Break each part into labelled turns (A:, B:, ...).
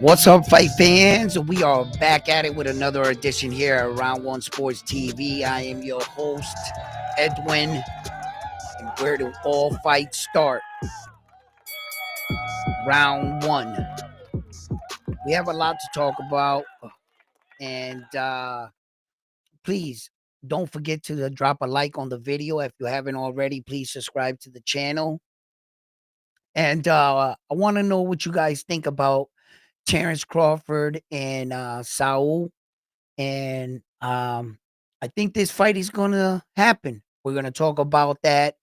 A: What's up, fight fans? We are back at it with another edition here at Round One Sports TV. I am your host, Edwin, and where do all fights start? Round one. We have a lot to talk about, and please don't forget to drop a like on the video. If you haven't already, please subscribe to the channel. And I want to know what you guys think about Terence Crawford and Saul. And I think this fight is gonna happen. We're gonna talk about that,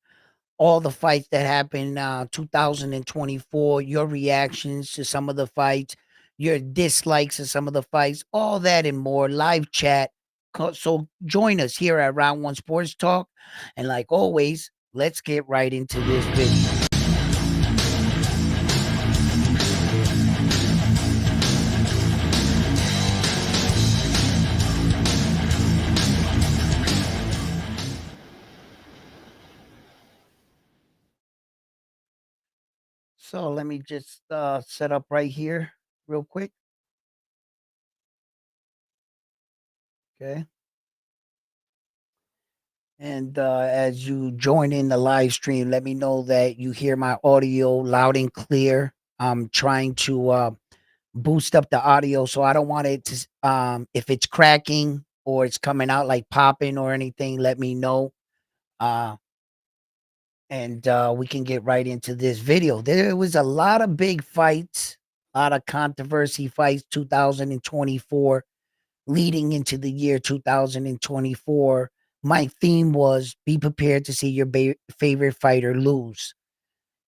A: all the fights that happened 2024, your reactions to some of the fights, your dislikes of some of the fights, all that and more. Live chat. So join us here at Round One Sports Talk, and like always, let's get right into this video. So let me just set up right here real quick. Okay. And as you join in the live stream, let me know that you hear my audio loud and clear. I'm trying to boost up the audio, so I don't want it to, if it's cracking or it's coming out like popping or anything, let me know. Uh, and we can get right into this video. There was a lot of big fights, a lot of controversy fights, 2024 leading into the year 2024. My theme was be prepared to see your favorite fighter lose.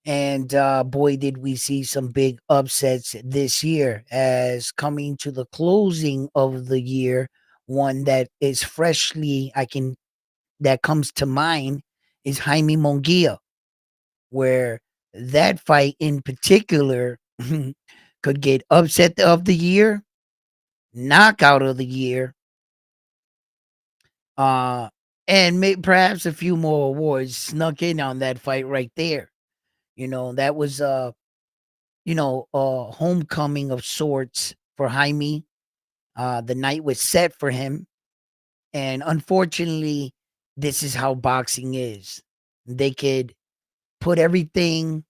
A: And boy, did we see some big upsets this year, as coming to the closing of the year, one that is freshly, that comes to mind is Jaime Munguia, where that fight in particular could get upset of the year, knockout of the year, uh, and perhaps a few more awards snuck in on that fight right there. That was a homecoming of sorts for Jaime. The night was set for him, and unfortunately, this is how boxing is. They could put everything,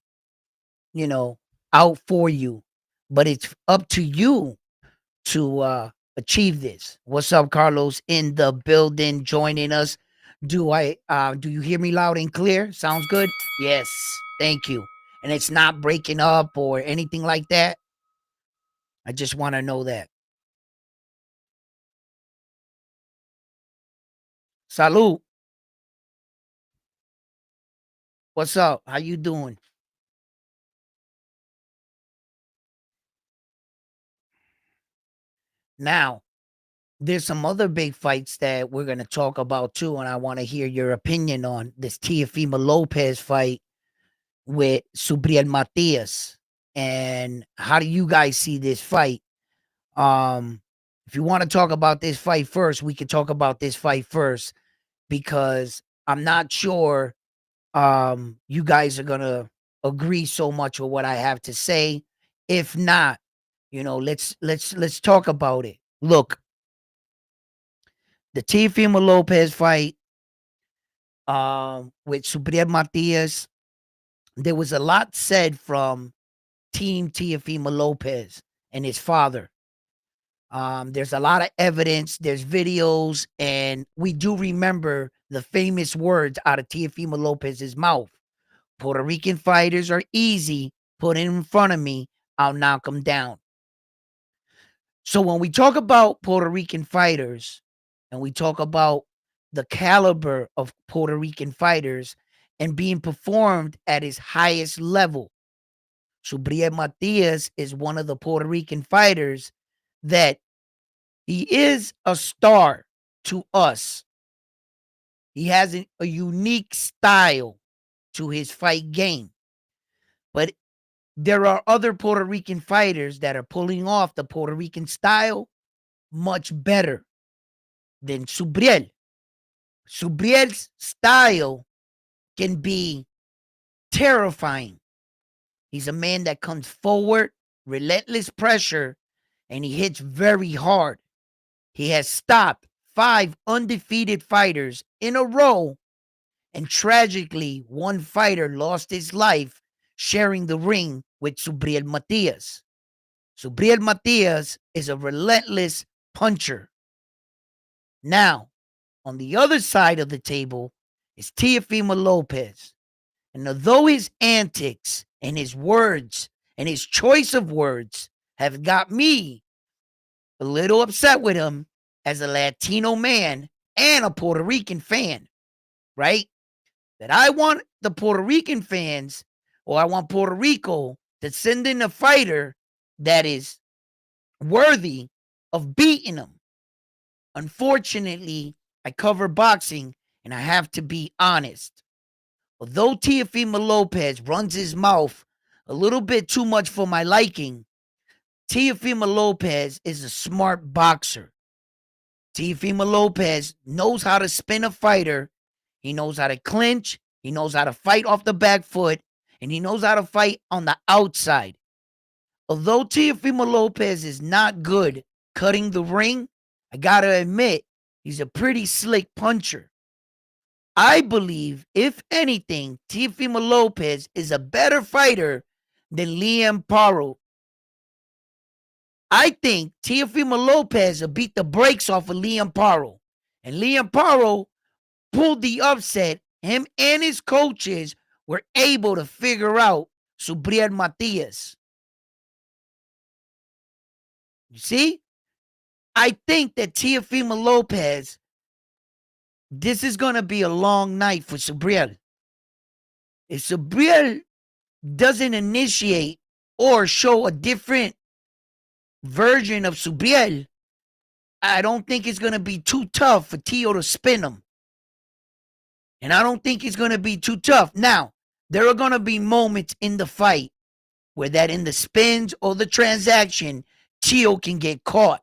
A: you know, out for you, but it's up to you to achieve this. What's up, Carlos? In the building, joining us. Do you hear me loud and clear? Sounds good? Yes. Thank you. And it's not breaking up or anything like that. I just want to know that. Salud. What's up? How you doing? Now, there's some other big fights that we're going to talk about too, and I want to hear your opinion on this Teofimo Lopez fight with Subriel Matias. And how do you guys see this fight? Um, if you want to talk about this fight first, we can talk about this fight first, because I'm not sure you guys are gonna agree so much with what I have to say. If not, let's talk about it. Look, the Teofimo Lopez fight with Subriel Matias, there was a lot said from Team Teofimo Lopez and his father. There's a lot of evidence, there's videos, and we do remember the famous words out of Teofimo Lopez's mouth. Puerto Rican fighters are easy. Put him in front of me, I'll knock him down. So when we talk about Puerto Rican fighters and we talk about the caliber of Puerto Rican fighters and being performed at his highest level, Subriel Matias is one of the Puerto Rican fighters that he is a star to us. He has a unique style to his fight game. But there are other Puerto Rican fighters that are pulling off the Puerto Rican style much better than Subriel. Subriel's style can be terrifying. He's a man that comes forward, relentless pressure, and he hits very hard. He has stopped 5 undefeated fighters in a row, and tragically, one fighter lost his life sharing the ring with Subriel Matias. Subriel Matias is a relentless puncher. Now, on the other side of the table is Teofimo Lopez. And although his antics and his words and his choice of words have got me a little upset with him as a Latino man and a Puerto Rican fan, right? That I want the Puerto Rican fans, or I want Puerto Rico to send in a fighter that is worthy of beating him. Unfortunately, I cover boxing and I have to be honest. Although Teofimo Lopez runs his mouth a little bit too much for my liking, Teofimo Lopez is a smart boxer. Teofimo Lopez knows how to spin a fighter. He knows how to clinch. He knows how to fight off the back foot. And he knows how to fight on the outside. Although Teofimo Lopez is not good cutting the ring, I gotta admit, he's a pretty slick puncher. I believe, if anything, Teofimo Lopez is a better fighter than Liam Paro. I think Teofimo Lopez will beat the brakes off of Liam Paro. And Liam Paro pulled the upset. Him and his coaches were able to figure out Subriel Matias. You see? I think that Teofimo Lopez, this is going to be a long night for Subriel. If Subriel doesn't initiate or show a different version of Subriel, I don't think it's going to be too tough for Teo to spin him. And I don't think it's going to be too tough. Now, there are going to be moments in the fight where that in the spins or the transaction, Teo can get caught.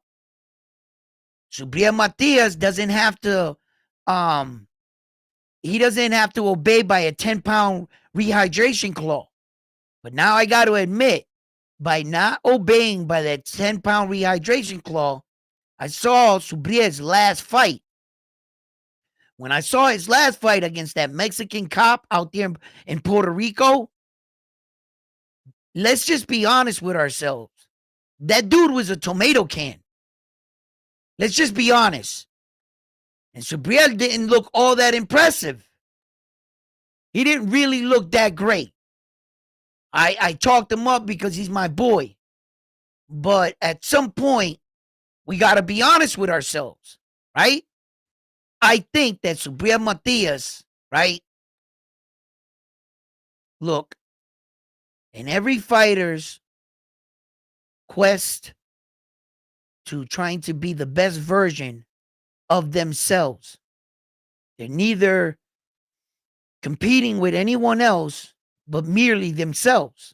A: Subriel Matias doesn't have to he doesn't have to obey by a 10-pound rehydration claw. But now I got to admit, by not obeying by that 10-pound rehydration claw, I saw Subriel's last fight. When I saw his last fight against that Mexican cop out there in Puerto Rico, let's just be honest with ourselves. That dude was a tomato can. Let's just be honest. And Subriel didn't look all that impressive. He didn't really look that great. I talked him up because he's my boy. But at some point, we got to be honest with ourselves, right? I think that Subriel Matias, right? Look, in every fighter's quest to trying to be the best version of themselves, they're neither competing with anyone else, but merely themselves.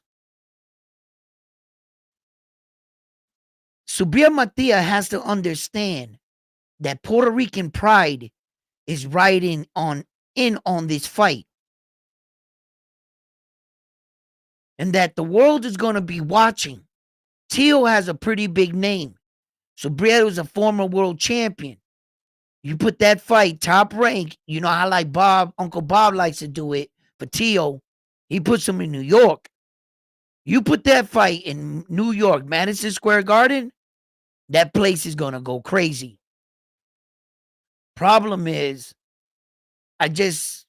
A: Subriel Matias has to understand that Puerto Rican pride is riding on this fight. And that the world is going to be watching. Teo has a pretty big name. Subriel is a former world champion. You put that fight top rank, you know how like Uncle Bob likes to do it for Teo. He puts him in New York. You put that fight in New York, Madison Square Garden, that place is going to go crazy. Problem is, I just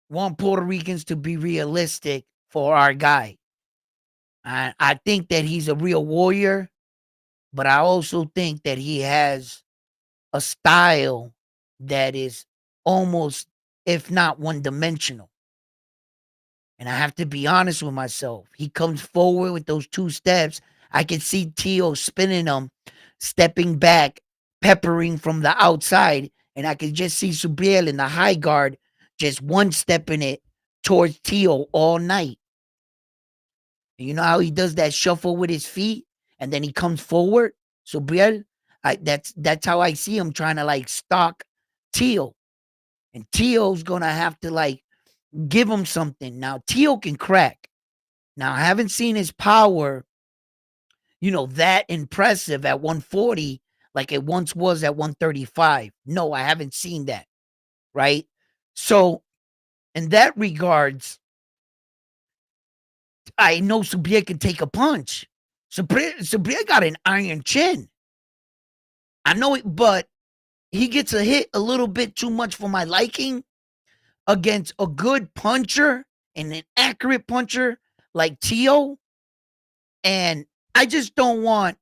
A: want Puerto Ricans to be realistic for our guy. I think that he's a real warrior, but I also think that he has a style that is almost, if not one-dimensional. And I have to be honest with myself. He comes forward with those 2 steps. I can see Teo spinning them, stepping back, peppering from the outside. And I can just see Subriel in the high guard just one-stepping it towards Teo all night. And you know how he does that shuffle with his feet? And then he comes forward? Subriel, that's how I see him trying to like stalk Teo. And Teo's going to have to like give him something. Now, Teo can crack. Now, I haven't seen his power that impressive at 140 like it once was at 135. No, I haven't seen that, right? So, in that regards, I know Subriel can take a punch. Subriel got an iron chin. I know it, but he gets a hit a little bit too much for my liking against a good puncher and an accurate puncher like Teo. And I just don't want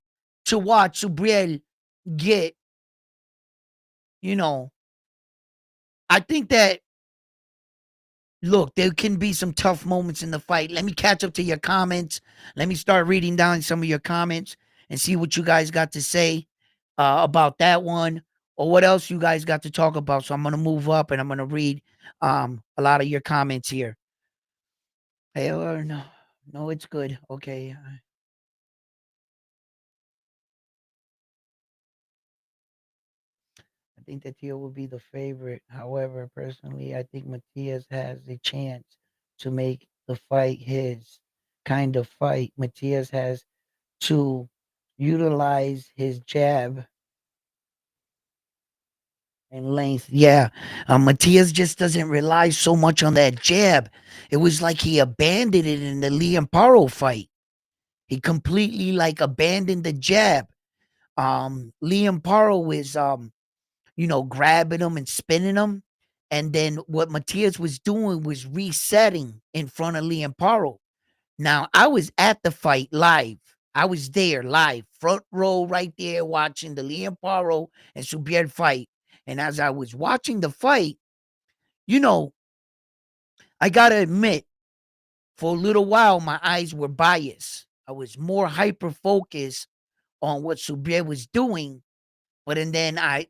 A: to watch Subriel get, you know, I think that, look, there can be some tough moments in the fight. Let me catch up to your comments. Let me start reading down some of your comments and see what you guys got to say about that one or what else you guys got to talk about. So I'm going to move up and I'm going to read a lot of your comments here. Hey, no, no, it's good. Okay. I think that Teo will be the favorite. However, personally, I think Matias has a chance to make the fight his kind of fight. Matias has to utilize his jab and length. Yeah, Matias just doesn't rely so much on that jab. It was like he abandoned it in the Liam Paro fight. He completely like abandoned the jab. Liam Paro is grabbing him and spinning him. And then what Matias was doing was resetting in front of Liam Paro. Now, I was at the fight live. I was there live, front row right there watching the Liam Paro and Subriel fight. And as I was watching the fight, you know, I got to admit, for a little while, my eyes were biased. I was more hyper focused on what Subriel was doing. But and then I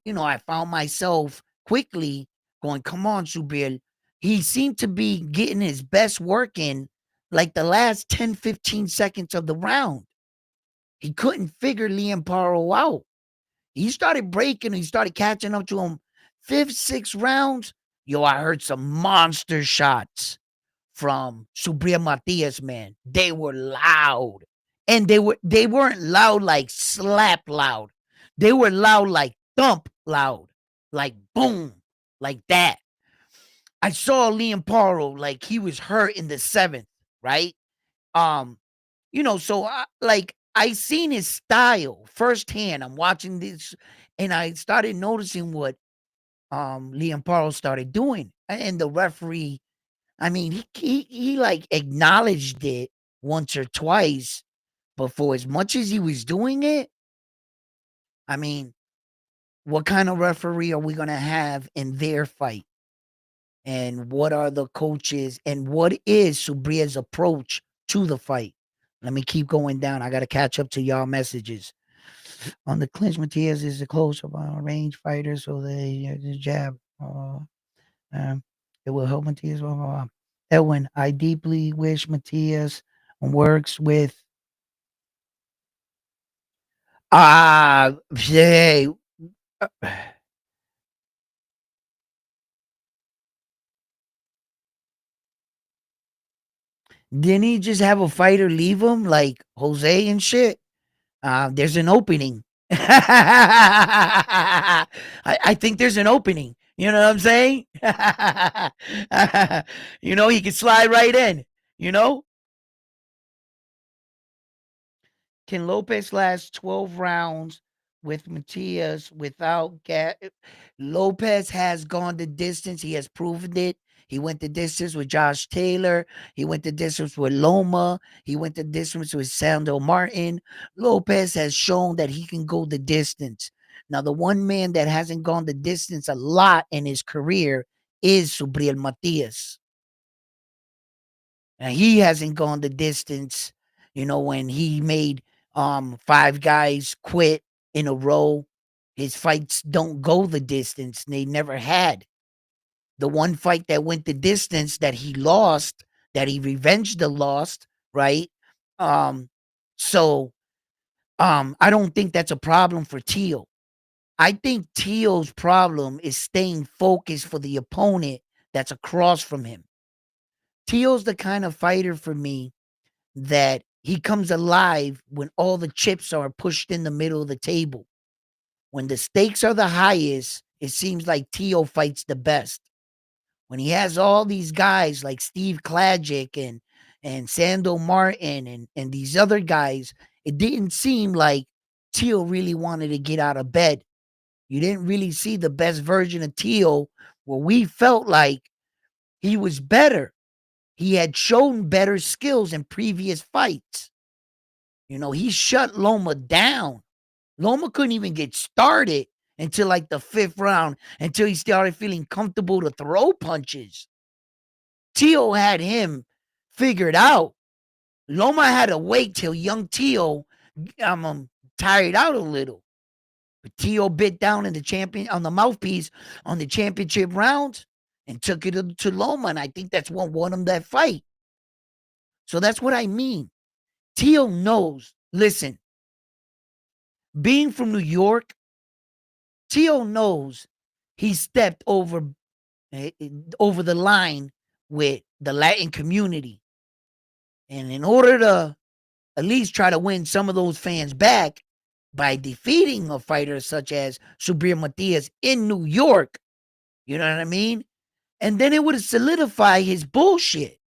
A: found myself quickly going, come on, Subriel. He seemed to be getting his best work in like the last 10, 15 seconds of the round. He couldn't figure Liam Paro out. He started breaking, he started catching up to him. Fifth, sixth rounds, yo, I heard some monster shots from Subriel Matias, man. They were loud. And they weren't loud like slap loud. They were loud like thump loud. Like boom. Like that. I saw Liam Paro like he was hurt in the seventh, right? Um, so I seen his style firsthand. I'm watching this and I started noticing what Liam Paro started doing. And the referee, I mean, he like acknowledged it once or twice, but for as much as he was doing it, I mean, what kind of referee are we gonna have in their fight? And what are the coaches and what is Subria's approach to the fight? Let me keep going down. I gotta catch up to y'all messages. On the clinch, Matias is a close range fighter, so the jab. Um, it will help Matias. Blah, blah, blah. Edwin, I deeply wish Matias works with. Hey, uh, didn't he just have a fighter leave him like Jose and shit? There's an opening. I think there's an opening. You know what I'm saying? He can slide right in. You know, can Lopez last 12 rounds with Matias without Lopez has gone the distance. He has proven it. He went the distance with Josh Taylor. He went the distance with Loma. He went the distance with Sandro Martin. Lopez has shown that he can go the distance. Now, the one man that hasn't gone the distance a lot in his career is Subriel Matias. And he hasn't gone the distance, when he made five guys quit in a row. His fights don't go the distance. They never had. The one fight that went the distance that he lost, that he revenged the lost, right? Um, so I don't think that's a problem for Teal. I think Teal's problem is staying focused for the opponent that's across from him. Teal's the kind of fighter for me that he comes alive when all the chips are pushed in the middle of the table. When the stakes are the highest, it seems like Teo fights the best. When he has all these guys like Steve Klajic and Sando Martin and these other guys, it didn't seem like Teo really wanted to get out of bed. You didn't really see the best version of Teo where we felt like he was better. He had shown better skills in previous fights. You know, he shut Loma down. Loma couldn't even get started until like the 5th round, until he started feeling comfortable to throw punches. Teo had him figured out. Loma had to wait till young Teo tired out a little. But Teo bit down in on the mouthpiece on the championship rounds and took it to Loma, and I think that's what won him that fight. So that's what I mean. Teo knows. Listen, being from New York, Teo knows he stepped over the line with the Latin community. And in order to at least try to win some of those fans back by defeating a fighter such as Subriel Matias in New York, you know what I mean? And then it would solidify his bullshit.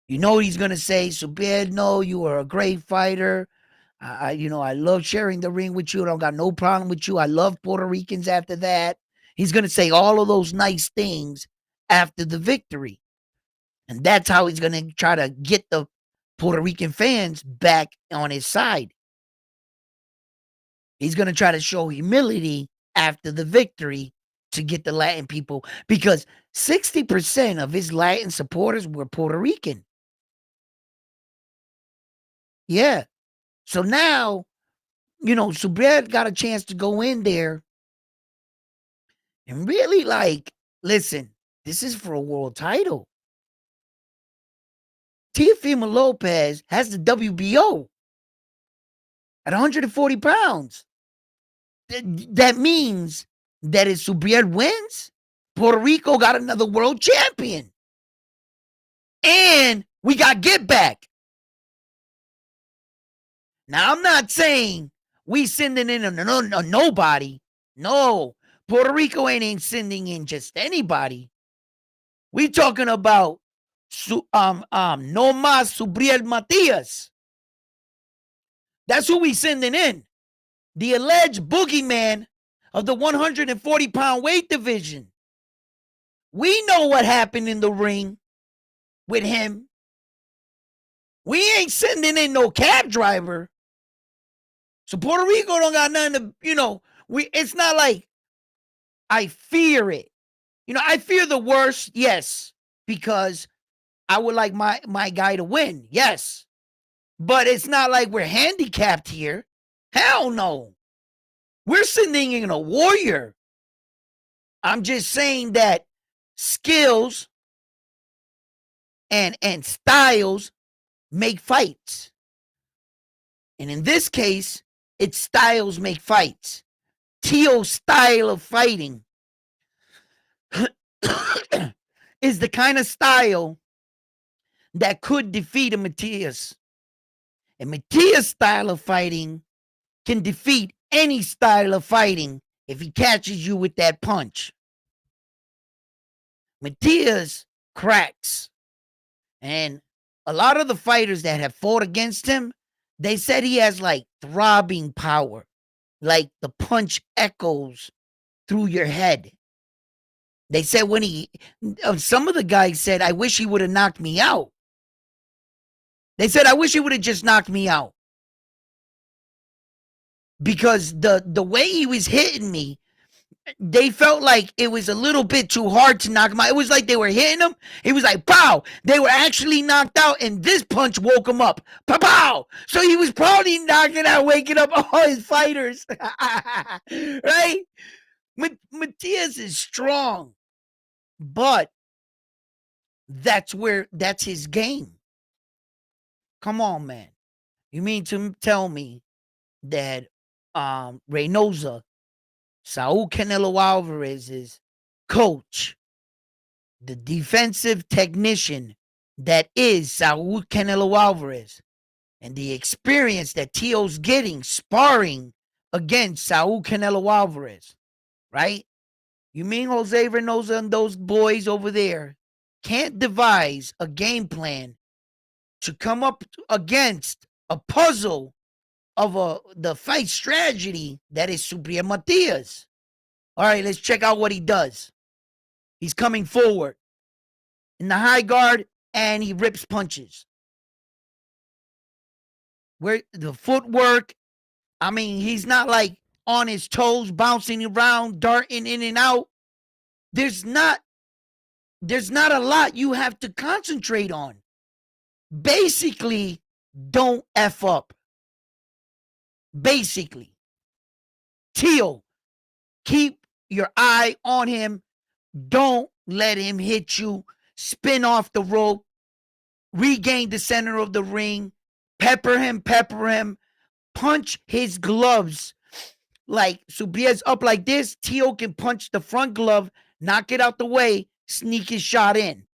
A: You know what he's going to say? Subriel, no, you are a great fighter. I love sharing the ring with you. I don't got no problem with you. I love Puerto Ricans after that. He's going to say all of those nice things after the victory. And that's how he's going to try to get the Puerto Rican fans back on his side. He's going to try to show humility after the victory to get the Latin people, because 60% of his Latin supporters were Puerto Rican. Yeah. So now, Subriel got a chance to go in there and really listen, this is for a world title. Teofimo Lopez has the WBO at 140 pounds. That means that if Subriel wins, Puerto Rico got another world champion. And we got get back. Now, I'm not saying we sending in a nobody. No, Puerto Rico ain't sending in just anybody. We talking about no más Subriel Matias. That's who we sending in. The alleged boogeyman of the 140-pound weight division. We know what happened in the ring with him. We ain't sending in no cab driver. So Puerto Rico don't got nothing to, it's not like I fear it. I fear the worst, yes, because I would like my guy to win, yes. But it's not like we're handicapped here. Hell no. We're sending in a warrior. I'm just saying that skills and styles make fights. And in this case, it's styles make fights. Teo's style of fighting is the kind of style that could defeat a Matias. And Matias' style of fighting can defeat any style of fighting if he catches you with that punch. Matias cracks. And a lot of the fighters that have fought against him, they said he has throbbing power. Like the punch echoes through your head. They said some of the guys said, I wish he would have knocked me out. They said, I wish he would have just knocked me out. Because the way he was hitting me, they felt like it was a little bit too hard to knock him out. It was like they were hitting him. It was like, pow. They were actually knocked out, and this punch woke him up. Pow, pow. So he was probably knocking out, waking up all his fighters. Right? Matias is strong. But that's his game. Come on, man. You mean to tell me that Reynosa, Saul Canelo Alverez's coach, the defensive technician that is Saul Canelo Alverez, and the experience that Teo's getting sparring against Saul Canelo Alverez, right? You mean Jose Reynoso and those boys over there can't devise a game plan to come up against a puzzle of the fight strategy that is Subriel Matias. All right, let's check out what he does. He's coming forward in the high guard, and he rips punches. Where the footwork, I mean, he's not like on his toes, bouncing around, darting in and out. There's not a lot you have to concentrate on. Basically, don't F up. Basically. Teo, keep your eye on him. Don't let him hit you. Spin off the rope. Regain the center of the ring. Pepper him. Punch his gloves. Like Subriel's up like this. Teo can punch the front glove, knock it out the way, sneak his shot in.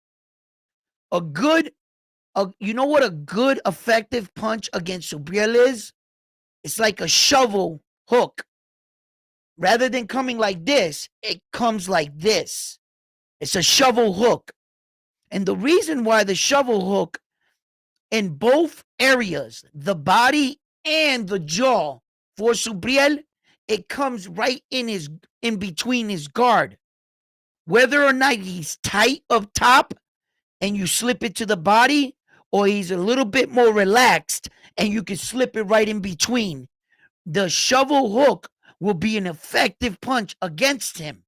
A: You know what a good effective punch against Subriel is? It's like a shovel hook. Rather than coming like this, it comes like this. It's a shovel hook. And the reason why the shovel hook in both areas, the body and the jaw for Subriel, it comes right in between his guard. Whether or not he's tight up top and you slip it to the body, or he's a little bit more relaxed and you can slip it right in between, the shovel hook will be an effective punch against him.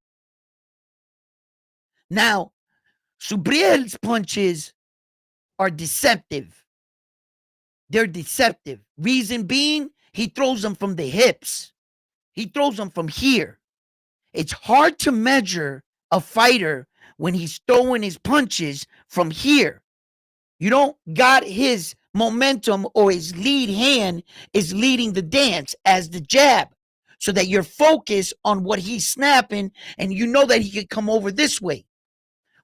A: Now, Subriel's punches are deceptive. They're deceptive. Reason being, he throws them from the hips. He throws them from here. It's hard to measure a fighter when he's throwing his punches from here. You don't got his momentum, or his lead hand is leading the dance as the jab, so that you're focused on what he's snapping, and you know that he could come over this way.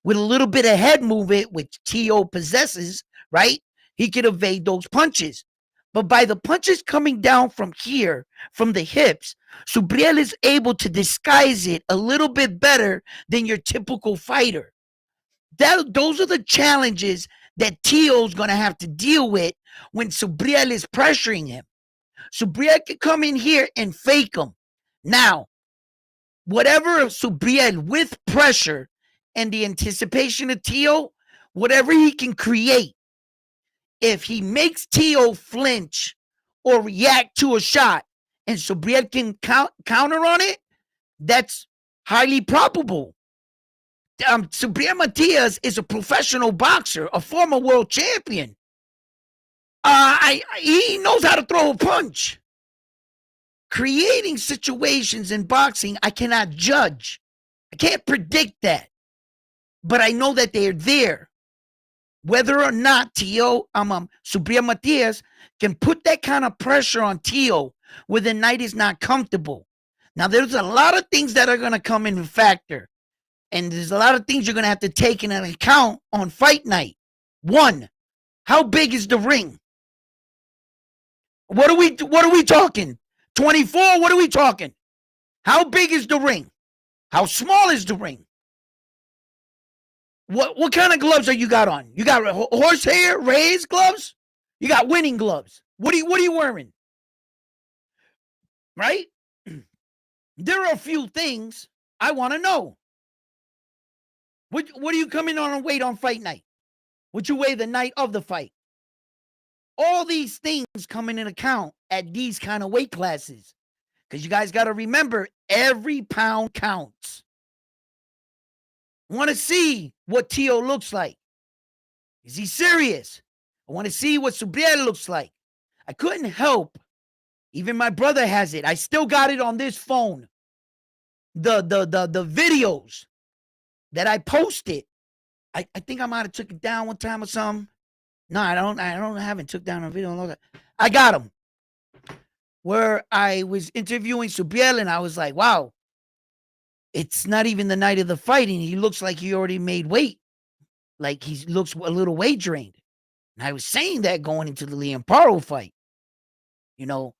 A: With a little bit of head movement, which Teo possesses, right? He could evade those punches. But by the punches coming down from here, from the hips, Subriel is able to disguise it a little bit better than your typical fighter. Those are the challenges that Teo's going to have to deal with when Subriel is pressuring him. Subriel can come in here and fake him. Now, whatever Subriel with pressure and the anticipation of Teo, whatever he can create, if he makes Teo flinch or react to a shot and Subriel can counter on it, that's highly probable. Subriel Matias is a professional boxer, a former world champion. He knows how to throw a punch. Creating situations in boxing, I cannot judge. I can't predict that. But I know that they're there. Whether or not Subriel Matias can put that kind of pressure on Teo where the night is not comfortable. Now, there's a lot of things that are going to come in factor. And there's a lot of things you're going to have to take into account on fight night. One, how big is the ring? What are we talking? 24? What are we talking? How big is the ring? How small is the ring? What kind of gloves are you got on? You got horsehair, raised gloves? You got winning gloves. What are you wearing? Right? There are a few things I want to know. What do you come in on weight on fight night? What you weigh the night of the fight? All these things come in account at these kind of weight classes. Because you guys got to remember, every pound counts. I want to see what Teo looks like. Is he serious? I want to see what Subriel looks like. I couldn't help. Even my brother has it. I still got it on this phone. The videos that I posted. I think I might have took it down one time or something. No, I haven't took down a video. I got them. Where I was interviewing Subriel and I was like, wow, it's not even the night of the fight and he looks like he already made weight. Like he looks a little weight drained. And I was saying that going into the Liam Paro fight. You know,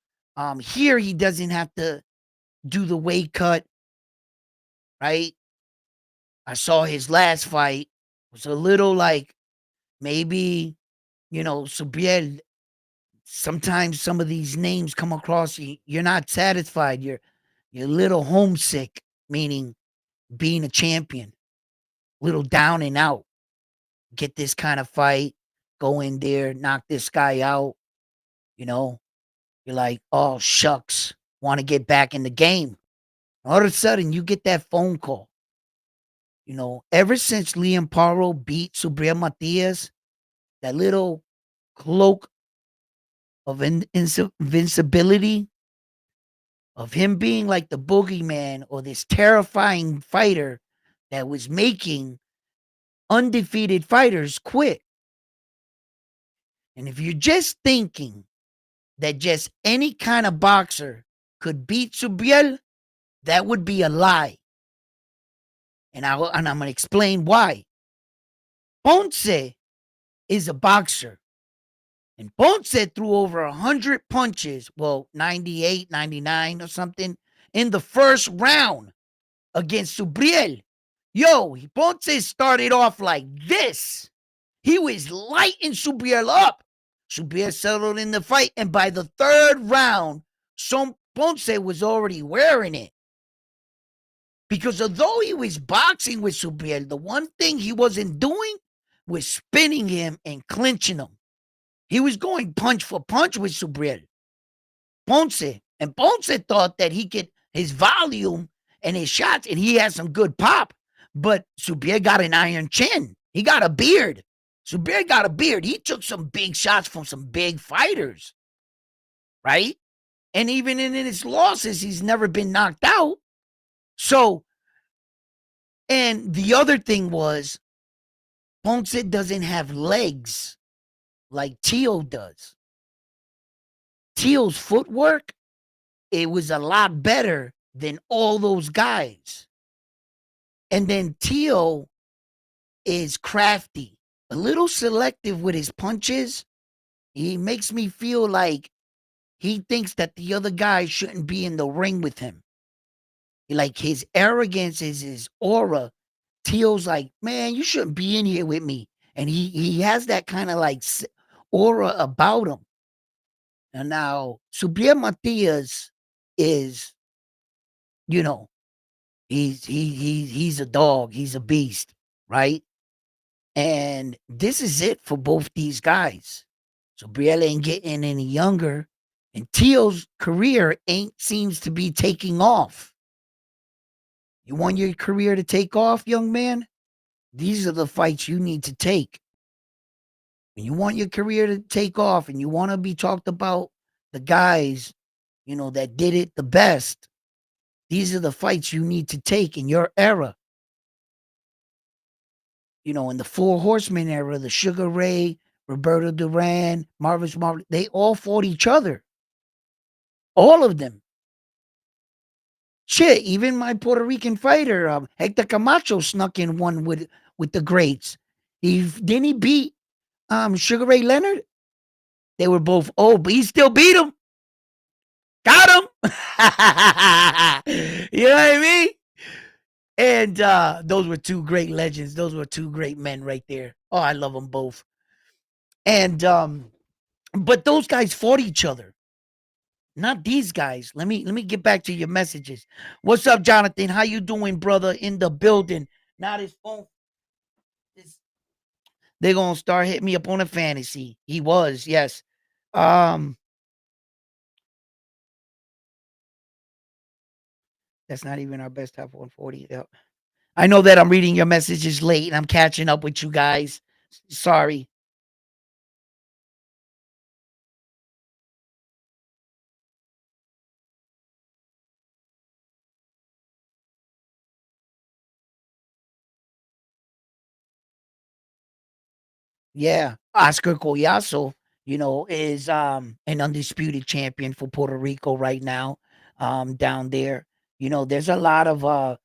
A: here he doesn't have to do the weight cut, right? I saw his last fight was a little like maybe, Subriel. Sometimes some of these names come across you, you're not satisfied. You're a little homesick, meaning being a champion, little down and out. Get this kind of fight, go in there, knock this guy out, you know. You're like, oh shucks, want to get back in the game. All of a sudden you get that phone call. Ever since Liam Paro beat Subriel Matias, that little cloak of invincibility, of him being like the boogeyman or this terrifying fighter that was making undefeated fighters quit. And if you're just thinking that just any kind of boxer could beat Subriel, that would be a lie. And I'm going to explain why. Ponce is a boxer. And Ponce threw over 100 punches, 98, 99 or something, in the first round against Subriel. Ponce started off like this. He was lighting Subriel up. Subriel settled in the fight, and by the third round, Ponce was already wearing it. Because although he was boxing with Subriel, the one thing he wasn't doing was spinning him and clinching him. He was going punch for punch with Subriel. Ponce. And Ponce thought that he could, his volume and his shots, and he had some good pop. But Subriel got an iron chin. He got a beard. Subriel got a beard. He took some big shots from some big fighters. Right? And even in his losses, he's never been knocked out. So, and the other thing was, Ponce doesn't have legs like Teo does. Teo's footwork, it was a lot better than all those guys. And then Teo is crafty, a little selective with his punches. He makes me feel like he thinks that the other guy shouldn't be in the ring with him. Like his arrogance is his aura. Teo's like, man, you shouldn't be in here with me. And he has that kind of like aura about him. And now Subriel Matias is, he's a dog, he's a beast, right? And this is it for both these guys. Subriel ain't getting any younger, and Teo's career seems to be taking off. You want your career to take off, young man? These are the fights you need to take. When you want your career to take off and you want to be talked about the guys, that did it the best, these are the fights you need to take in your era. In the Four Horsemen era, the Sugar Ray, Roberto Duran, Marvis, they all fought each other. All of them. Shit, even my Puerto Rican fighter, Hector Camacho, snuck in one with the greats. Didn't he beat Sugar Ray Leonard? They were both old, but he still beat him. Got him. You know what I mean? And those were two great legends. Those were two great men right there. Oh, I love them both. And but those guys fought each other. Not these guys. Let me get back to your messages. What's up, Jonathan? How you doing, brother? In the building. Not his phone. They're gonna start hitting me up on a fantasy. He was, yes. That's not even our best top 140. Yep. I know that I'm reading your messages late and I'm catching up with you guys. Sorry. Yeah. Oscar Collazo, is an undisputed champion for Puerto Rico right now. Down there. There's a lot of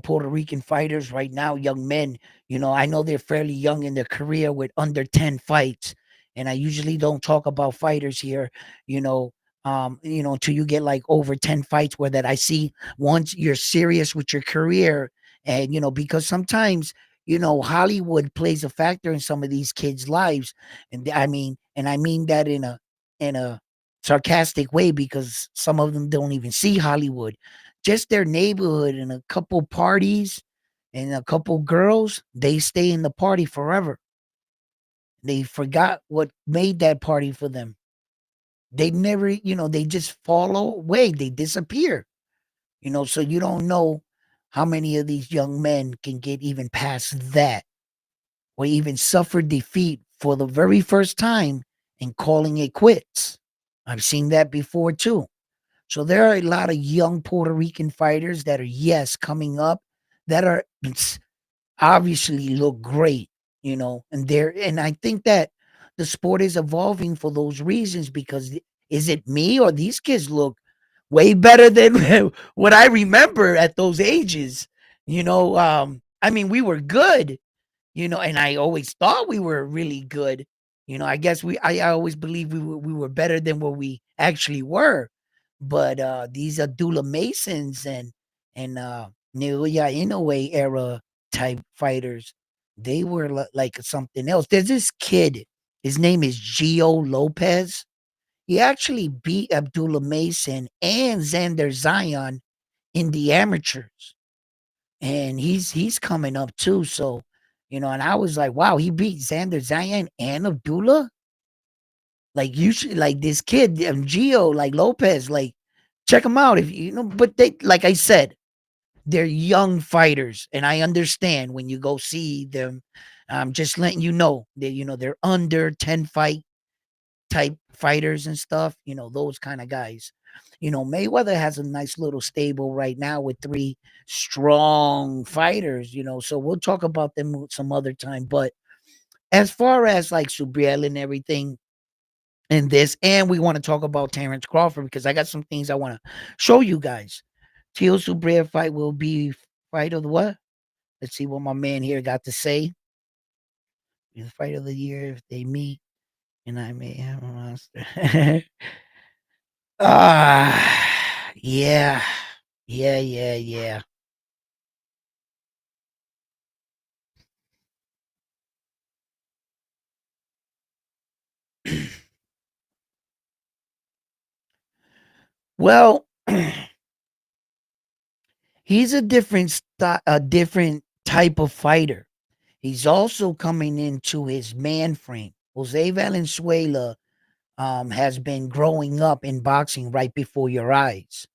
A: Puerto Rican fighters right now, young men, I know they're fairly young in their career with under 10 fights. And I usually don't talk about fighters here, you know, until you get like over 10 fights where that I see once you're serious with your career. And, because sometimes, Hollywood plays a factor in some of these kids' lives. And I mean that in a sarcastic way because some of them don't even see Hollywood, just their neighborhood and a couple parties and a couple girls, they stay in the party forever. They forgot what made that party for them. They never, they just fall away. They disappear. So you don't know how many of these young men can get even past that or even suffer defeat for the very first time and calling it quits. I've seen that before too. So there are a lot of young Puerto Rican fighters that are, yes, coming up that are obviously look great, and I think that the sport is evolving for those reasons because is it me or these kids look way better than what I remember at those ages? I mean, we were good, and I always thought we were really good. I guess I always believe we were better than what we actually were. But these Abdullah Masons and Naoya Inoue era type fighters, they were like something else. There's this kid, his name is Gio Lopez. He actually beat Abdullah Mason and Xander Zion in the amateurs, and he's coming up too. So, and I was like, wow, he beat Xander Zion and Abdullah. Like you should like this kid, Gio, like Lopez, like check him out if But they, like I said, they're young fighters, and I understand when you go see them. I'm just letting you know that they're under 10 fight type fighters and stuff, those kind of guys. Mayweather has a nice little stable right now with three strong fighters, so we'll talk about them some other time. But as far as like Subriel and everything and this, and we want to talk about Terence Crawford because I got some things I want to show you guys. Teal Subriel fight will be fight of the what? Let's see what my man here got to say. The fight of the year if they meet, and I may have a monster. Yeah. Yeah, yeah, yeah. Well, he's a different type of fighter. He's also coming into his man frame. Jose Valenzuela has been growing up in boxing right before your eyes.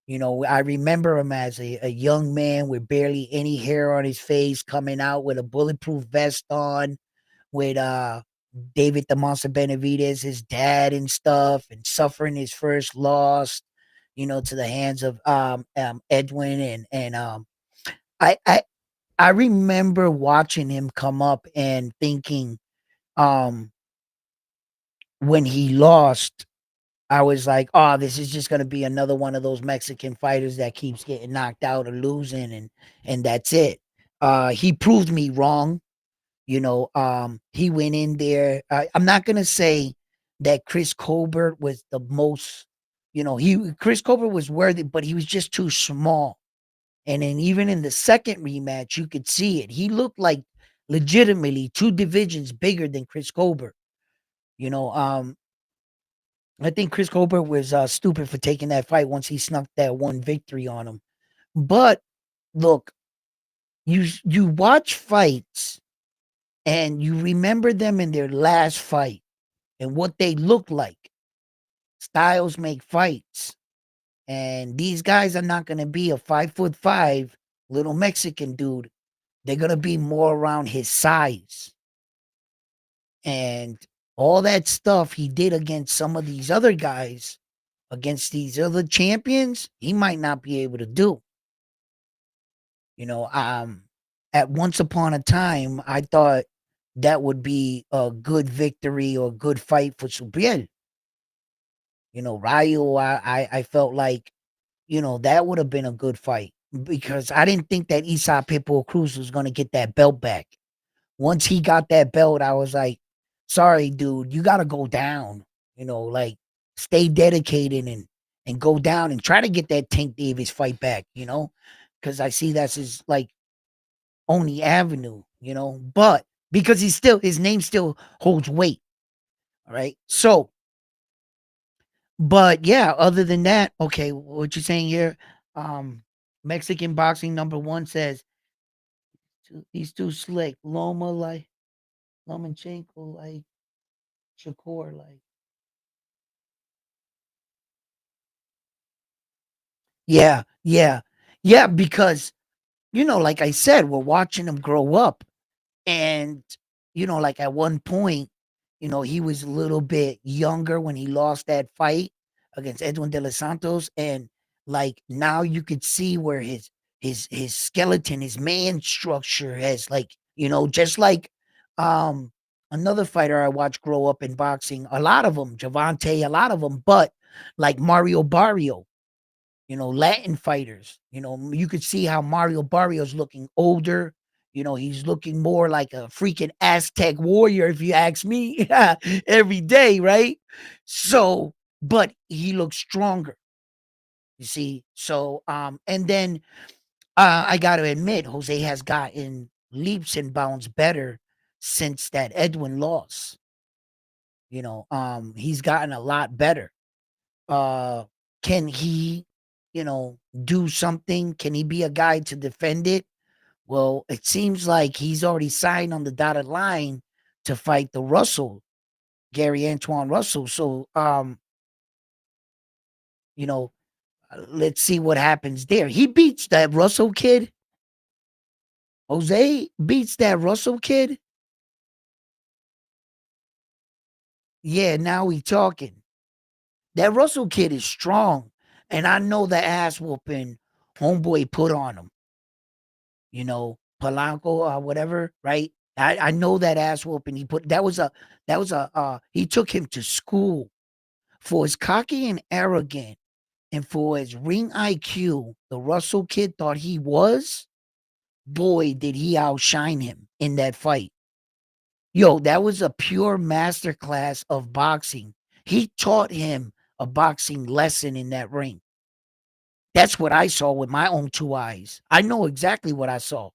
A: I remember him as a young man with barely any hair on his face, coming out with a bulletproof vest on, with David the Monster Benavidez, his dad and stuff, and suffering his first loss, to the hands of Edwin and I I I remember watching him come up and thinking, um when he lost, I was like, "Oh, this is just gonna be another one of those Mexican fighters that keeps getting knocked out or losing, and that's it." He proved me wrong. He went in there. I'm not gonna say that Chris Colbert was the most, he Chris Colbert was worthy, but he was just too small. And then even in the second rematch, you could see it. He looked like legitimately two divisions bigger than Chris Colbert. You know, um, I think Chris Colbert was stupid for taking that fight once he snuck that one victory on him. But look, you watch fights and you remember them in their last fight and what they look like. Styles make fights. And these guys are not going to be a 5'5" little Mexican dude. They're going to be more around his size. And all that stuff he did against some of these other guys, against these other champions, he might not be able to do. You know, um, at once upon a time, I thought that would be a good victory or good fight for Subriel. Rayo, I felt like, that would have been a good fight. because I didn't think that Esau Pitbull Cruz was gonna get that belt back. Once he got that belt, I was like, sorry, dude, you gotta go down. Like stay dedicated and go down and try to get that Tank Davis fight back, because I see that's his like only avenue, but because his name still holds weight. All right. So, but yeah, other than that, okay, what you're saying here, um, Mexican boxing number one says he's too slick. Lomachenko like Shakur like. Yeah, yeah, yeah. Because like I said, we're watching him grow up. And, like at one point, he was a little bit younger when he lost that fight against Edwin de los Santos. And like now you could see where his skeleton, his man structure has like, just like another fighter I watched grow up in boxing, a lot of them, Javante, a lot of them, but like Mario Barrio, Latin fighters. You could see how Mario Barrio's looking older. He's looking more like a freaking Aztec warrior, if you ask me, every day, right? So, but he looks stronger, you see. So, and then I got to admit, Jose has gotten leaps and bounds better since that Edwin loss. He's gotten a lot better. Uh, can he, do something? Can he be a guy to defend it? Well, it seems like he's already signed on the dotted line to fight the Russell, Gary Antoine Russell. So, you know, let's see what happens there. He beats that Russell kid. Jose beats that Russell kid. Yeah, now we talking. That Russell kid is strong, and I know the ass whooping homeboy put on him. Polanco or whatever, right? I know that ass whooping he put. He took him to school for his cocky and arrogant and for his ring IQ. The Russell kid thought he was. Boy, did he outshine him in that fight. Yo, that was a pure masterclass of boxing. He taught him a boxing lesson in that ring. That's what I saw with my own two eyes. I know exactly what I saw.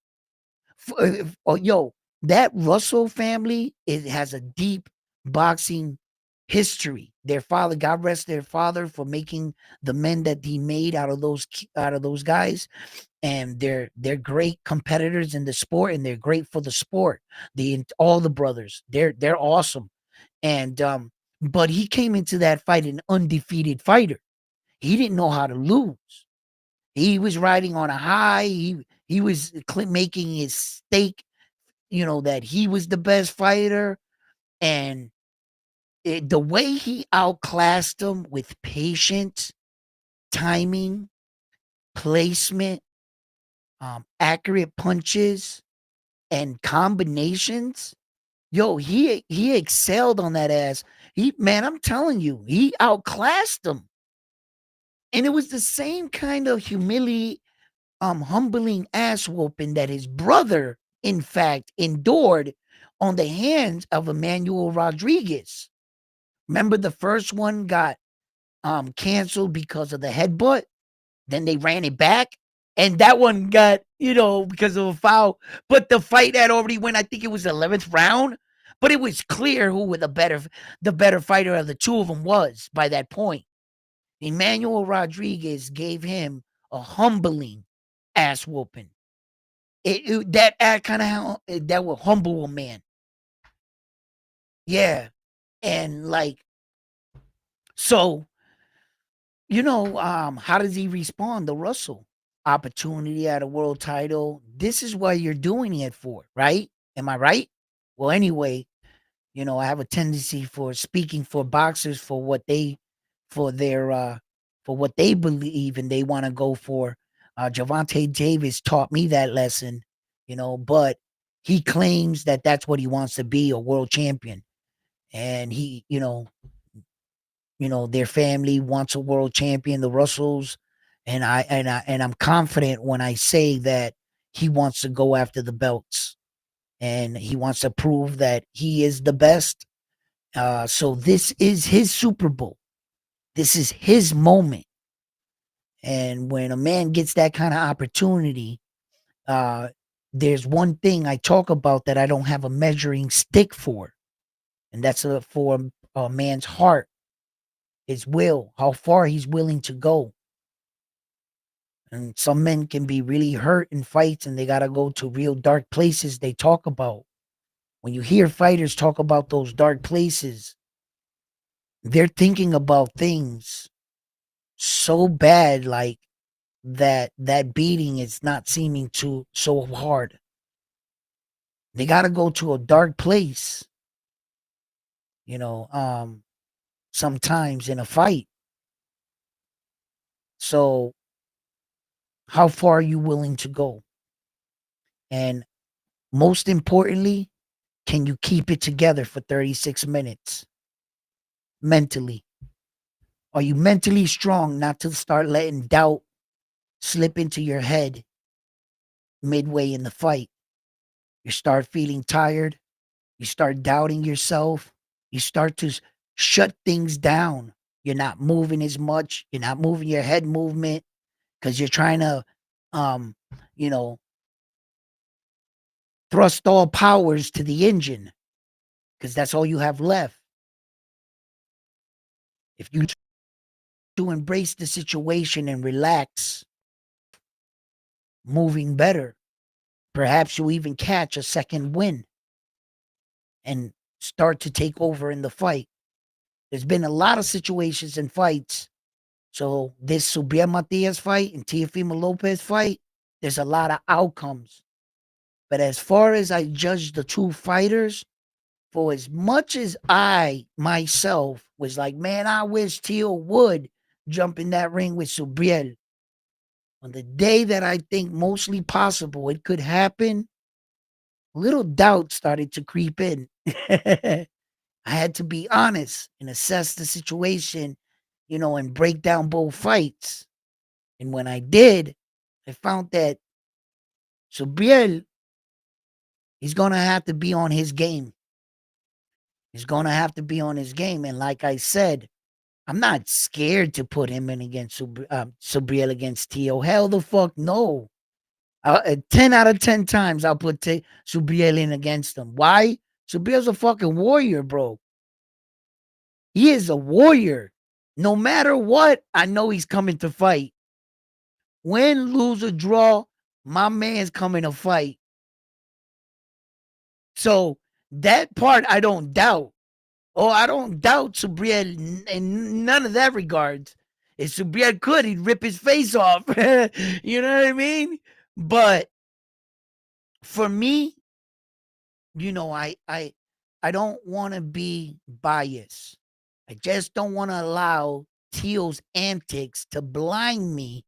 A: Yo, that Russell family, it has a deep boxing history. Their father, God rest their father, for making the men that he made out of those guys, and they're great competitors in the sport, and they're great for the sport. All the brothers, they're awesome. And but he came into that fight an undefeated fighter. He didn't know how to lose. He was riding on a high. He was making his stake, that he was the best fighter. And the way he outclassed him with patience, timing, placement, accurate punches, and combinations. Yo, he excelled on that ass. Man, I'm telling you, he outclassed him. And it was the same kind of humbling ass whooping that his brother, in fact, endured on the hands of Emmanuel Rodriguez. Remember, the first one got canceled because of the headbutt. Then they ran it back, and that one got, because of a foul. But the fight had already went. I think it was the 11th round. But it was clear who the better fighter of the two of them was by that point. Emmanuel Rodriguez gave him a humbling ass whooping. That kind of that will humble a man. Yeah, and like so, how does he respond to Russell? Opportunity at a world title. This is what you're doing it for, right? Am I right? Well, anyway, I have a tendency for speaking for boxers for what they for their for what they believe and they want to go for. Javante Davis taught me that lesson, but he claims that that's what he wants to be, a world champion. And their family wants a world champion, the Russells, And I'm confident when I say that he wants to go after the belts and he wants to prove that he is the best. So this is his Super Bowl. This is his moment. And when a man gets that kind of opportunity, uh, there's one thing I talk about that I don't have a measuring stick for, and that's for a man's heart, his will, how far he's willing to go. And some men can be really hurt in fights and they got to go to real dark places they talk about. When you hear fighters talk about those dark places, they're thinking about things so bad, like that beating is not seeming to so hard. They got to go to a dark place, you know, sometimes in a fight. So how far are you willing to go? And most importantly, can you keep it together for 36 minutes mentally? Are you mentally strong not to start letting doubt slip into your head midway in the fight? You start feeling tired. You start doubting yourself. You start to shut things down. You're not moving as much. You're not moving your head movement because you're trying to, um, you know, thrust all powers to the engine because that's all you have left. If you to embrace the situation and relax, moving better, perhaps you'll even catch a second win and start to take over in the fight. There's been a lot of situations in fights. So this Subriel Matias fight and Teofimo Lopez fight, there's a lot of outcomes. But as far as I judge the two fighters, for as much as I myself was like, man, I wish Teo would jump in that ring with Subriel. On the day that I think mostly possible it could happen, little doubt started to creep in. I had to be honest and assess the situation, and break down both fights. And when I did, I found that Subriel, he's going to have to be on his game. He's going to have to be on his game. And like I said, I'm not scared to put him in against Subriel against Teo. Hell the fuck no. 10 out of 10 times I'll put Subriel in against him. Why? Subriel's a fucking warrior, bro. He is a warrior. No matter what, I know he's coming to fight. Win, lose, or draw, my man's coming to fight. So that part I don't doubt. Oh, I don't doubt Subriel in none of that regards. If Subriel could, he'd rip his face off. You know what I mean? But for me, I don't want to be biased. I just don't want to allow Teal's antics to blind me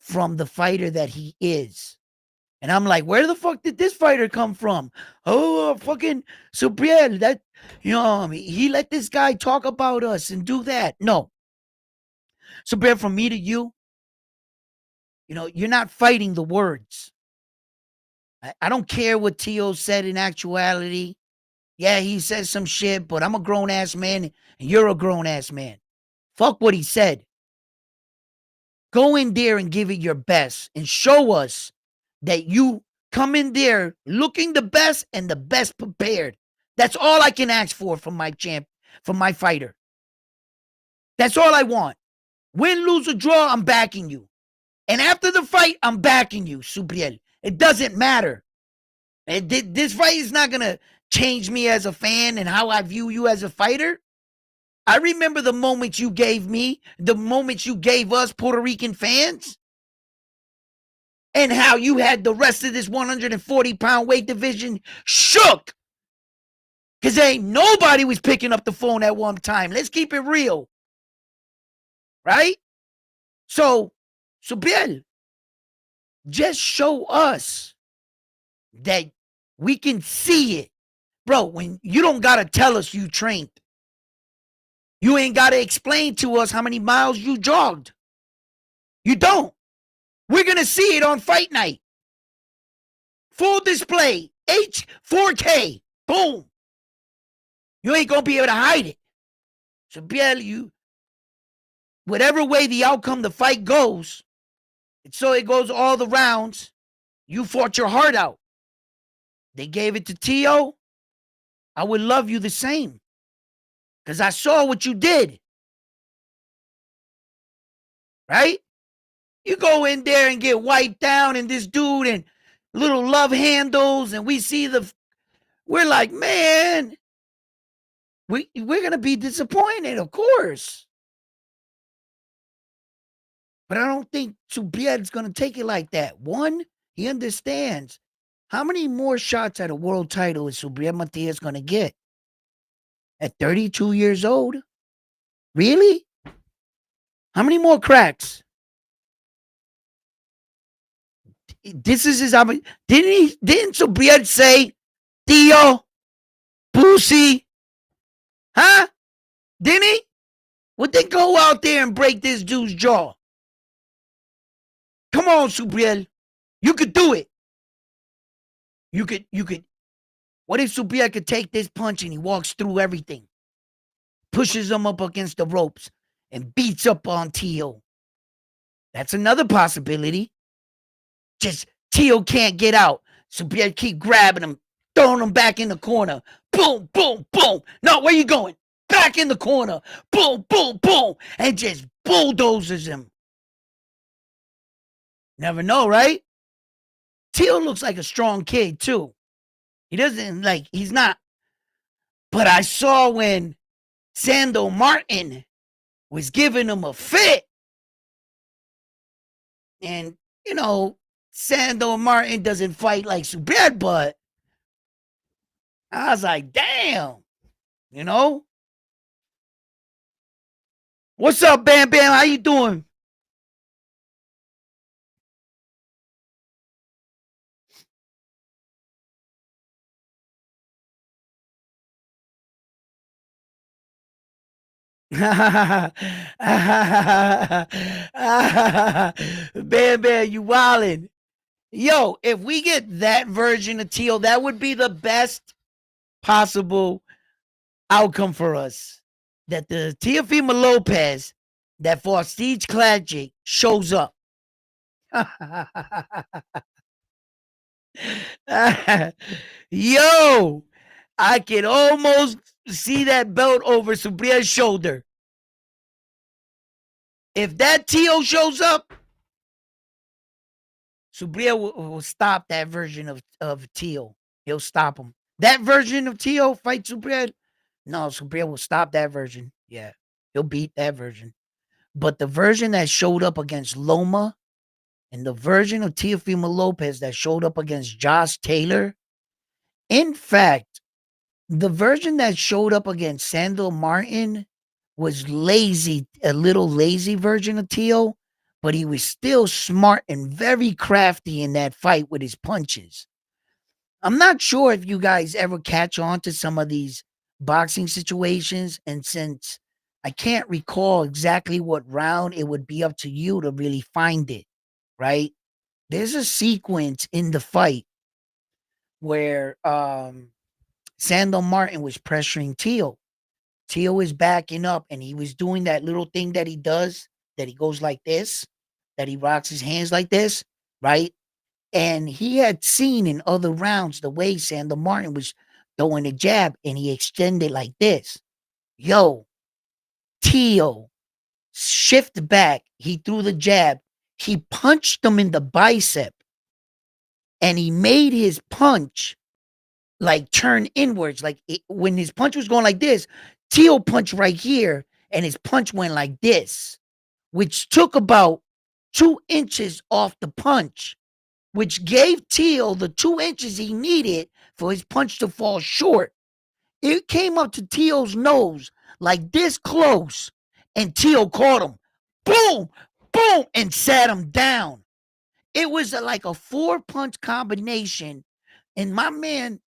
A: from the fighter that he is. And I'm like, where the fuck did this fighter come from? Oh, fucking Subriel. That, he let this guy talk about us and do that. No. Subriel, from me to you, you're not fighting the words. I don't care what Teo said in actuality. Yeah, he said some shit, but I'm a grown ass man and you're a grown ass man. Fuck what he said. Go in there and give it your best and show us that you come in there looking the best and the best prepared. That's all I can ask for from my from my fighter. That's all I want. Win, lose, or draw, I'm backing you. And after the fight, I'm backing you, Subriel. It doesn't matter. This fight is not going to change me as a fan and how I view you as a fighter. I remember the moments you gave me, the moments you gave us Puerto Rican fans, and how you had the rest of this 140-pound weight division shook. Because ain't nobody was picking up the phone at one time. Let's keep it real. Right? So, Subriel, just show us that we can see it. Bro, when you don't got to tell us you trained. You ain't got to explain to us how many miles you jogged. You don't. We're going to see it on fight night. Full display. H4K. Boom. You ain't going to be able to hide it. Subriel, you, whatever way the outcome the fight goes, so it goes all the rounds, you fought your heart out. They gave it to Teo. I would love you the same. Because I saw what you did. Right? You go in there and get wiped down, and this dude and little love handles, and we see we're like, man, we're going to be disappointed, of course. But I don't think Subriel's going to take it like that. One, he understands. How many more shots at a world title is Subriel Matias going to get? At 32 years old? Really? How many more cracks? This is his opportunity. Didn't Subriel say, Teo, pussy? Huh? Didn't he? Well, then go out there and break this dude's jaw. Come on, Subriel. You could do it. You could. What if Subriel could take this punch and he walks through everything, pushes him up against the ropes, and beats up on Teo? That's another possibility. Just Teo can't get out. Subriel keep grabbing him, throwing him back in the corner. Boom, boom, boom. No, where you going? Back in the corner. Boom, boom, boom. And just bulldozes him. Never know, right? Teo looks like a strong kid, too. He doesn't, he's not. But I saw when Sando Martin was giving him a fit. And, Sando Martin doesn't fight like Subriel, but I was like, damn. What's up, Bam Bam? How you doing? Bam Bam, you wildin'. Yo, if we get that version of Teo, that would be the best possible outcome for us. That the Teofimo Lopez that fought Siege Clagic shows up. Yo, I can almost see that belt over Subriel's shoulder. If that Teo shows up, Subriel will stop that version of Teo. He'll stop him. That version of Teo fight Subriel. No, Subriel will stop that version. Yeah, he'll beat that version. But the version that showed up against Loma and the version of Teofimo Lopez that showed up against Josh Taylor, in fact, the version that showed up against Sando Martin was lazy, a little lazy version of Teo, but he was still smart and very crafty in that fight with his punches. I'm not sure if you guys ever catch on to some of these boxing situations, and since I can't recall exactly what round, it would be up to you to really find it, right? There's a sequence in the fight where Sando Martin was pressuring Teo. Teo is backing up, and he was doing that little thing that he does, that he goes like this, that he rocks his hands like this, right? And he had seen in other rounds the way Sando Martin was throwing a jab, and he extended like this. Yo, Teo shift back. He threw the jab. He punched him in the bicep, and he made his punch turn inwards. When his punch was going like this, Teo punched right here, and his punch went like this, which took about 2 inches off the punch, which gave Teo the 2 inches he needed for his punch to fall short. It came up to Teo's nose like this close, and Teo caught him. Boom, boom, and sat him down. It was like a 4-punch combination, and my man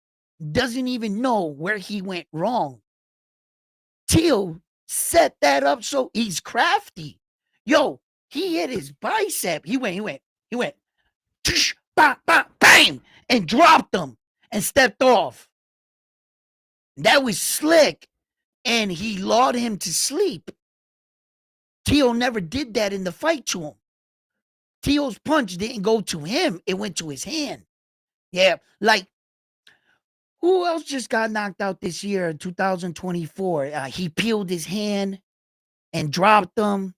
A: doesn't even know where he went wrong. Teo set that up so he's crafty. Yo, He hit his bicep. He went, tsh, bah, bah, bang, and dropped him and stepped off. That was slick. And he lulled him to sleep. Teo never did that in the fight to him. Teo's punch didn't go to him. It went to his hand. Yeah, like, who else just got knocked out this year in 2024? He peeled his hand and dropped them.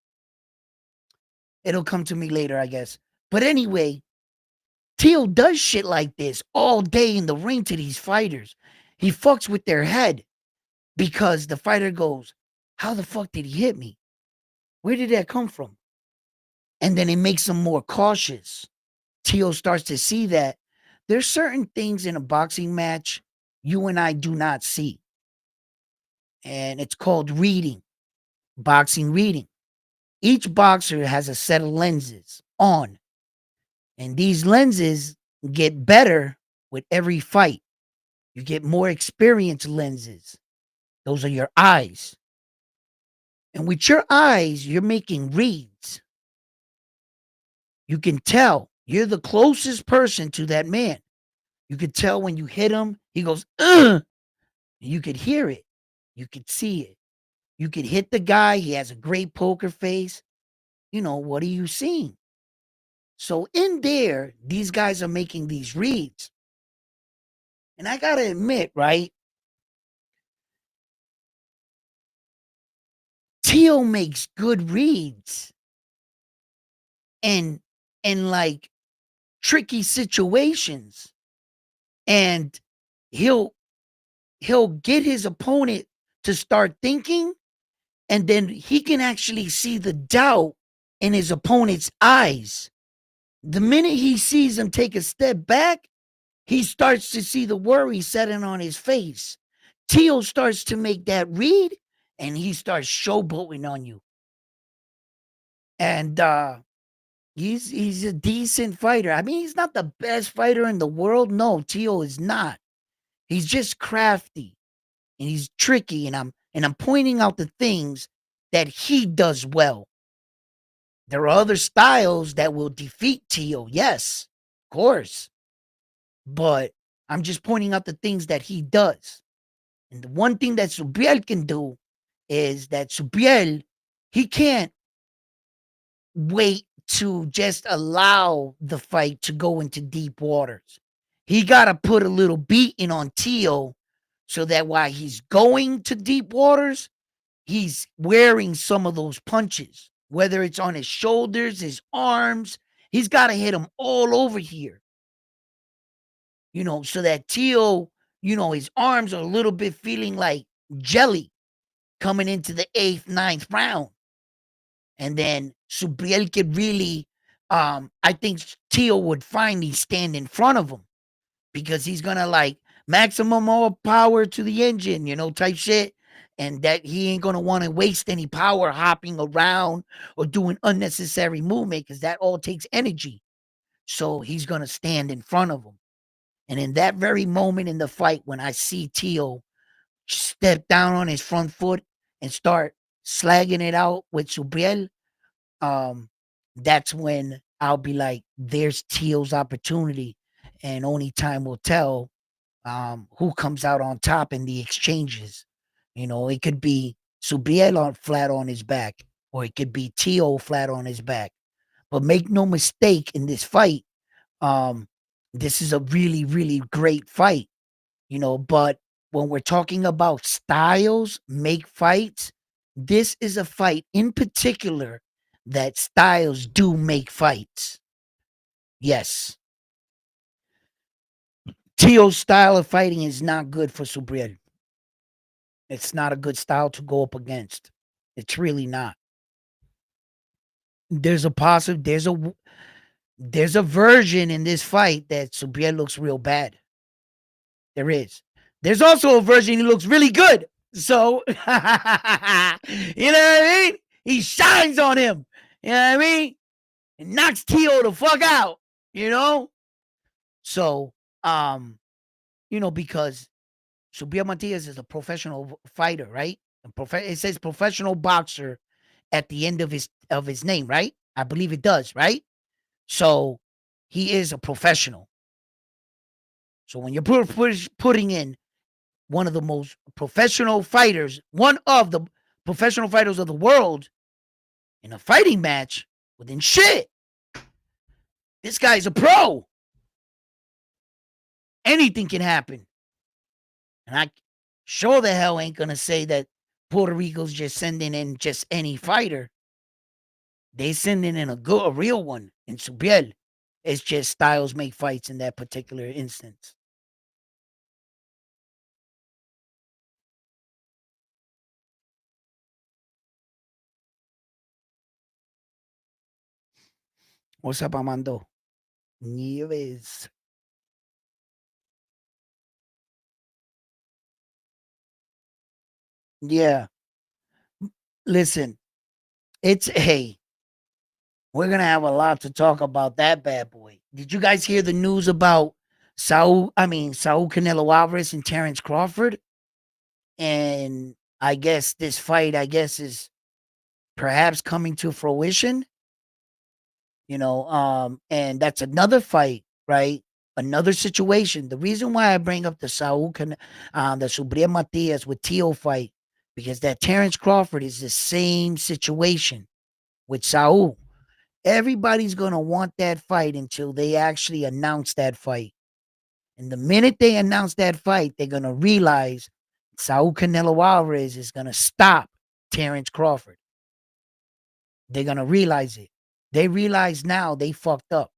A: It'll come to me later, I guess. But anyway, Teo does shit like this all day in the ring to these fighters. He fucks with their head because the fighter goes, how the fuck did he hit me? Where did that come from? And then it makes them more cautious. Teo starts to see that there's certain things in a boxing match you and I do not see. And it's called reading, boxing reading. Each boxer has a set of lenses on, and these lenses get better with every fight. You get more experienced lenses. Those are your eyes. And with your eyes, you're making reads. You can tell you're the closest person to that man. You could tell when you hit him, he goes, ugh. You could hear it. You could see it. You could hit the guy. He has a great poker face. You know, what are you seeing? So in there, these guys are making these reads. And I got to admit, right? Teo makes good reads and like tricky situations. And he'll get his opponent to start thinking, and then he can actually see the doubt in his opponent's eyes. The minute he sees him take a step back, he starts to see the worry setting on his face. Teo starts to make that read, and he starts showboating on you. And he's a decent fighter. I mean, he's not the best fighter in the world. No, Teo is not. He's just crafty and he's tricky, and I'm pointing out the things that he does well. There are other styles that will defeat Teo, yes, of course. But I'm just pointing out the things that he does. And the one thing that Subriel can do is that Subriel, he can't wait to just allow the fight to go into deep waters. He got to put a little beating on Teo so that while he's going to deep waters, he's wearing some of those punches, whether it's on his shoulders, his arms. He's got to hit him all over here, you know, so that Teo, you know, his arms are a little bit feeling like jelly coming into the 8th, 9th round. And then Subriel could really, I think Teo would finally stand in front of him because he's going to like maximum all power to the engine, you know, type shit. And that he ain't going to want to waste any power hopping around or doing unnecessary movement because that all takes energy. So he's going to stand in front of him. And in that very moment in the fight, when I see Teo step down on his front foot and start slagging it out with Subriel, that's when I'll be like, there's Teo's opportunity. And only time will tell who comes out on top in the exchanges. You know, it could be Subriel flat on his back, or it could be Teo flat on his back. But make no mistake, in this fight, this is a really, really great fight, you know. But when we're talking about styles make fights, this is a fight in particular that styles do make fights. Yes. Teo's style of fighting is not good for Subriel. It's not a good style to go up against. It's really not. There's a possible there's a version in this fight that Subriel looks real bad. There is. There's also a version he looks really good. So, you know what I mean? He shines on him. You know what I mean? And knocks Teo the fuck out, you know? So, you know, because Subriel Matias is a professional fighter, right? It says professional boxer at the end of his name, right? I believe it does, right? So he is a professional. So when you're putting in one of the most professional fighters, one of the professional fighters of the world in a fighting match, well, then shit, this guy's a pro. Anything can happen. And I sure the hell ain't going to say that Puerto Rico's just sending in just any fighter. They sending in a real one in Subriel. It's just styles make fights in that particular instance. What's up, Amando? Nieves. Yeah. Listen, it's hey, we're gonna have a lot to talk about that bad boy. Did you guys hear the news about Saul Canelo Alvarez and Terence Crawford? And I guess this fight, I guess, is perhaps coming to fruition. And that's another fight, right? Another situation. The reason why I bring up the the Subriel Matias with Teo fight, because that Terence Crawford is the same situation with Saul. Everybody's gonna want that fight until they actually announce that fight. And the minute they announce that fight, they're gonna realize Saul Canelo Alvarez is gonna stop Terence Crawford. They're gonna realize it. They realize now they fucked up.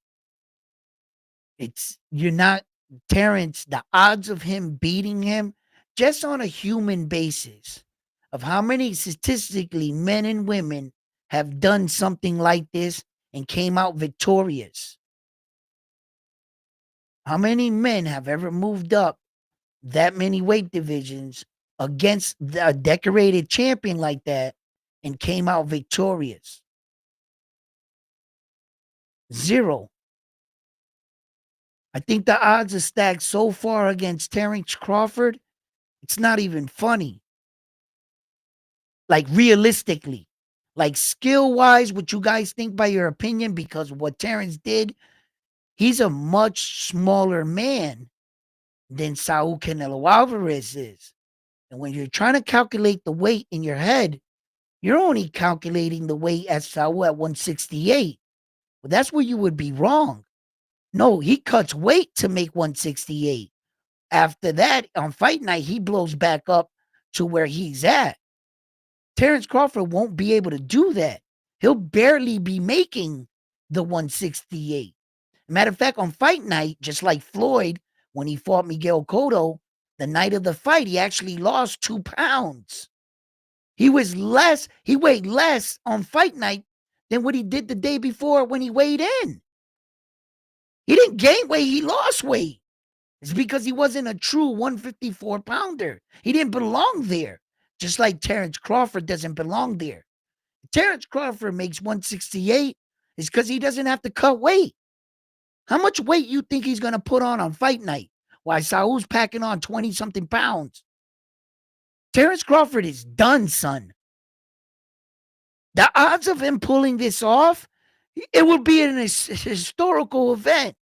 A: You're not Terence, the odds of him beating him just on a human basis of how many statistically men and women have done something like this and came out victorious. How many men have ever moved up that many weight divisions against a decorated champion like that and came out victorious? Zero. I think the odds are stacked so far against Terence Crawford, it's not even funny. Like realistically, like skill wise, what you guys think by your opinion, because what Terence did, he's a much smaller man than Saul Canelo Alvarez is. And when you're trying to calculate the weight in your head, you're only calculating the weight at Saul at 168. Well, that's where you would be wrong. No, he cuts weight to make 168. After that, on fight night, he blows back up to where he's at. Terence Crawford won't be able to do that. He'll barely be making the 168. Matter of fact, on fight night, just like Floyd, when he fought Miguel Cotto, the night of the fight, he actually lost 2 pounds. He weighed less on fight night than what he did the day before when he weighed in. He didn't gain weight, he lost weight. It's because he wasn't a true 154 pounder. He didn't belong there. Just like Terence Crawford doesn't belong there. Terence Crawford makes 168 is because he doesn't have to cut weight. How much weight you think he's going to put on fight night? While Saul's packing on 20-something pounds. Terence Crawford is done, son. The odds of him pulling this off, it will be an historical event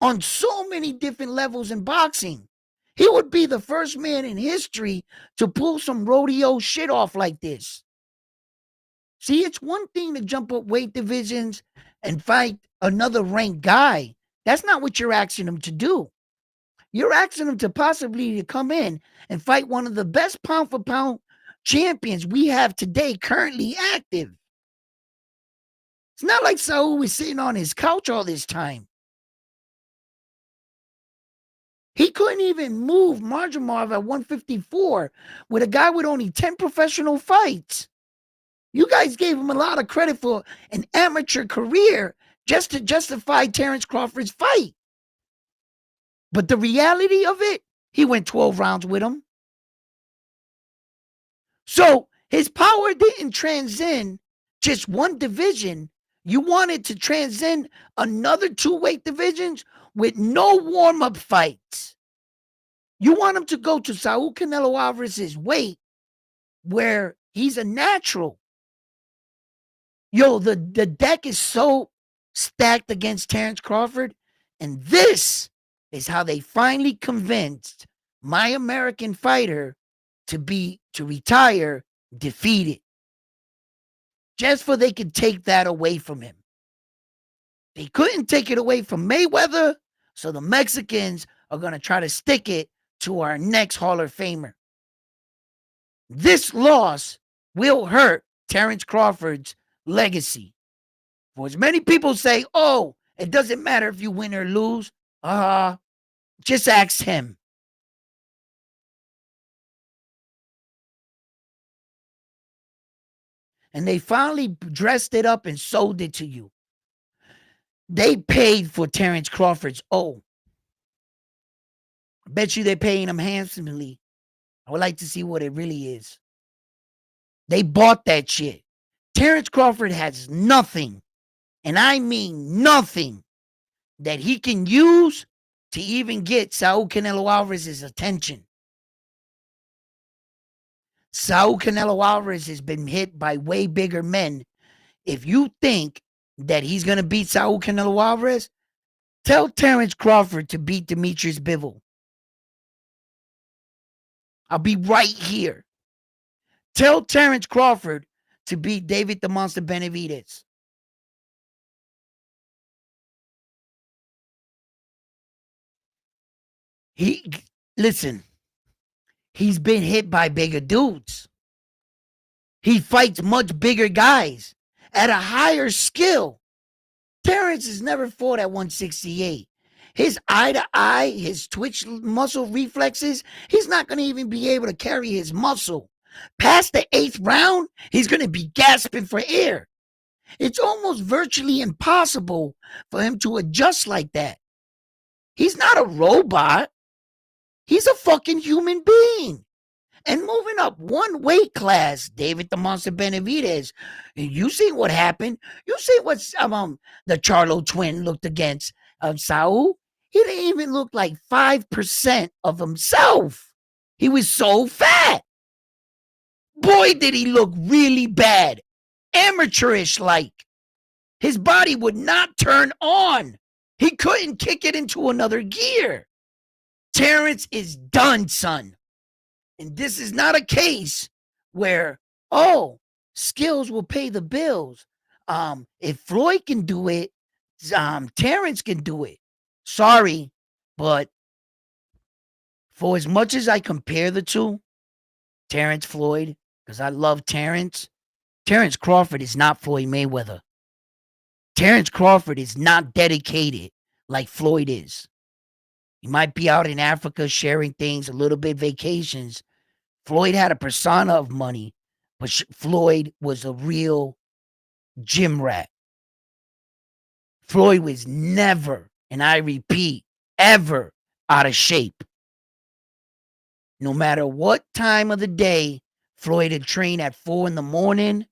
A: on so many different levels in boxing. He would be the first man in history to pull some rodeo shit off like this. See, it's one thing to jump up weight divisions and fight another ranked guy. That's not what you're asking him to do. You're asking him to possibly come in and fight one of the best pound for pound champions we have today currently active. It's not like Saul was sitting on his couch all this time. He couldn't even move Marjamov at 154 with a guy with only 10 professional fights. You guys gave him a lot of credit for an amateur career just to justify Terence Crawford's fight. But the reality of it, he went 12 rounds with him. So his power didn't transcend just one division. You wanted to transcend another 2 weight divisions with no warm-up fights. You want him to go to Saul Canelo Alvarez's weight where he's a natural. Yo, the deck is so stacked against Terence Crawford, and this is how they finally convinced my American fighter to retire defeated, just for they could take that away from him. They couldn't take it away from Mayweather, so the Mexicans are going to try to stick it to our next Hall of Famer. This loss will hurt Terence Crawford's legacy. For as many people say, oh, it doesn't matter if you win or lose, just ask him. And they finally dressed it up and sold it to you. They paid for Terence Crawford's I bet you they're paying him handsomely. I would like to see what it really is. They bought that shit. Terence Crawford has nothing, and I mean nothing, that he can use to even get Saul Canelo Alvarez's attention. Saul Canelo Alvarez has been hit by way bigger men. If you think that he's going to beat Saul Canelo Alvarez, tell Terence Crawford to beat Demetrius Bivol. I'll be right here. Tell Terence Crawford to beat David the Monster Benavidez. Listen, he's been hit by bigger dudes. He fights much bigger guys at a higher skill. Terence has never fought at 168. His eye to eye, his twitch muscle reflexes, he's not going to even be able to carry his muscle. Past the 8th round, he's going to be gasping for air. It's almost virtually impossible for him to adjust like that. He's not a robot. He's a fucking human being. And moving up one weight class, David the Monster Benavidez, you see what happened. You see what the Charlo twin looked against Saul. He didn't even look like 5% of himself. He was so fat. Boy, did he look really bad. Amateurish like. His body would not turn on. He couldn't kick it into another gear. Terence is done, son. And this is not a case where, skills will pay the bills. If Floyd can do it, Terence can do it. Sorry, but for as much as I compare the two, Terence Floyd, because I love Terence Crawford is not Floyd Mayweather. Terence Crawford is not dedicated like Floyd is. He might be out in Africa sharing things, a little bit vacations. Floyd had a persona of money, but Floyd was a real gym rat. Floyd was never, and I repeat, ever out of shape. No matter what time of the day Floyd had trained at 4 a.m,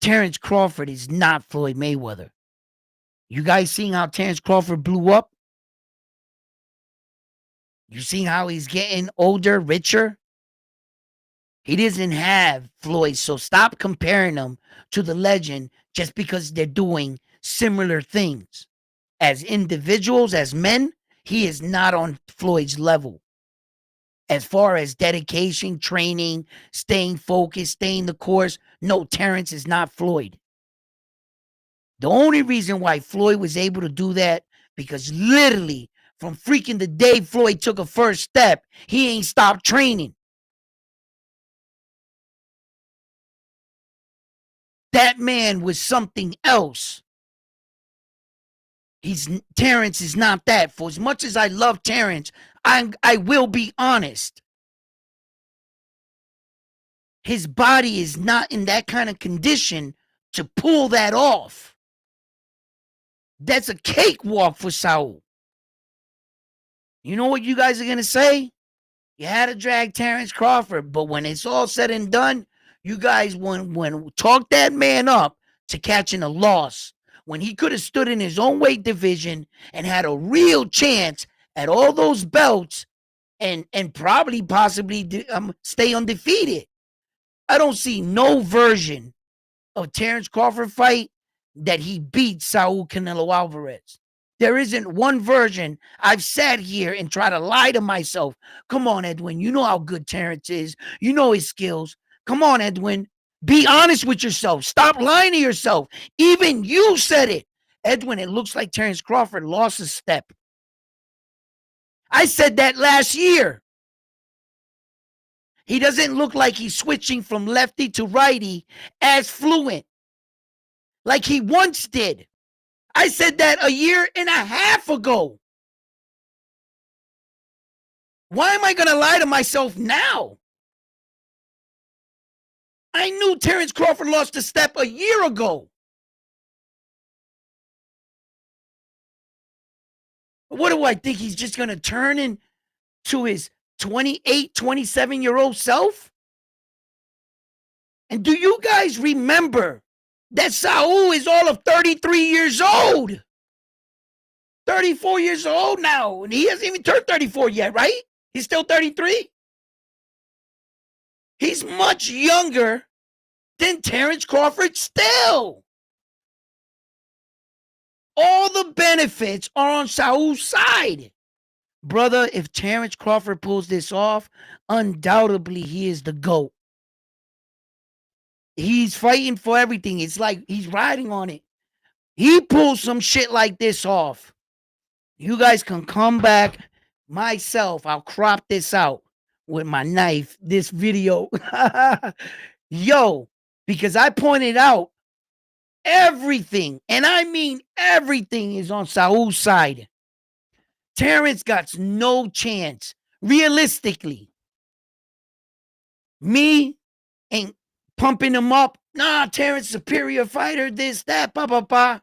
A: Terence Crawford is not Floyd Mayweather. You guys seeing how Terence Crawford blew up? You seeing how he's getting older, richer? He doesn't have Floyd, so stop comparing them to the legend just because they're doing similar things. As individuals, as men, he is not on Floyd's level. As far as dedication, training, staying focused, staying the course, no, Terence is not Floyd. The only reason why Floyd was able to do that, because literally from freaking the day Floyd took a first step, he ain't stopped training. That man was something else. Terence is not that. For as much as I love Terence, I will be honest. His body is not in that kind of condition to pull that off. That's a cakewalk for Saul. You know what you guys are going to say? You had to drag Terence Crawford, but when it's all said and done, you guys when talk that man up to catching a loss when he could have stood in his own weight division and had a real chance at all those belts and probably possibly stay undefeated. I don't see no version of Terence Crawford fight that he beat Saul Canelo Alvarez. There isn't one version. I've sat here and tried to lie to myself. Come on, Edwin. You know how good Terence is. You know his skills. Come on, Edwin. Be honest with yourself. Stop lying to yourself. Even you said it. Edwin, it looks like Terence Crawford lost a step. I said that last year. He doesn't look like he's switching from lefty to righty as fluent like he once did. I said that a year and a half ago. Why am I going to lie to myself now? I knew Terence Crawford lost a step a year ago. What do I think? He's just going to turn into his 28, 27-year-old self? And do you guys remember that Saul is all of 33 years old? 34 years old now, and he hasn't even turned 34 yet, right? He's still 33. He's much younger than Terence Crawford still. All the benefits are on Saul's side. Brother, if Terence Crawford pulls this off, undoubtedly he is the GOAT. He's fighting for everything. It's like he's riding on it. He pulls some shit like this off. You guys can come back. Myself, I'll crop this out with my knife, this video. Yo, because I pointed out everything, and I mean everything, is on Saul's side. Terence got no chance. Realistically, me ain't pumping him up. Nah, Terence, superior fighter, this, that, blah, blah, blah.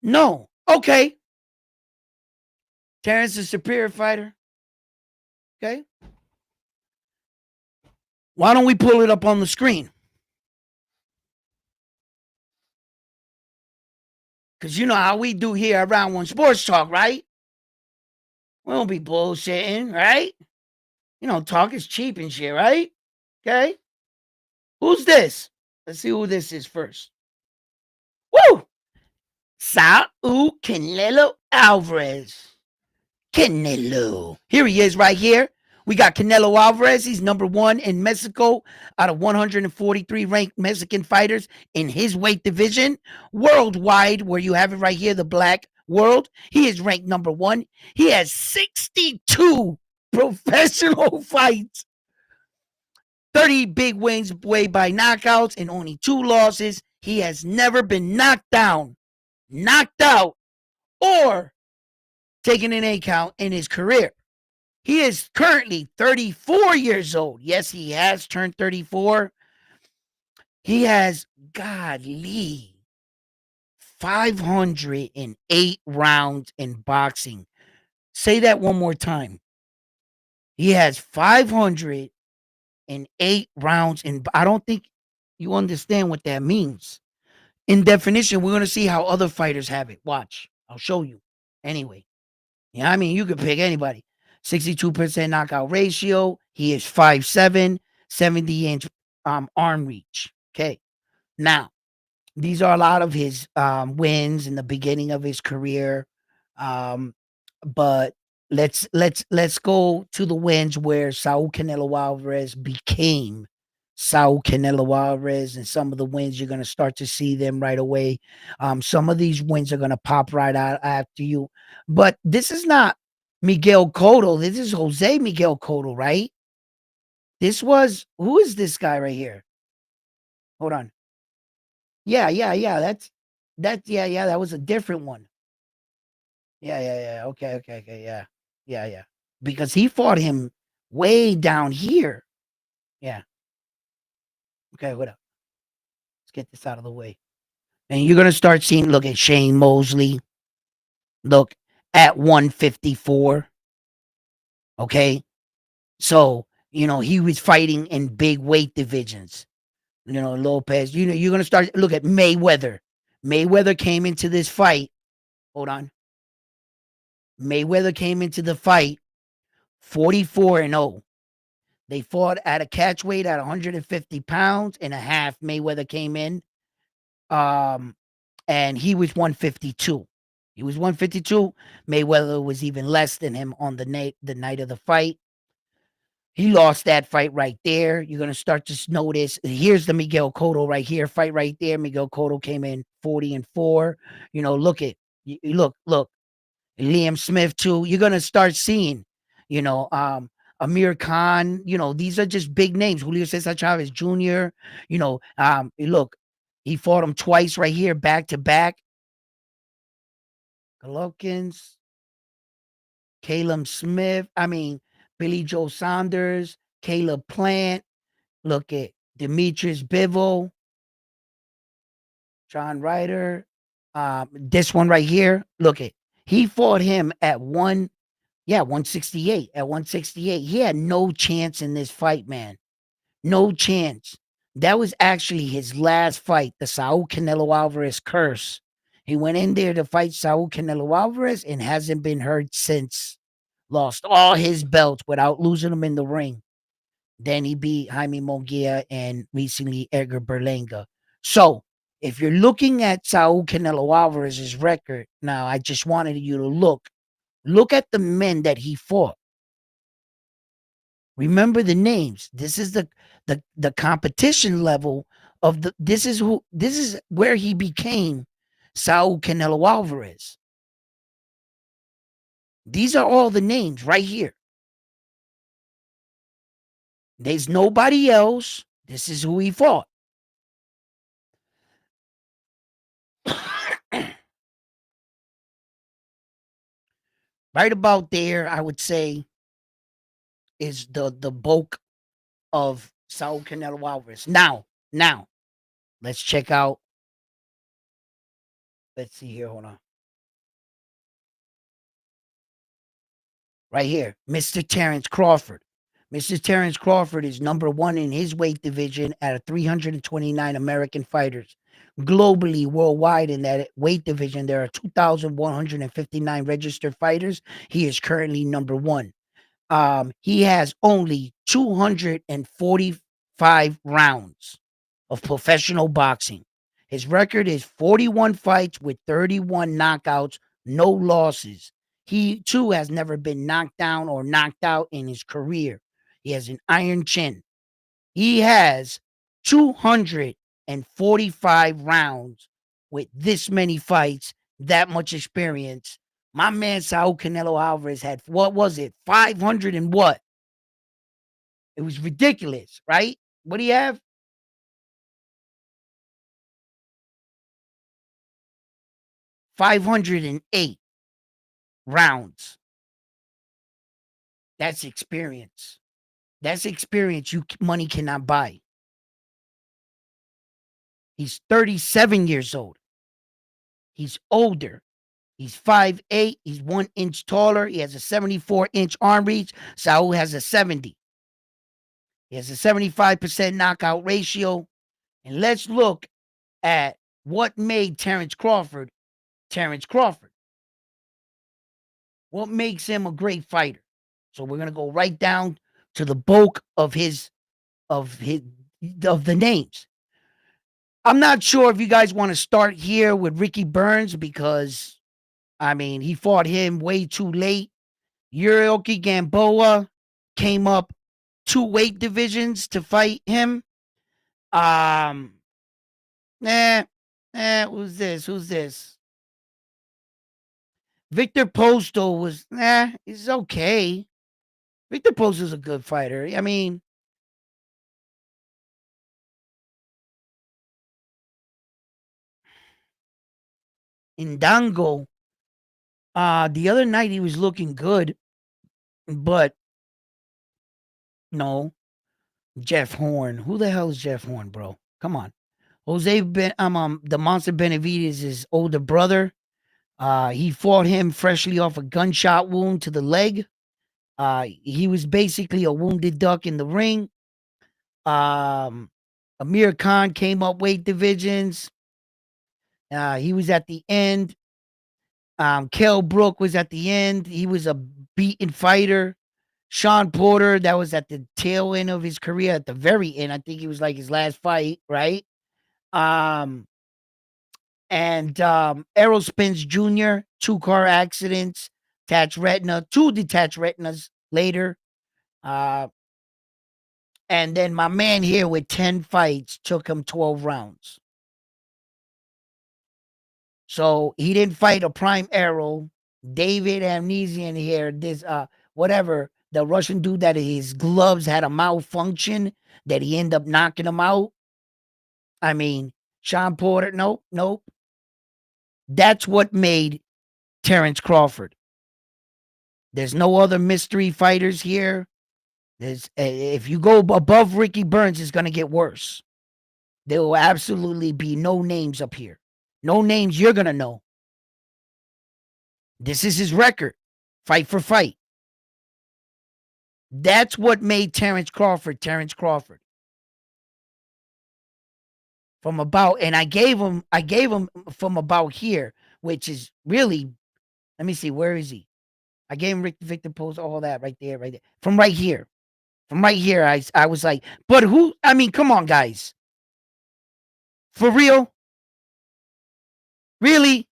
A: No. Okay. Terence is a superior fighter. Okay. Why don't we pull it up on the screen? Because you know how we do here at Round One Sports Talk, right? We don't be bullshitting, right? You know, talk is cheap and shit, right? Okay. Who's this? Let's see who this is first. Woo! Saul Canelo Alverez. Canelo. Here he is right here. We got Canelo Alverez. He's number 1 in Mexico out of 143 ranked Mexican fighters in his weight division. Worldwide, where you have it right here, the black world, he is ranked number 1. He has 62 professional fights. 30 big wins way by knockouts and only 2 losses. He has never been knocked down, knocked out, or taken an A count in his career. He is currently 34 years old. Yes, he has turned 34. He has, godly, 508 rounds in boxing. Say that one more time. He has 508 rounds in. I don't think you understand what that means. In definition, we're going to see how other fighters have it. Watch. I'll show you. Anyway. Yeah, I mean, you could pick anybody. 62% knockout ratio. He is 5'7", 70-inch arm reach. Okay. Now, these are a lot of his wins in the beginning of his career. But let's go to the wins where Saul Canelo Alvarez became Saul Canelo Alvarez, and some of the wins you're going to start to see them right away. Some of these wins are going to pop right out after you. But this is not Miguel Cotto. This is Jose Miguel Cotto, right? This was, who is this guy right here? Hold on. Yeah. That was a different one. Yeah. Okay. Yeah. Because he fought him way down here. Yeah. Okay, what up? Let's get this out of the way. And you're going to start seeing, look at Shane Mosley. Look at 154. Okay. So, he was fighting in big weight divisions. Lopez, you're going to start, look at Mayweather. Mayweather came into this fight. Hold on. Mayweather came into the fight 44-0. They fought at a catch weight at 150 pounds and a half. Mayweather came in, and he was 152. He was 152. Mayweather was even less than him on the night of the fight. He lost that fight right there. You're gonna start to notice. Here's the Miguel Cotto right here, fight right there. Miguel Cotto came in 40-4. Look at look. Liam Smith too. You're gonna start seeing, you know, Amir Khan. These are just big names. Julio Cesar Chavez Jr. Look, he fought him twice right here, back to back. Golovkins, Caleb Smith. Billy Joe Saunders, Caleb Plant. Look at Demetrius Bivol, John Ryder. This one right here. Look at he fought him at 168. At 168, he had no chance in this fight, man. No chance. That was actually his last fight, the Saul Canelo Alvarez curse. He went in there to fight Saul Canelo Alvarez and hasn't been heard since. Lost all his belts without losing them in the ring. Then he beat Jaime Munguia and recently Edgar Berlanga. So, if you're looking at Saul Canelo Alvarez's record, now I just wanted you to look at the men that he fought. Remember the names. This is the competition level of this is where he became Saul Canelo Alvarez. These are all the names right here. There's nobody else. This is who he fought. Right about there, I would say, is the bulk of Saul Canelo Alvarez. Now, let's check out. Let's see here. Hold on. Right here, Mr. Terence Crawford. Mr. Terence Crawford is number one in his weight division out of 329 American fighters. Globally, worldwide, in that weight division, there are 2,159 registered fighters. He is currently number one. He has only 245 rounds of professional boxing. His record is 41 fights with 31 knockouts, no losses. He, too, has never been knocked down or knocked out in his career. He has an iron chin. He has 245 rounds with this many fights, that much experience. My man Saul Canelo Alvarez had, what was it, 500 and what? It was ridiculous, right? What do you have? 508 rounds. That's experience. That's experience money cannot buy. He's 37 years old. He's older. He's 5'8". He's 1 inch taller. He has a 74-inch arm reach. Saul has a 70. He has a 75% knockout ratio. And let's look at what made Terence Crawford Terence Crawford. What makes him a great fighter? So we're gonna go right down to the bulk of the names. I'm not sure if you guys want to start here with Ricky Burns because he fought him way too late. Yurioki Gamboa came up 2 weight divisions to fight him. Who's this? Victor Postal was, he's okay. Victor Postal's a good fighter. Ndango, the other night he was looking good, but no. Jeff Horn. Who the hell is Jeff Horn, bro? Come on. The Monster Benavidez' older brother. He fought him freshly off a gunshot wound to the leg. He was basically a wounded duck in the ring. Amir Khan came up weight divisions. He was at the end. Kell Brook was at the end. He was a beaten fighter. Sean Porter, that was at the tail end of his career, at the very end. I think it was like his last fight, right? Um, and Errol Spence Jr., 2 car accidents, detached retina, 2 detached retinas later. And then my man here with 10 fights took him 12 rounds. So he didn't fight a prime Errol. David Amnesian here, this whatever, the Russian dude that his gloves had a malfunction that he ended up knocking him out. I mean, Sean Porter, nope. That's what made Terence Crawford. There's no other mystery fighters here. There's if you go above Ricky Burns, it's gonna get worse. There will absolutely be no names up here. No names you're gonna know. This is his record, fight for fight. That's what made Terence Crawford. From about, and I gave him from about here, which is really, let me see, where is he? I gave him Victor Post, all that right there. From right here. I was like, but who? I mean, come on, guys. For real? Really?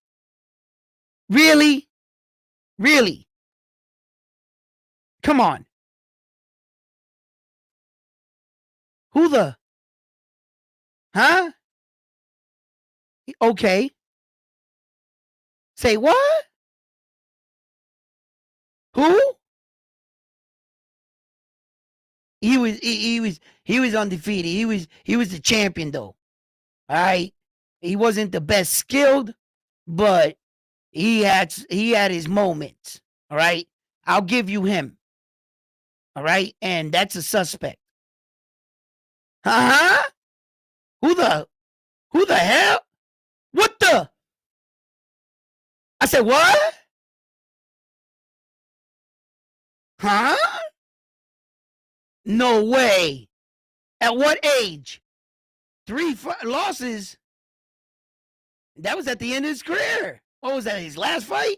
A: Really? Really? Come on. Who the? Huh? Okay. Say what? Who? He was undefeated. He was the champion though. All right. He wasn't the best skilled, but he had his moments. All right. I'll give you him. All right. And that's a suspect. Huh? Who the hell? What the? I said, what? Huh? No way. At what age? 3 losses. That was at the end of his career. What was that? His last fight?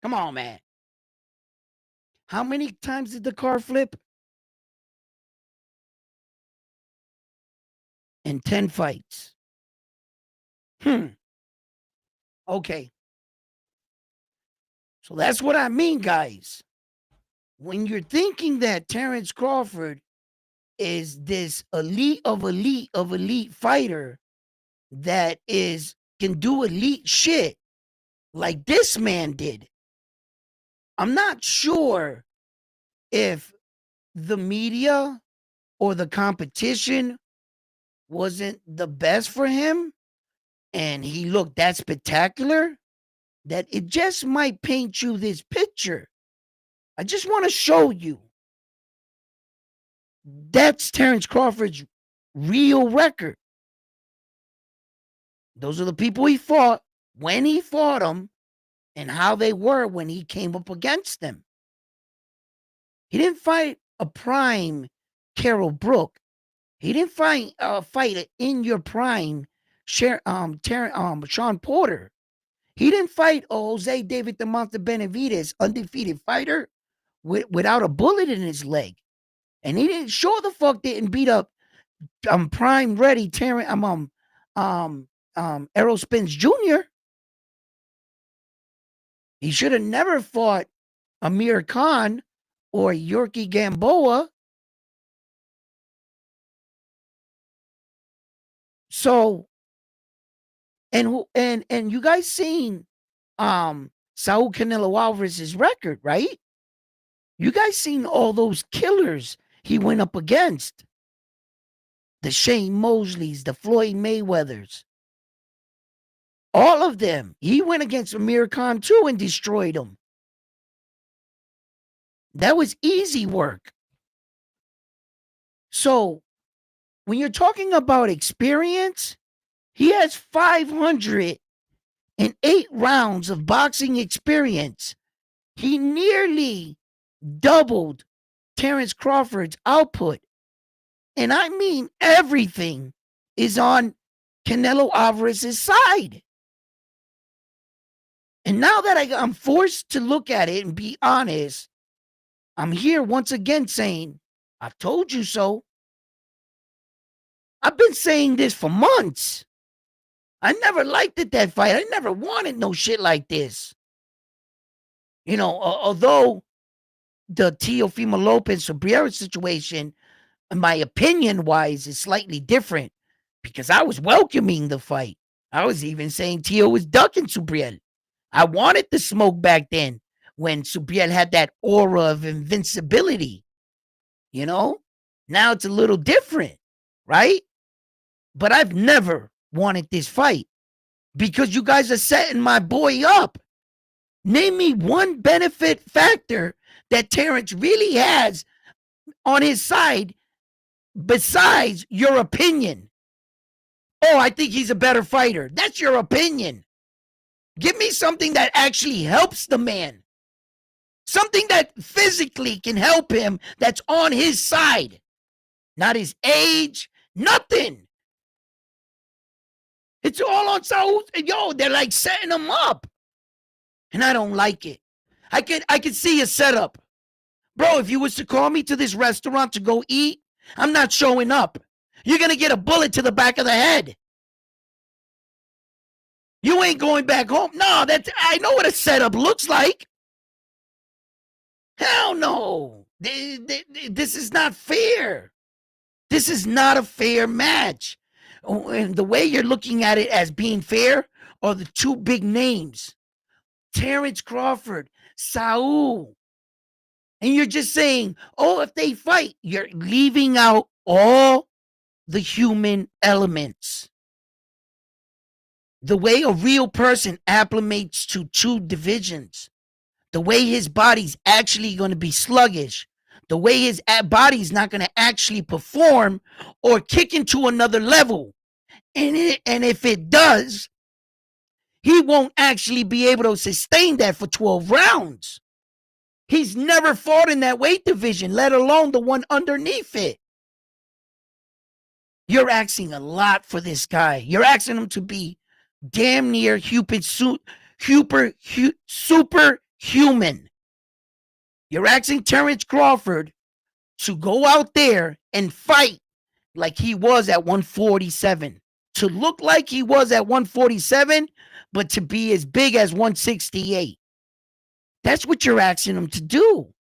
A: Come on, man. How many times did the car flip? In 10 fights. Okay. So that's what I mean, guys. When you're thinking that Terence Crawford is this elite of elite fighter that can do elite shit like this man did, I'm not sure if the media or the competition wasn't the best for him and he looked that spectacular, that it just might paint you this picture. I just want to show you. That's Terence Crawford's real record. Those are the people he fought, when he fought them, and how they were when he came up against them. He didn't fight a prime Carol Brook. He didn't fight in your prime Sean Porter. He didn't fight Jose David the Monster Benavides, undefeated fighter without a bullet in his leg. And he didn't didn't beat up prime ready Terence Errol Spence Jr. He should have never fought Amir Khan or Yorkie Gamboa. So, and you guys seen Saul Canelo Alvarez's record, right? You guys seen all those killers he went up against. The Shane Mosleys, the Floyd Mayweathers. All of them. He went against Amir Khan too and destroyed him. That was easy work. So, when you're talking about experience, he has 508 rounds of boxing experience. He nearly doubled Terence Crawford's output. And I mean, everything is on Canelo Alvarez's side. And now that I'm forced to look at it and be honest, I'm here once again saying, I told you so. I've been saying this for months. I never liked it, that fight. I never wanted no shit like this. You know, although the Teofimo Lopez Subriel situation, in my opinion wise, is slightly different because I was welcoming the fight. I was even saying Teo was ducking Subriel. I wanted the smoke back then when Subriel had that aura of invincibility. You know, now it's a little different, right? But I've never wanted this fight because you guys are setting my boy up. Name me one benefit factor that Terence really has on his side besides your opinion. Oh, I think he's a better fighter. That's your opinion. Give me something that actually helps the man. Something that physically can help him that's on his side. Not his age, nothing. It's all on Saul. Yo, they're like setting him up. And I don't like it. I can see a setup. Bro, if you was to call me to this restaurant to go eat, I'm not showing up. You're going to get a bullet to the back of the head. You ain't going back home. No, I know what a setup looks like. Hell no. This is not fair. This is not a fair match. And the way you're looking at it as being fair are the two big names. Terence Crawford, Saul. And you're just saying, oh, if they fight, you're leaving out all the human elements. The way a real person acclimates to two divisions, the way his body's actually going to be sluggish, the way his body's not going to actually perform or kick into another level. And if it does, he won't actually be able to sustain that for 12 rounds. He's never fought in that weight division, let alone the one underneath it. You're asking a lot for this guy. You're asking him to be damn near superhuman. You're asking Terence Crawford to go out there and fight like he was at 147. To look like he was at 147, but to be as big as 168. That's what you're asking him to do.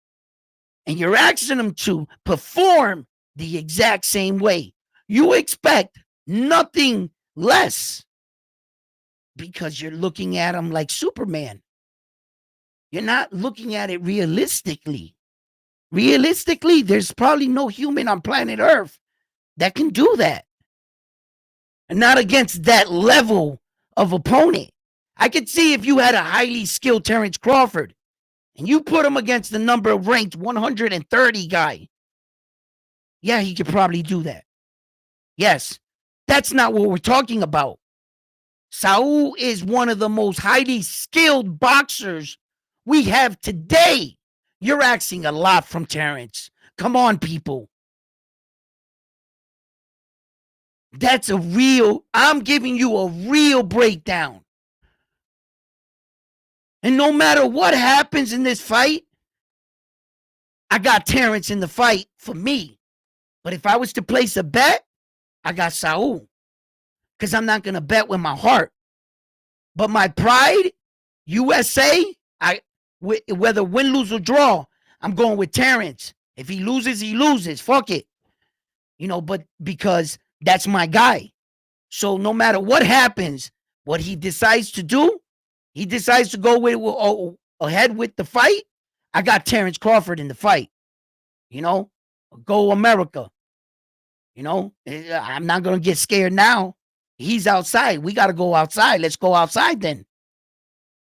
A: And you're asking him to perform the exact same way. You expect nothing less because you're looking at him like Superman. You're not looking at it realistically. Realistically, there's probably no human on planet Earth that can do that. And not against that level of opponent. I could see if you had a highly skilled Terence Crawford and you put him against the number ranked 130 guy. Yeah, he could probably do that. Yes, that's not what we're talking about. Saul is one of the most highly skilled boxers we have today. You're asking a lot from Terence. Come on, people. I'm giving you a real breakdown. And no matter what happens in this fight, I got Terence in the fight for me. But if I was to place a bet, I got Saul. Because I'm not going to bet with my heart. But my pride, USA, whether win, lose, or draw, I'm going with Terence. If he loses, he loses. Fuck it. But because that's my guy. So no matter what happens, what he decides to do, he decides to go ahead with the fight, I got Terence Crawford in the fight. Go America. I'm not going to get scared now. He's outside. We got to go outside. Let's go outside then.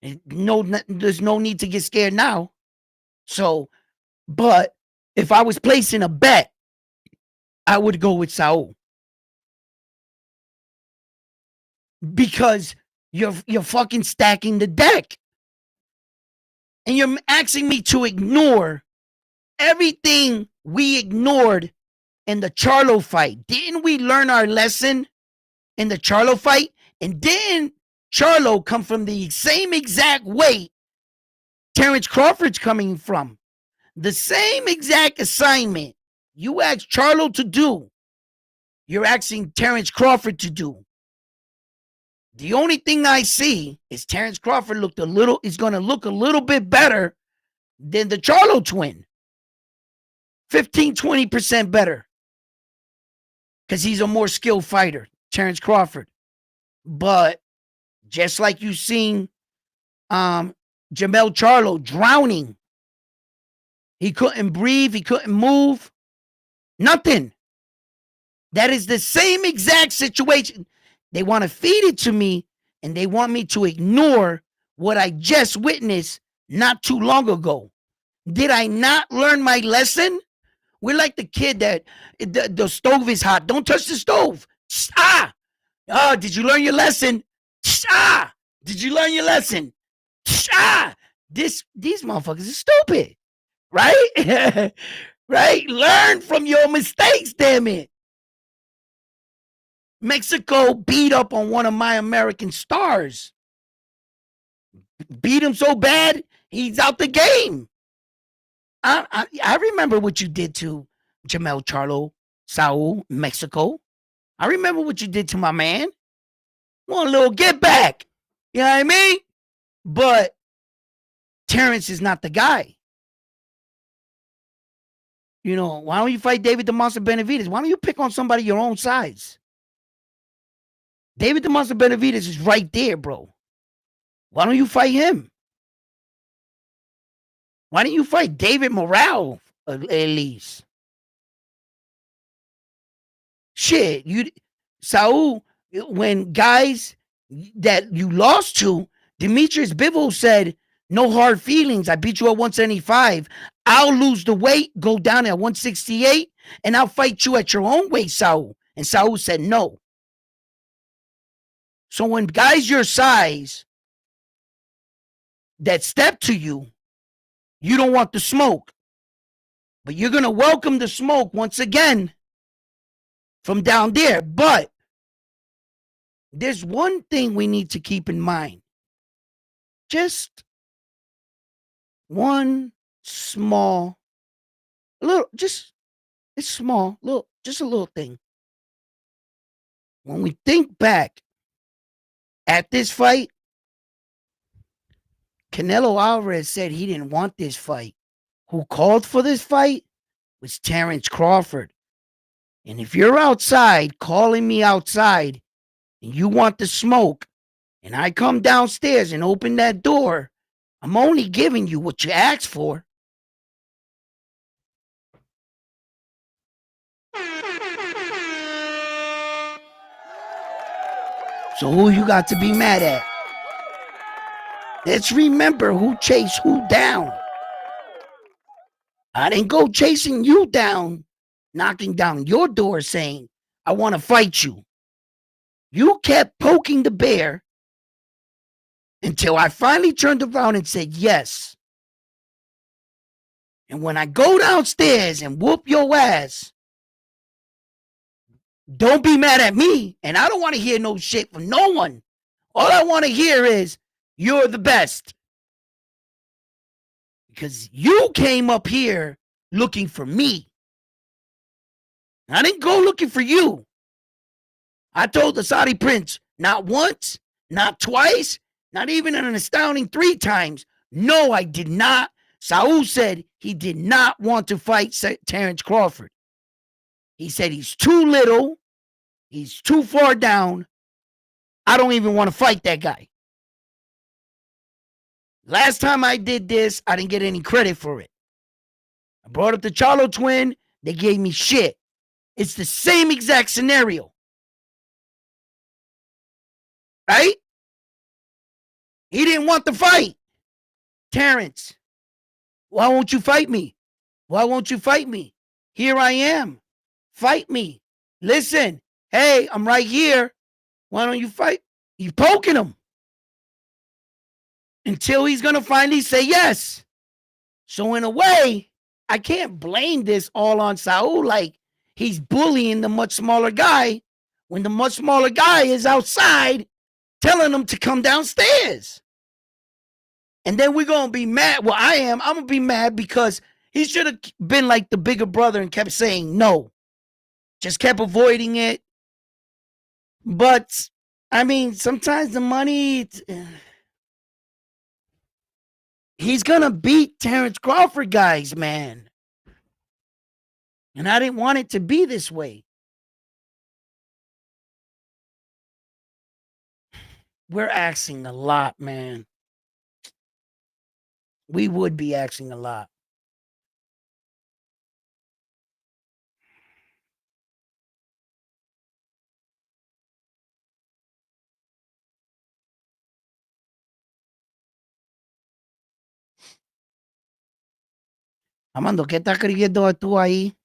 A: There's no need to get scared now. So, but if I was placing a bet, I would go with Saul. Because you're fucking stacking the deck. And you're asking me to ignore everything we ignored in the Charlo fight. Didn't we learn our lesson in the Charlo fight? And didn't Charlo come from the same exact weight Terence Crawford's coming from? The same exact assignment you asked Charlo to do, you're asking Terence Crawford to do. The only thing I see is Terence Crawford is going to look a little bit better than the Charlo twin. 15, 20% better. Because he's a more skilled fighter, Terence Crawford. But just like you've seen Jamel Charlo drowning, he couldn't breathe, he couldn't move, nothing. That is the same exact situation. They want to feed it to me, and they want me to ignore what I just witnessed not too long ago. Did I not learn my lesson? We're like the kid that the stove is hot. Don't touch the stove. Ah! Oh, did you learn your lesson? Ah! Did you learn your lesson? Ah! These motherfuckers are stupid. Right? Right? Learn from your mistakes, damn it. Mexico beat up on one of my American stars. Beat him so bad, he's out the game. I remember what you did to Jamel Charlo, Saul, Mexico. I remember what you did to my man. Want a little get back. You know what I mean? But Terence is not the guy. You know, why don't you fight David the Monster Benavidez? Why don't you pick on somebody your own size? David the Monster Benavidez is right there, bro. Why don't you fight him? Why don't you fight David Morale at least? Shit, Saul, when guys that you lost to, Demetrius Bivol said, no hard feelings. I beat you at 175. I'll lose the weight, go down at 168, and I'll fight you at your own weight, Saul. And Saul said no. So when guys your size that step to you, you don't want the smoke. But you're going to welcome the smoke once again from down there. But there's one thing we need to keep in mind. Just one small, just a little thing. When we think back at this fight, Canelo Alverez said he didn't want this fight. Who called for this fight was Terence Crawford. And if you're outside, calling me outside, and you want the smoke, and I come downstairs and open that door, I'm only giving you what you asked for. So who you got to be mad at? Let's remember who chased who down. I didn't go chasing you down, knocking down your door saying, I want to fight you. You kept poking the bear until I finally turned around and said yes. And when I go downstairs and whoop your ass, don't be mad at me. And I don't want to hear no shit from no one. All I want to hear is, you're the best. Because you came up here looking for me. I didn't go looking for you. I told the Saudi prince, not once, not twice, not even an astounding 3 times. No, I did not. Saul said he did not want to fight Terence Crawford. He said he's too little. He's too far down. I don't even want to fight that guy. Last time I did this, I didn't get any credit for it. I brought up the Charlo twin. They gave me shit. It's the same exact scenario. Right? He didn't want the fight. Terence, why won't you fight me? Why won't you fight me? Here I am. Fight me. Listen, hey, I'm right here. Why don't you fight? You poking him. Until he's going to finally say yes. So in a way, I can't blame this all on Saul like he's bullying the much smaller guy when the much smaller guy is outside telling him to come downstairs. And then we're going to be mad. Well, I'm going to be mad because He should have been like the bigger brother and kept saying no. Just kept avoiding it. But I mean, sometimes the money, he's gonna beat Terence Crawford, guys, man. And I didn't want it to be this way. We're asking a lot, man. We would be asking a lot. Amando, ¿qué estás escribiendo tú ahí?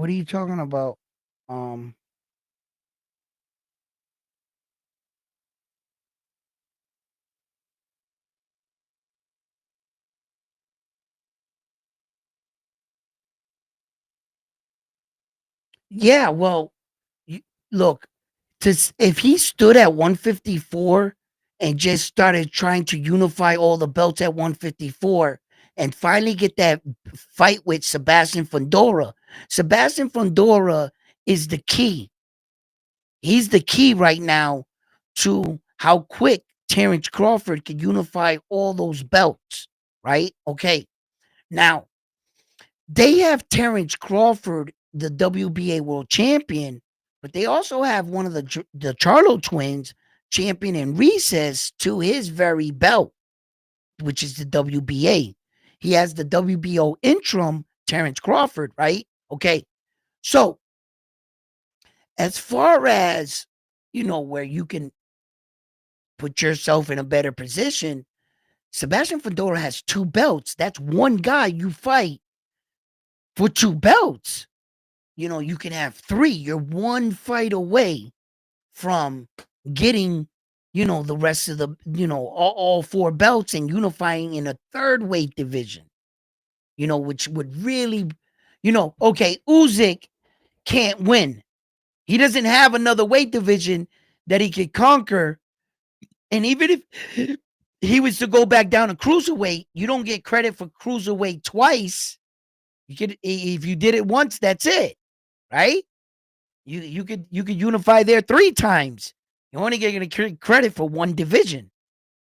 A: What are you talking about? Um, yeah, well, you, look, if he stood at 154 and just started trying to unify all the belts at 154 and finally get that fight with Sebastian Fundora. Sebastian Fundora is the key. He's the key right now to how quick Terence Crawford can unify all those belts, right? Okay. Now, they have Terence Crawford, the WBA world champion, but they also have one of the Charlo twins champion in recess to his very belt, which is the WBA. He has the WBO interim, Terence Crawford, right? Okay. So, as far as, where you can put yourself in a better position, Sebastian Fedora has two belts. That's one guy you fight for two belts. You can have three. You're one fight away from getting, the rest of the, all four belts and unifying in a third weight division, which would really, okay, Usyk can't win. He doesn't have another weight division that he could conquer. And even if he was to go back down to cruiserweight, you don't get credit for cruiserweight twice. You could, if you did it once, that's it, right? You could unify there three times. You only get credit for one division.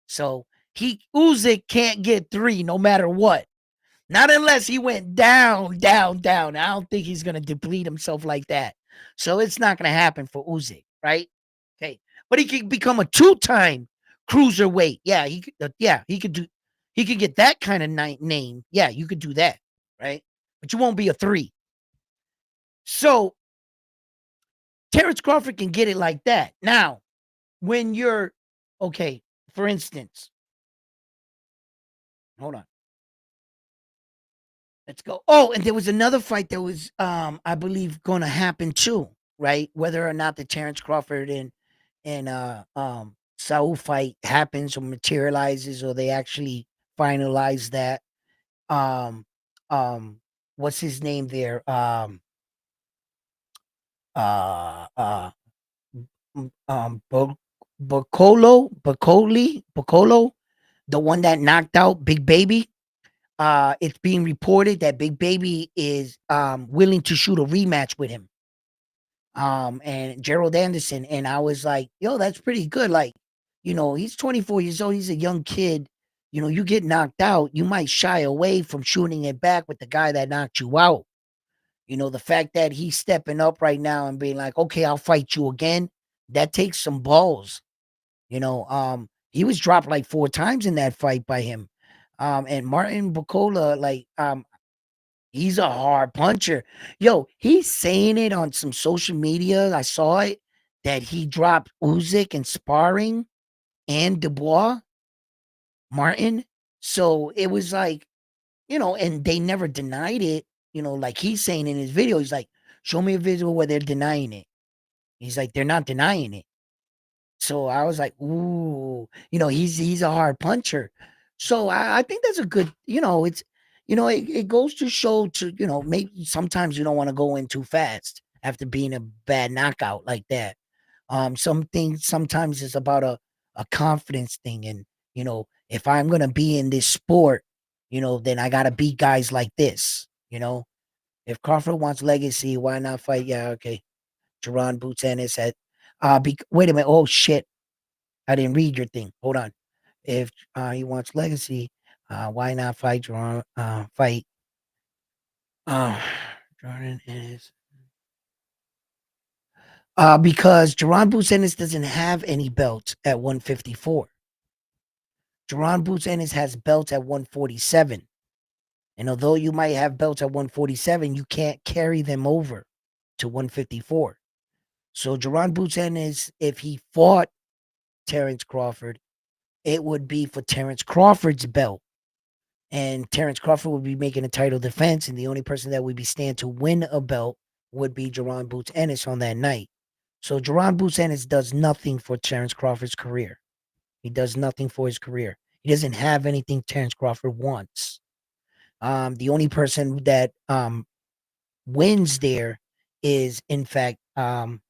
A: So Usyk can't get three no matter what. Not unless he went down, down, down. I don't think he's gonna deplete himself like that. So it's not gonna happen for Usyk, right? Okay, but he could become a two-time cruiserweight. Yeah, he could get that kind of name. Yeah, you could do that, right? But you won't be a three. So Terence Crawford can get it like that. Now, when you're okay, for instance, hold on. Let's go. Oh, and there was another fight that was, I believe, going to happen too, right? Whether or not the Terence Crawford and Saul fight happens or materializes, or they actually finalize that. Um, um, what's his name there? Uh, uh, Bacolo, the one that knocked out Big Baby. It's being reported that Big Baby is willing to shoot a rematch with him. And Gerald Anderson. And I was like, yo, that's pretty good. Like, he's 24 years old, he's a young kid. You get knocked out, you might shy away from shooting it back with the guy that knocked you out. The fact that he's stepping up right now and being like, okay, I'll fight you again, that takes some balls. He was dropped like 4 times in that fight by him. And Martin Bukola, like, he's a hard puncher. Yo, he's saying it on some social media. I saw it that he dropped Usyk in sparring and Dubois, Martin. So it was like, and they never denied it. Like he's saying in his video, he's like, show me a video where they're denying it. He's like, they're not denying it. So I was like, ooh, he's a hard puncher. So I think that's a good, it goes to show to, maybe sometimes you don't want to go in too fast after being a bad knockout like that. Some things sometimes it's about a confidence thing. And, if I'm gonna be in this sport, then I gotta beat guys like this. If Crawford wants legacy, why not fight? Yeah, okay. Jerron Boots Ennis had wait a minute. Oh shit. I didn't read your thing. Hold on. If he wants legacy, why not fight Jerron fight uh Jordan Ennis? Because Jerron Boots Ennis doesn't have any belts at 154. Jerron Boots Ennis has belts at 147. And although you might have belts at 147, you can't carry them over to 154. So Jerron Boots Ennis, if he fought Terence Crawford, it would be for Terence Crawford's belt. And Terence Crawford would be making a title defense, and the only person that would be stand to win a belt would be Jerron Boots Ennis on that night. So Jerron Boots Ennis does nothing for Terence Crawford's career. He does nothing for his career. He doesn't have anything Terence Crawford wants. The only person that wins there is, in fact, Jerron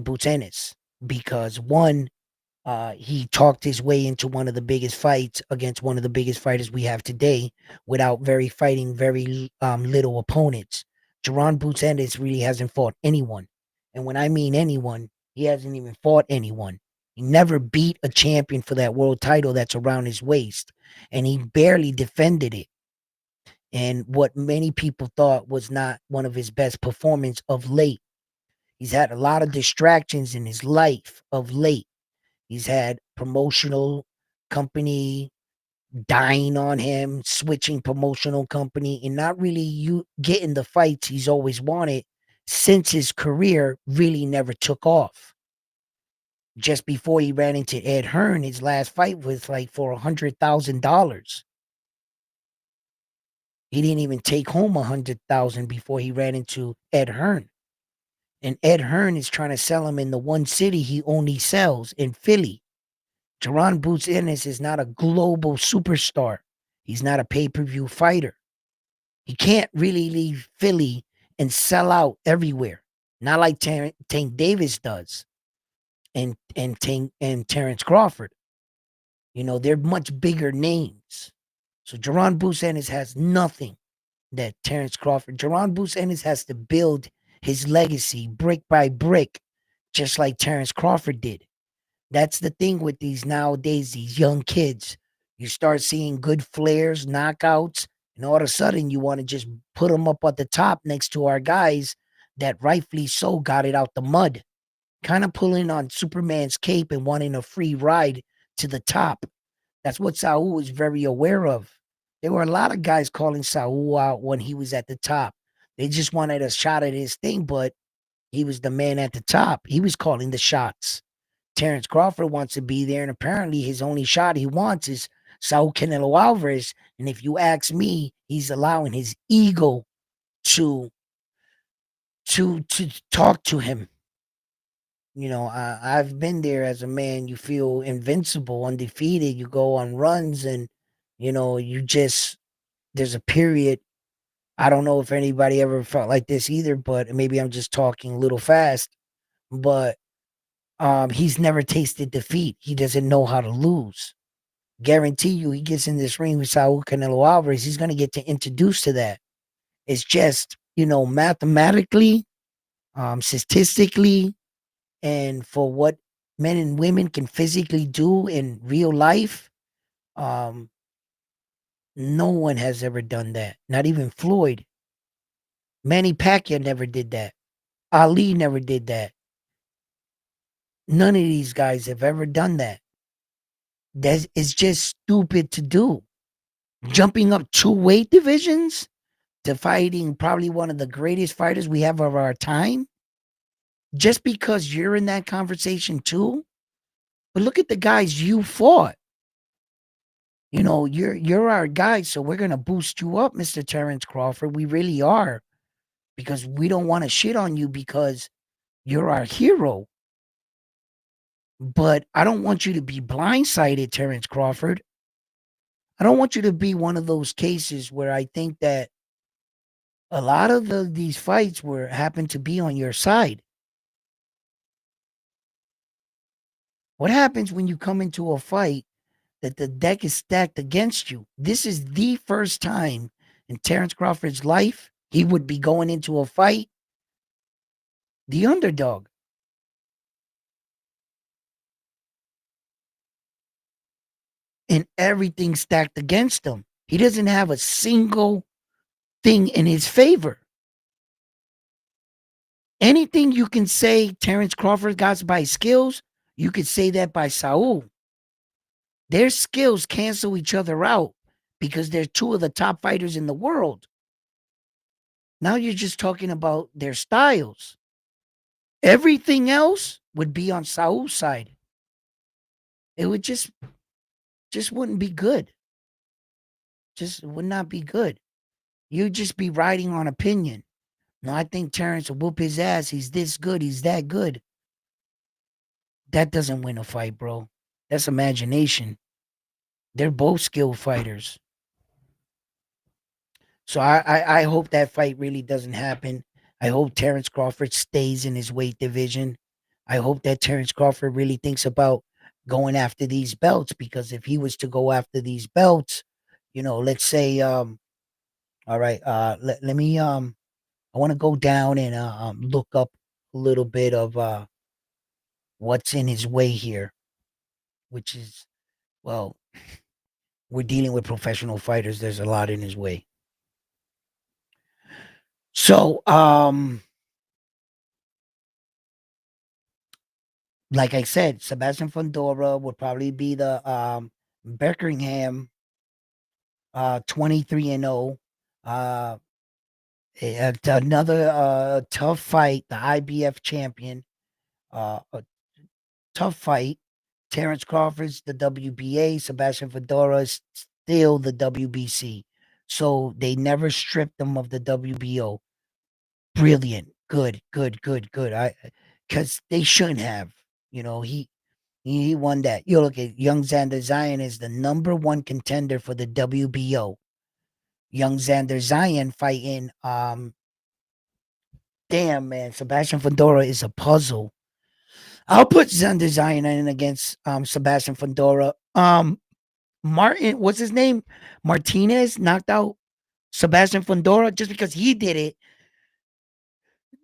A: Boots Ennis, because one, he talked his way into one of the biggest fights against one of the biggest fighters we have today without fighting very little opponents. Jerron Boots Ennis really hasn't fought anyone. And when I mean anyone, he hasn't even fought anyone. He never beat a champion for that world title that's around his waist. And he barely defended it. And what many people thought was not one of his best performances of late. He's had a lot of distractions in his life of late. He's had promotional company dying on him, switching promotional company, and not really getting the fights he's always wanted since his career really never took off. Just before he ran into Ed Hearn, his last fight was like for $100,000. He didn't even take home $100,000 before he ran into Ed Hearn. And Ed Hearn is trying to sell him in the one city he only sells, in Philly. Jerron Boots Ennis is not a global superstar. He's not a pay-per-view fighter. He can't really leave Philly and sell out everywhere. Not like Tank Davis does, and Terence Crawford. They're much bigger names. So Jerron Boots Ennis has nothing that Terence Crawford. Jerron Boots Ennis has to build his legacy brick by brick, just like Terence Crawford did. That's the thing with these nowadays, these young kids. You start seeing good flares, knockouts, and all of a sudden you want to just put them up at the top next to our guys that rightfully so got it out the mud. Kind of pulling on Superman's cape and wanting a free ride to the top. That's what Saul was very aware of. There were a lot of guys calling Saul out when he was at the top. They just wanted a shot at his thing, but he was the man at the top. He was calling the shots. Terence Crawford wants to be there, and apparently his only shot he wants is Saul Canelo Alverez. And if you ask me, he's allowing his ego to talk to him. I've been there as a man. You feel invincible, undefeated. You go on runs, and you just there's a period. I don't know if anybody ever felt like this either, but maybe I'm just talking a little fast. But he's never tasted defeat. He doesn't know how to lose. Guarantee you, he gets in this ring with Saul Canelo Alvarez, he's going to get introduced to that. It's just, mathematically, statistically, and for what men and women can physically do in real life, um, no one has ever done that. Not even Floyd. Manny Pacquiao never did that. Ali never did that. None of these guys have ever done that. That is just stupid to do. Jumping up 2 weight divisions to fighting probably one of the greatest fighters we have of our time, just because you're in that conversation too. But look at the guys you fought. You know, you're our guy, so we're gonna boost you up, Mr. Terence Crawford. We really are, because we don't want to shit on you because you're our hero. But I don't want you to be blindsided, Terence Crawford. I don't want you to be one of those cases where I think that a lot of these fights were happen to be on your side. What happens when you come into a fight that the deck is stacked against you? This is the first time in Terence Crawford's life he would be going into a fight the underdog. And everything stacked against him. He doesn't have a single thing in his favor. Anything you can say Terence Crawford got by skills, you could say that by Saul. Their skills cancel each other out because they're two of the top fighters in the world. Now you're just talking about their styles. Everything else would be on Saul's side. It would just wouldn't be good. Just would not be good. You'd just be riding on opinion. No, I think Terence will whoop his ass. He's this good. He's that good. That doesn't win a fight, bro. That's imagination. They're both skilled fighters. So I hope that fight really doesn't happen. I hope Terence Crawford stays in his weight division. I hope that Terence Crawford really thinks about going after these belts, because if he was to go after these belts, you know, let's say all right, let me I want to go down and look up a little bit of what's in his way here, which is, well, we're dealing with professional fighters. There's a lot in his way. So, like I said, Sebastian Fundora would probably be the Beckingham 23-0. Uh, Another tough fight, the IBF champion. A tough fight. Terence Crawford's the WBA. Sebastian Fundora is still the WBC. So they never stripped them of the WBO. Brilliant. Good, good, good, good. Because they shouldn't have. You know, he won that. You look at Young Xander Zion is the number one contender for the WBO. Young Xander Zion fighting, damn man, Sebastian Fundora is a puzzle. I'll put Xander Zion in against Sebastian Fundora. Martin, what's his name? Martinez knocked out Sebastian Fundora. Just because he did it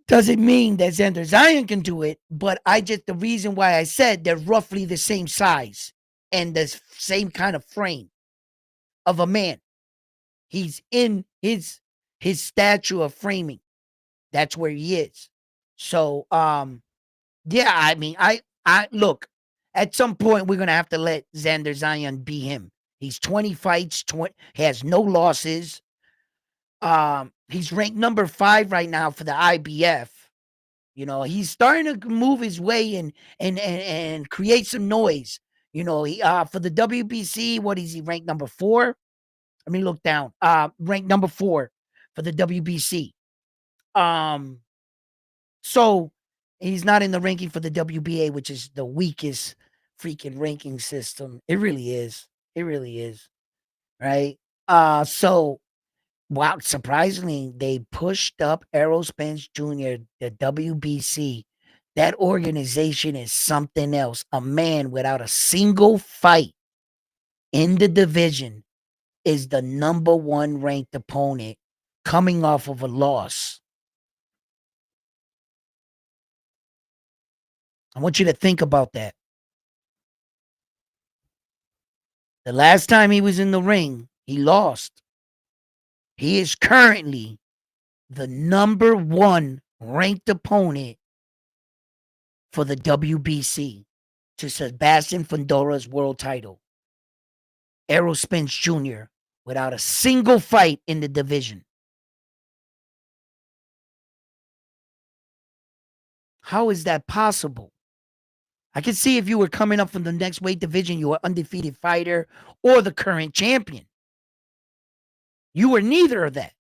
A: doesn't mean that Xander Zion can do it. But the reason why I said they're roughly the same size and the same kind of frame of a man. He's in his statue of framing. That's where he is. So, yeah, I mean, I look, at some point we're gonna have to let Xander Zion be him. He's 20 fights, has no losses. He's ranked number 5 right now for the IBF. You know, he's starting to move his way and create some noise. You know, he for the WBC, what is he ranked number 4? Let me look down. Ranked number 4 for the WBC. So he's not in the ranking for the WBA, which is the weakest freaking ranking system. It really is. It really is. Right? So wow, surprisingly, they pushed up Errol Spence Jr., the WBC. That organization is something else. A man without a single fight in the division is the number 1 ranked opponent coming off of a loss. I want you to think about that. The last time he was in the ring, he lost. He is currently the number 1 ranked opponent for the WBC to Sebastian Fundora's world title. Errol Spence Jr. without a single fight in the division. How is that possible? I can see if you were coming up from the next weight division, you were undefeated fighter or the current champion. You were neither of that.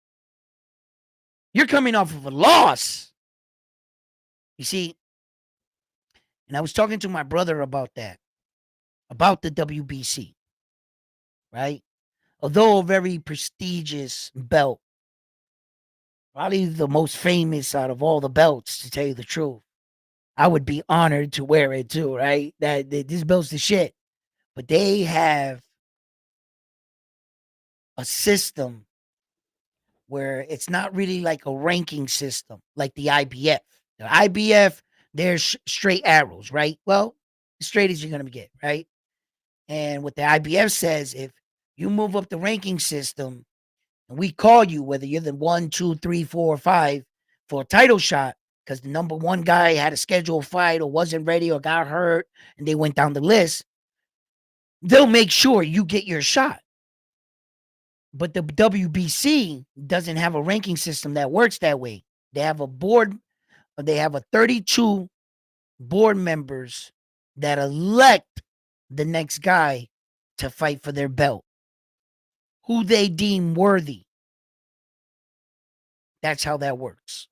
A: You're coming off of a loss. You see, and I was talking to my brother about that, about the WBC, right? Although a very prestigious belt, probably the most famous out of all the belts, to tell you the truth. I would be honored to wear it too, right? That this belt's the shit. But they have a system where it's not really like a ranking system like the IBF. The IBF, they're straight arrows, right? Well, as straight as you're going to get, right? And what the IBF says, if you move up the ranking system and we call you, whether you're the 1, 2, 3, 4, or 5 for a title shot, because the number one guy had a scheduled fight or wasn't ready or got hurt and they went down the list, they'll make sure you get your shot. But the WBC doesn't have a ranking system that works that way. They have a board, they have a 32 board members that elect the next guy to fight for their belt, who they deem worthy. That's how that works.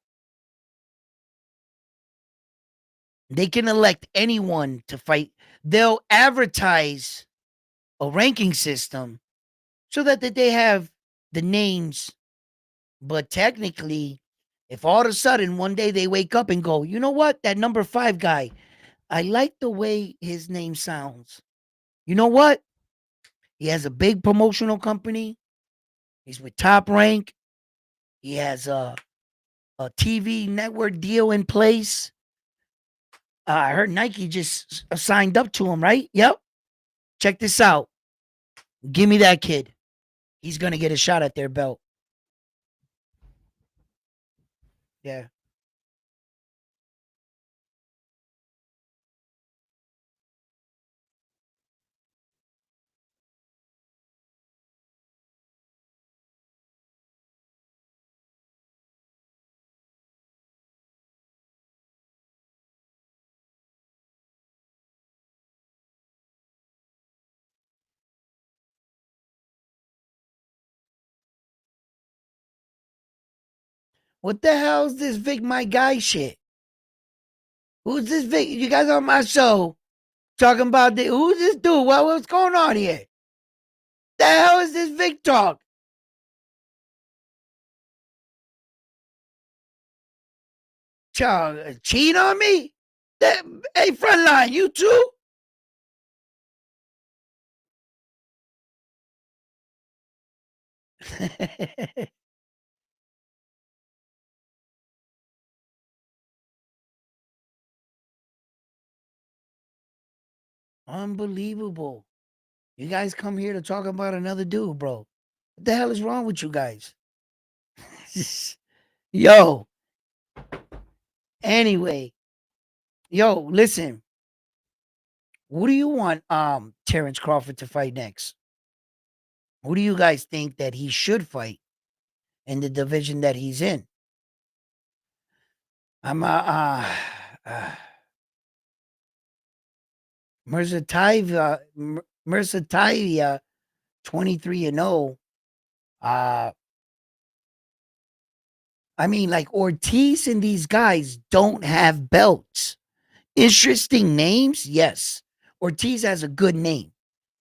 A: They can elect anyone to fight. They'll advertise a ranking system so that they have the names. But technically, if all of a sudden one day they wake up and go, you know what, that number 5 guy, I like the way his name sounds. You know what? He has a big promotional company. He's with Top Rank. He has a TV network deal in place. I heard Nike just signed up to him, right? Yep. Check this out. Give me that kid. He's going to get a shot at their belt. Yeah. What the hell is this Vic My Guy shit? Who's this Vic? You guys on my show talking about who's this dude? What's going on here? The hell is this Vic talk? Cheat on me? Hey, Frontline, you too? Unbelievable. You guys come here to talk about another dude, bro. What the hell is wrong with you guys? Yo. Anyway. Yo, listen. Who do you want Terence Crawford to fight next? Who do you guys think that he should fight in the division that he's in? I'm Mercedes 23-0. I mean, like Ortiz and these guys don't have belts. Interesting names, yes. Ortiz has a good name.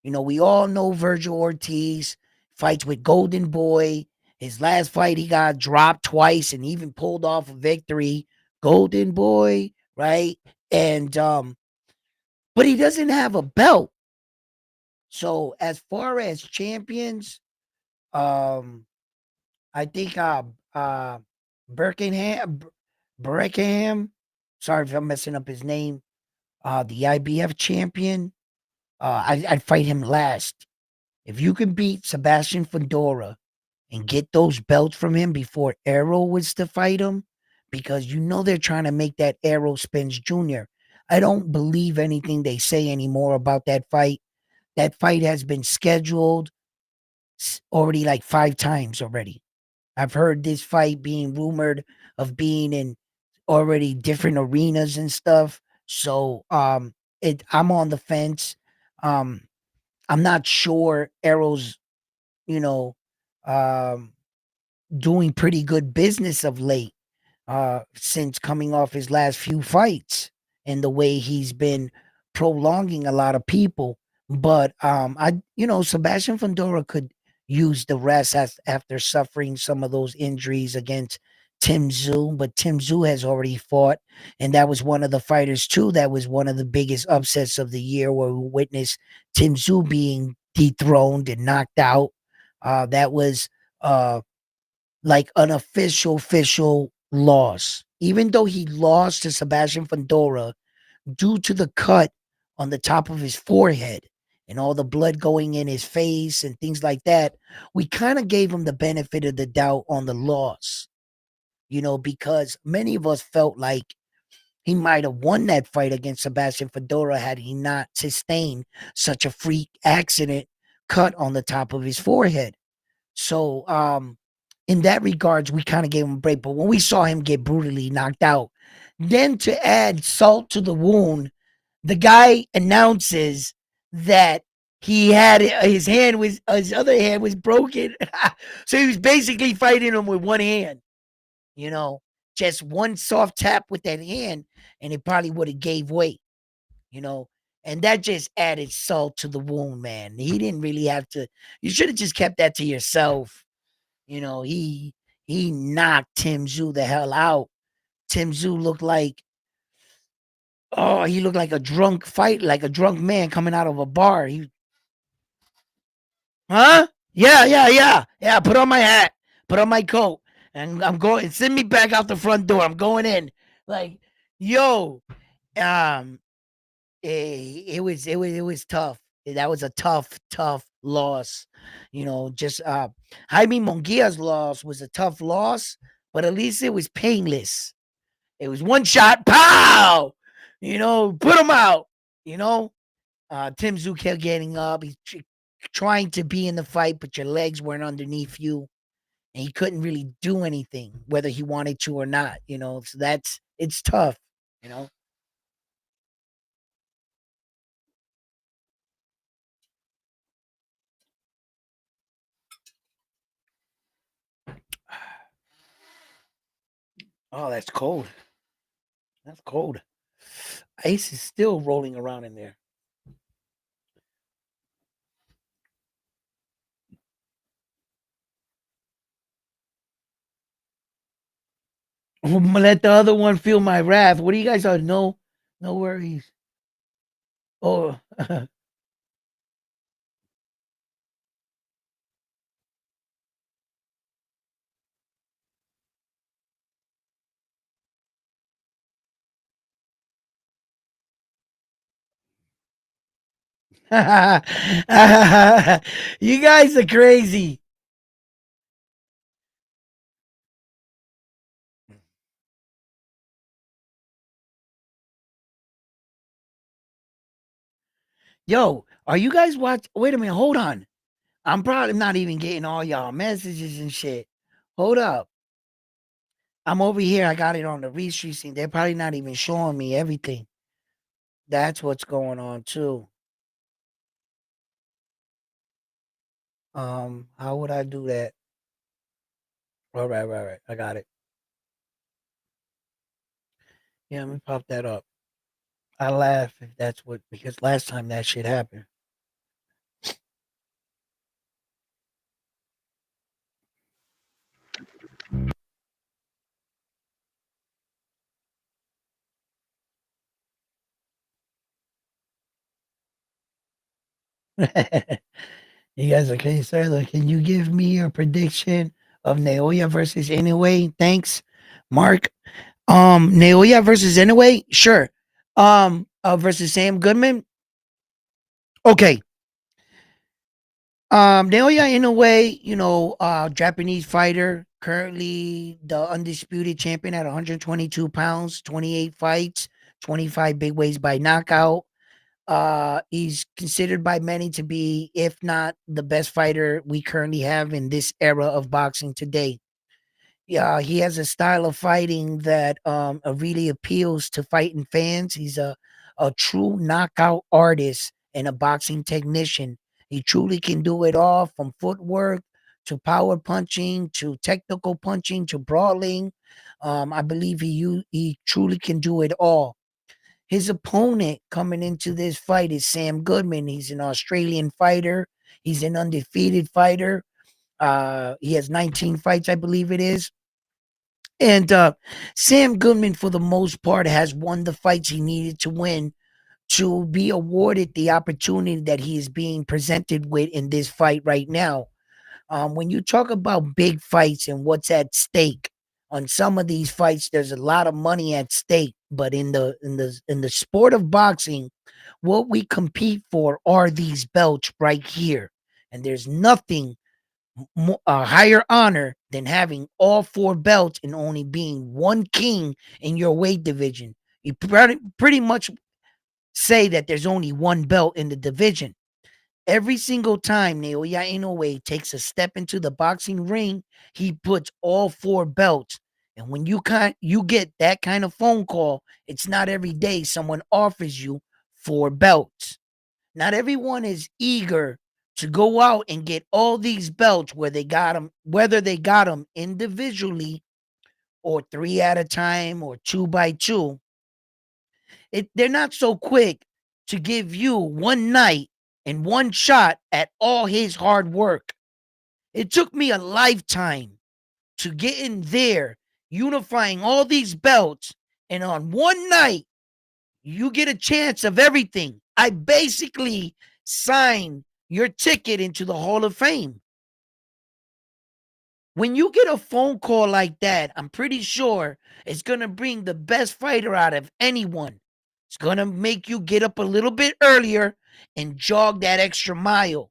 A: You know, we all know Virgil Ortiz fights with Golden Boy. His last fight, he got dropped twice and even pulled off a victory. Golden Boy, right? And but he doesn't have a belt. So as far as champions, I think Birkenham, sorry if I'm messing up his name, the IBF champion, I'd fight him last. If you can beat Sebastian Fedora and get those belts from him before Errol was to fight him, because you know they're trying to make that Errol Spence Jr. I don't believe anything they say anymore about that fight. That fight has been scheduled already like 5 times already. I've heard this fight being rumored of being in already different arenas and stuff. So I'm on the fence. Um I'm not sure Arrow's, you know, um doing pretty good business of late, since coming off his last few fights and the way he's been prolonging a lot of people. But Sebastian Fundora could use the rest after suffering some of those injuries against Tim Tszyu, but Tim Tszyu has already fought, and that was one of the fighters too. That was one of the biggest upsets of the year, where we witnessed Tim Tszyu being dethroned and knocked out. That was uh, like an official loss. Even though he lost to Sebastian Fundora due to the cut on the top of his forehead and all the blood going in his face and things like that, we kind of gave him the benefit of the doubt on the loss, because many of us felt like he might have won that fight against Sebastian Fundora had he not sustained such a freak accident cut on the top of his forehead. So, in that regards, we kind of gave him a break. But when we saw him get brutally knocked out, then to add salt to the wound, the guy announces that he had his other hand was broken. So he was basically fighting him with one hand, you know, just one soft tap with that hand, and it probably would have gave way, you know. And that just added salt to the wound, man. He didn't really have to. You should have just kept that to yourself. He knocked Tim Tszyu the hell out. Tim Tszyu he looked like a drunk fight, like a drunk man coming out of a bar. Huh? Yeah, yeah, yeah, yeah. Put on my hat, put on my coat, and I'm going. Send me back out the front door. I'm going in. Like, yo, um, it was tough. That was a tough loss. Just Jaime Munguia's loss was a tough loss, but at least it was painless. It was one shot, pow! Put him out. You know, Tim Tszyu kept getting up. He's trying to be in the fight, but your legs weren't underneath you, and he couldn't really do anything, whether he wanted to or not. So it's tough. You know. Oh, that's cold. That's cold. Ice is still rolling around in there. Let the other one feel my wrath. What do you guys are? No, no worries. Oh, you guys are crazy. Yo, are you guys watch? Wait a minute, hold on. I'm probably not even getting all y'all messages and shit. Hold up. I'm over here. I got it on the restream scene. They're probably not even showing me everything. That's what's going on too. How would I do that? All right, right, right. I got it. Yeah, let me pop that up. I laugh if that's what because last time that shit happened. You guys are okay, sir. Look, can you give me a prediction of Naoya versus Inoue? Thanks, Mark. Naoya versus Inoue? Sure. Versus Sam Goodman? Okay. Naoya Inoue, Japanese fighter, currently the undisputed champion at 122 pounds, 28 fights, 25 big ways by knockout. He's considered by many to be, if not the best fighter we currently have in this era of boxing today. Yeah, he has a style of fighting that really appeals to fighting fans. He's a true knockout artist and a boxing technician. He truly can do it all, from footwork to power punching to technical punching to brawling. I believe he truly can do it all. His opponent coming into this fight is Sam Goodman. He's an Australian fighter. He's an undefeated fighter. He has 19 fights, I believe it is. And Sam Goodman, for the most part, has won the fights he needed to win to be awarded the opportunity that he is being presented with in this fight right now. When you talk about big fights and what's at stake on some of these fights, there's a lot of money at stake. But in the sport of boxing, what we compete for are these belts right here, and there's nothing a higher honor than having all four belts and only being one king in your weight division. You pretty much say that there's only one belt in the division. Every single time Naoya Inoue takes a step into the boxing ring, he puts all four belts. And when you get that kind of phone call, it's not every day someone offers you four belts. Not everyone is eager to go out and get all these belts where they got them, whether they got them individually or three at a time or two by two. They're not so quick to give you one night and one shot at all his hard work. It took me a lifetime to get in there, unifying all these belts, and on one night, you get a chance of everything. I basically signed your ticket into the Hall of Fame. When you get a phone call like that, I'm pretty sure it's going to bring the best fighter out of anyone. It's going to make you get up a little bit earlier and jog that extra mile,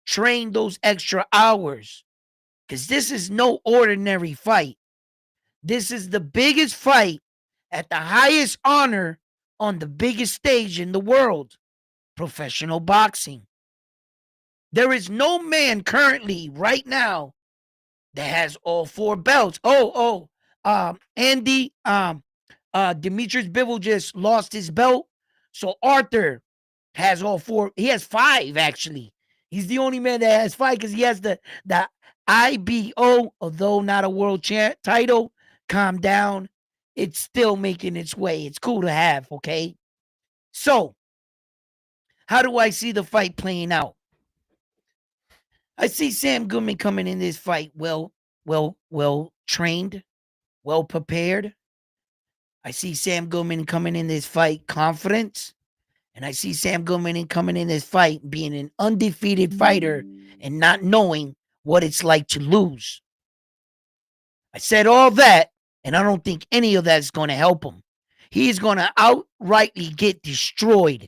A: train those extra hours, because this is no ordinary fight. This is the biggest fight at the highest honor on the biggest stage in the world, professional boxing. There is no man currently right now that has all four belts. Andy, Demetrius Bivol just lost his belt. So Arthur has all four. He has five, actually. He's the only man that has five because he has the IBO, although not a world title. Calm down. It's still making its way. It's cool to have, okay? So, how do I see the fight playing out? I see Sam Goodman coming in this fight well trained, well prepared. I see Sam Goodman coming in this fight confident. And I see Sam Goodman coming in this fight being an undefeated fighter and not knowing what it's like to lose. I said all that, and I don't think any of that is going to help him. He's going to outrightly get destroyed.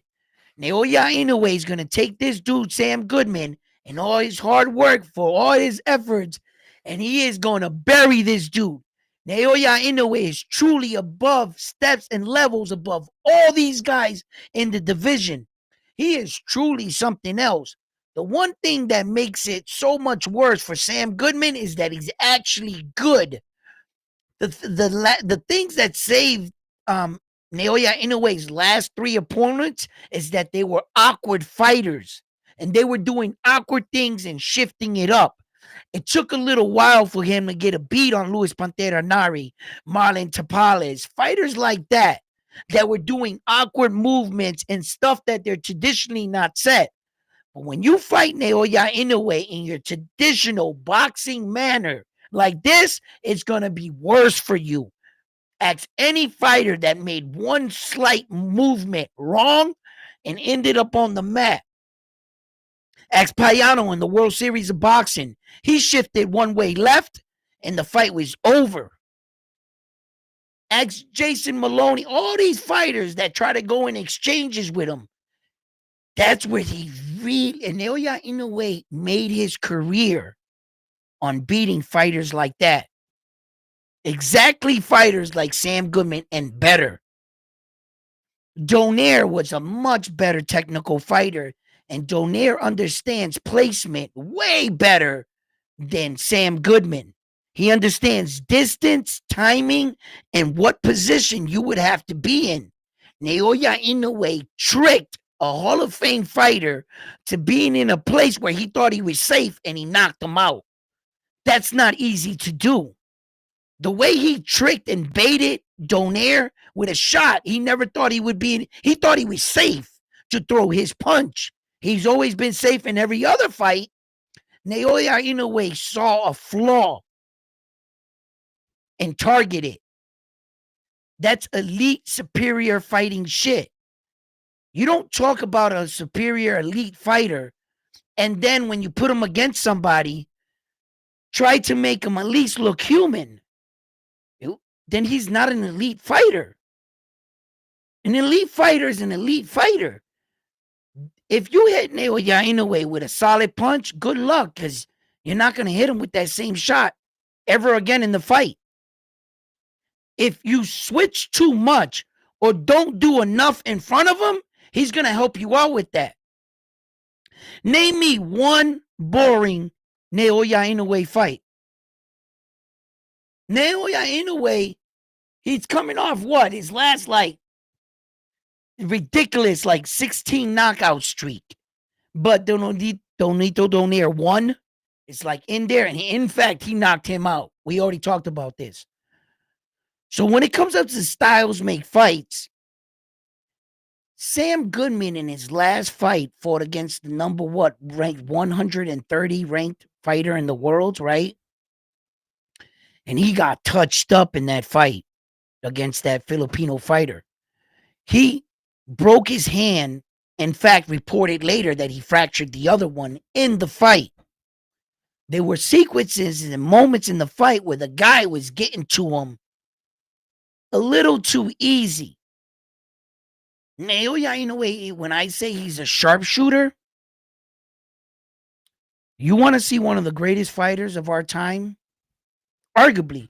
A: Naoya Inoue is going to take this dude, Sam Goodman, and all his hard work for all his efforts, and he is going to bury this dude. Naoya Inoue is truly above steps and levels above all these guys in the division. He is truly something else. The one thing that makes it so much worse for Sam Goodman is that he's actually good. The things that saved Naoya Inoue's last three opponents is that they were awkward fighters and they were doing awkward things and shifting it up. It took a little while for him to get a beat on Luis Pantera Nari, Marlon Tapales, fighters like that were doing awkward movements and stuff that they're traditionally not set. But when you fight Naoya Inoue in your traditional boxing manner like this, it's going to be worse for you. Ask any fighter that made one slight movement wrong and ended up on the mat. Ask Payano in the World Series of Boxing. He shifted one way left and the fight was over. Ask Jason Maloney, all these fighters that try to go in exchanges with him. That's where he really, and Naoya Inoue made his career on beating fighters like that. Exactly fighters like Sam Goodman and better. Donaire was a much better technical fighter, and Donaire understands placement way better than Sam Goodman. He understands distance, timing, and what position you would have to be in. Naoya Inoue tricked a Hall of Fame fighter to being in a place where he thought he was safe and he knocked him out. That's not easy to do. The way he tricked and baited Donaire with a shot, he never thought he would be. He thought he was safe to throw his punch. He's always been safe in every other fight. Naoya Inoue saw a flaw and targeted it. That's elite, superior fighting shit. You don't talk about a superior, elite fighter, and then when you put him against somebody, try to make him at least look human. Then he's not an elite fighter. An elite fighter is an elite fighter. If you hit Naoya Inoue with a solid punch, good luck, because you're not going to hit him with that same shot ever again in the fight. If you switch too much or don't do enough in front of him, he's going to help you out with that. Name me one boring Naoya Inoue fight. Naoya Inoue, he's coming off what? His last, ridiculous, 16 knockout streak. But Donito Donaire won. It's in there. And in fact, he knocked him out. We already talked about this. So when it comes up to styles make fights, Sam Goodman in his last fight fought against the number ranked 130 ranked fighter in the world, right? And he got touched up in that fight against that Filipino fighter. He broke his hand. In fact, reported later that he fractured the other one in the fight. There were sequences and moments in the fight where the guy was getting to him a little too easy. Naoya Inoue, when I say he's a sharpshooter, you want to see one of the greatest fighters of our time? Arguably,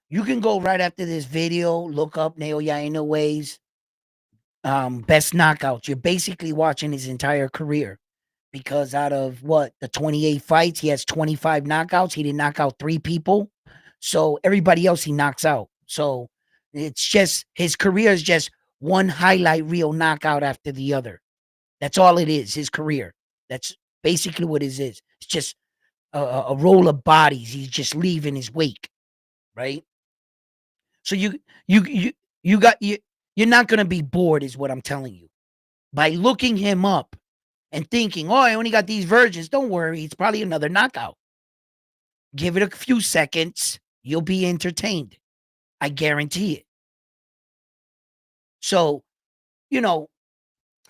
A: you can go right after this video, look up Naoya Inoue's best knockouts. You're basically watching his entire career, because out of the 28 fights, he has 25 knockouts. He didn't knock out 3 people. So everybody else he knocks out. So it's just, his career is just one highlight reel knockout after the other. That's all it is, his career. That's basically what it is. It's just a roll of bodies. He's just leaving his wake, right? So you're not going to be bored, is what I'm telling you. By looking him up and thinking, oh, I only got these versions. Don't worry, it's probably another knockout. Give it a few seconds, you'll be entertained. I guarantee it. So,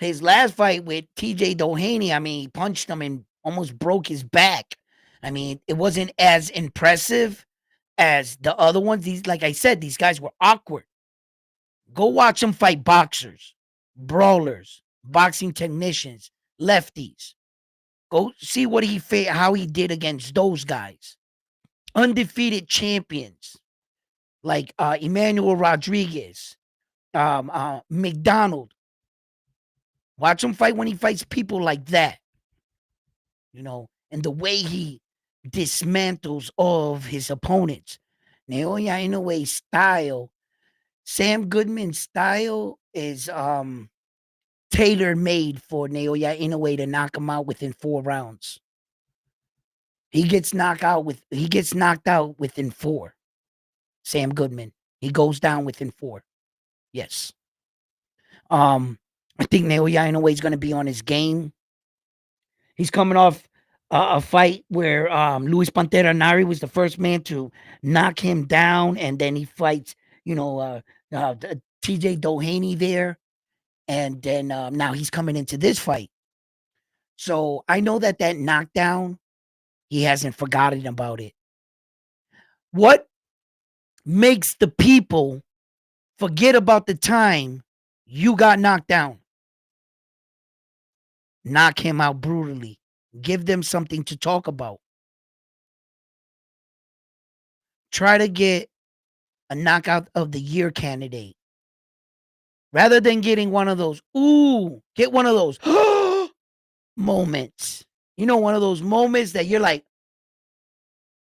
A: his last fight with TJ Doheny, he punched him and almost broke his back. It wasn't as impressive as the other ones. Like I said, these guys were awkward. Go watch them fight boxers, brawlers, boxing technicians, lefties. Go see how he did against those guys. Undefeated champions like Emmanuel Rodriguez, McDonald. Watch him fight when he fights people like that. And the way he dismantles all of his opponents. Naoya Inoue's style, Sam Goodman's style is tailor-made for Naoya Inoue to knock him out within 4 rounds. He gets knocked out within 4. Sam Goodman. He goes down within 4. Yes. I think Naoya Inoue is going to be on his game. He's coming off a fight where Luis Pantera Nari was the first man to knock him down, and then he fights, TJ Doheny there, and then now he's coming into this fight. So I know that knockdown, he hasn't forgotten about it. What makes the people forget about the time you got knocked down? Knock him out brutally. Give them something to talk about. Try to get a knockout of the year candidate. Rather than getting one of those, ooh, get one of those moments. You know, one of those moments that you're like,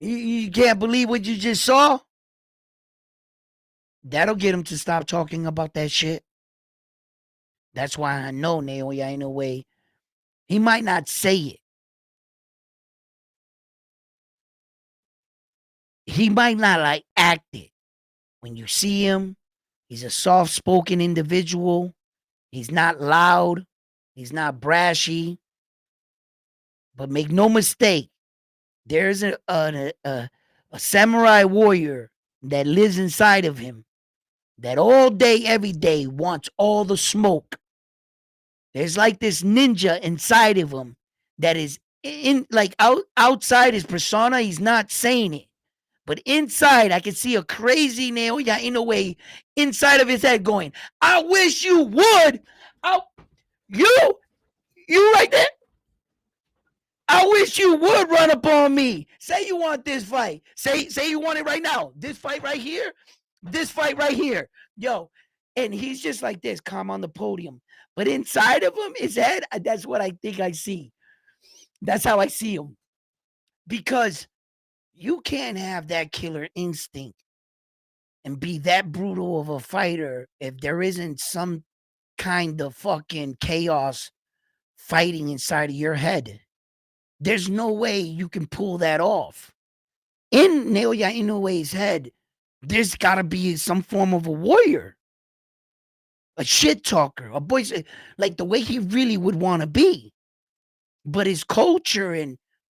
A: you can't believe what you just saw. That'll get him to stop talking about that shit. That's why I know Naoya Inoue, he might not say it. He might not like act it. When you see him, he's a soft-spoken individual. He's not loud. He's not brashy. But make no mistake, there's a samurai warrior that lives inside of him that all day, every day wants all the smoke. There's like this ninja inside of him that is in like outside his persona. He's not saying it, but inside I can see a crazy Naoya in a way inside of his head going, "I wish you would. I, you, you right there. I wish you would run up on me. Say you want this fight. Say you want it right now. This fight right here. This fight right here. Yo." And he's just like this, calm on the podium. But inside of him, his head, that's what I think I see. That's how I see him. Because you can't have that killer instinct and be that brutal of a fighter if there isn't some kind of fucking chaos fighting inside of your head. There's no way you can pull that off. In Naoya Inoue's head, there's got to be some form of a warrior, a shit talker, a boy, like the way he really would want to be. But his culture and,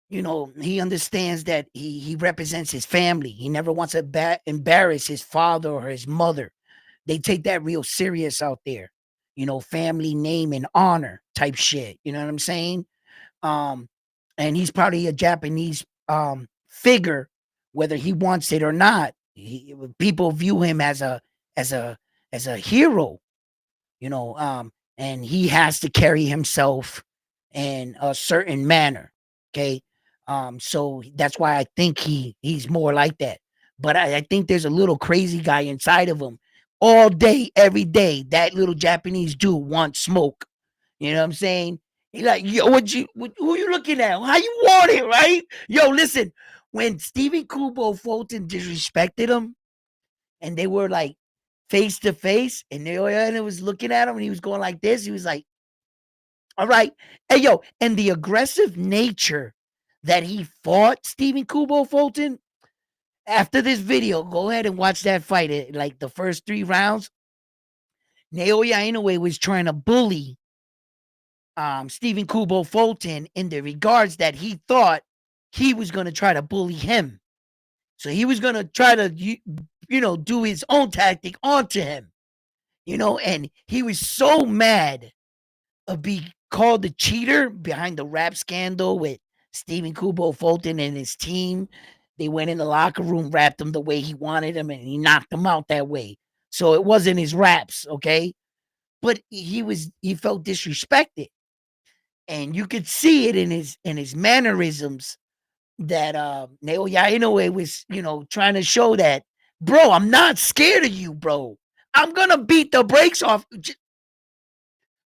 A: you know, he understands that he represents his family. He never wants to embarrass his father or his mother. They take that real serious out there. You know, family name and honor type shit. You know what I'm saying? Um, and he's probably a Japanese figure, whether he wants it or not. People view him as a as a hero, you know, and he has to carry himself in a certain manner. Okay. So that's why I think he's more like that. But I think there's a little crazy guy inside of him all day, every day. That little Japanese dude wants smoke. You know what I'm saying? He like, yo, who you looking at? How you want it, right? Yo, listen, when Stephen Kubo Fulton disrespected him and they were like face to face, and Naoya was looking at him and he was going like this, he was like, all right. Hey, yo, and the aggressive nature that he fought Stephen Kubo Fulton after this video, go ahead and watch that fight. Like the first 3 rounds, Naoya Inoue was trying to bully Stephen Kubo Fulton in the regards that he thought he was going to try to bully him. So he was going to try to, you know, do his own tactic onto him, you know, and he was so mad of being called the cheater behind the rap scandal with Stephen Kubo Fulton and his team. They went in the locker room, rapped him the way he wanted him, and he knocked him out that way. So it wasn't his raps, okay? But he felt disrespected. And you could see it in his mannerisms that Naoya Inoue was, you know, trying to show that, bro, I'm not scared of you, bro. I'm gonna beat the brakes off.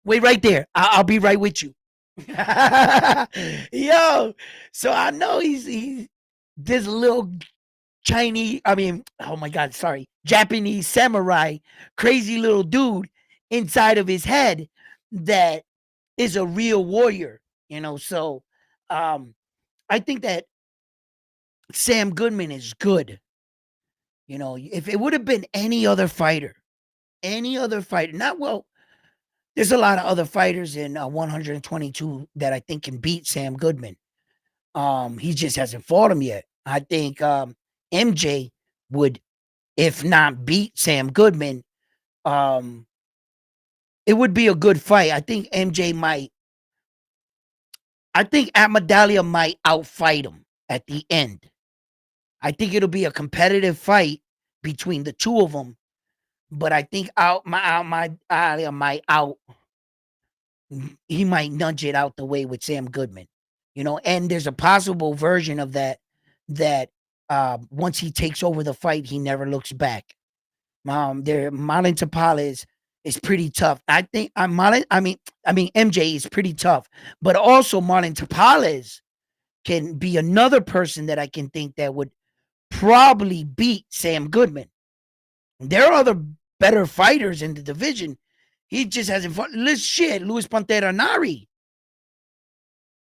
A: Wait right there. I'll be right with you. Yo, so I know he's this little Chinese, I mean, oh my God, sorry, Japanese samurai, crazy little dude inside of his head that is a real warrior, you know. So I think that Sam Goodman is good. You know, if it would have been any other fighter, not well, there's a lot of other fighters in 122 that I think can beat Sam Goodman. He just hasn't fought him yet. I think MJ would, if not beat Sam Goodman, it would be a good fight. I think MJ might. I think Amadalia might outfight him at the end. I think it'll be a competitive fight between the two of them, but I think my Alia might out. He might nudge it out the way with Sam Goodman, you know. And there's a possible version of that once he takes over the fight, he never looks back. There, Marlon Tapales is pretty tough. I think MJ is pretty tough, but also Marlon Tapales can be another person that I can think that would probably beat Sam Goodman. There are other better fighters in the division. He just hasn't fought. Luis Pantera Nari.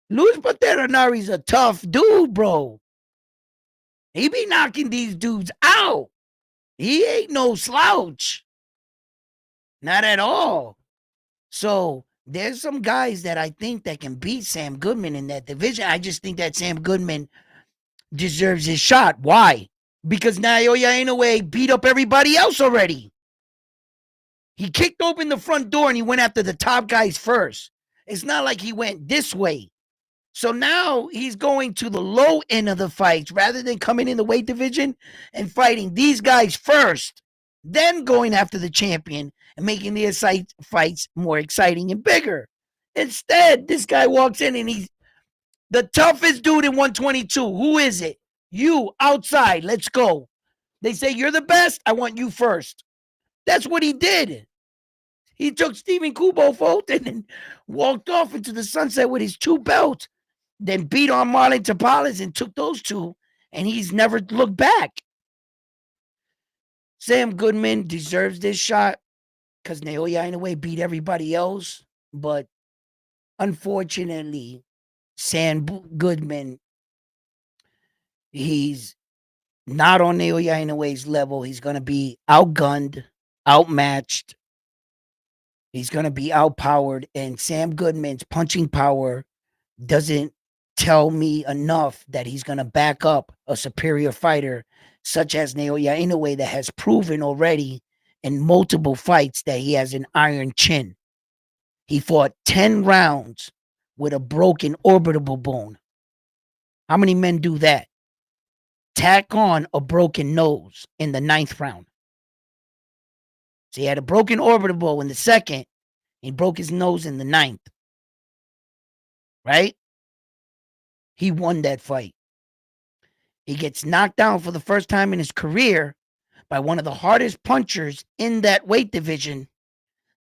A: Luis Pantera Nari's a tough dude, bro. He be knocking these dudes out. He ain't no slouch. Not at all. So there's some guys that I think that can beat Sam Goodman in that division. I just think that Sam Goodman deserves his shot. Why? Because Naoya Inoue beat up everybody else already. He kicked open the front door and he went after the top guys first. It's not like he went this way. So now he's going to the low end of the fights rather than coming in the weight division and fighting these guys first, then going after the champion and making the fights more exciting and bigger. Instead, this guy walks in and he's the toughest dude in 122. Who is it? You, outside. Let's go. They say, you're the best. I want you first. That's what he did. He took Stephen Kubo Fulton and walked off into the sunset with his 2 belts, then beat on Marlon Tapales and took those 2, and he's never looked back. Sam Goodman deserves this shot because Naoya Inoue beat everybody else, but unfortunately, Sam Goodman, he's not on Naoya Inoue's level. He's going to be outgunned, outmatched. He's going to be outpowered, and Sam Goodman's punching power doesn't tell me enough that he's going to back up a superior fighter such as Naoya Inoue that has proven already in multiple fights that he has an iron chin. He fought 10 rounds with a broken orbital bone. How many men do that? Tack on a broken nose in the 9th round. So he had a broken orbital bone in the 2nd. He broke his nose in the 9th. Right? He won that fight. He gets knocked down for the first time in his career by one of the hardest punchers in that weight division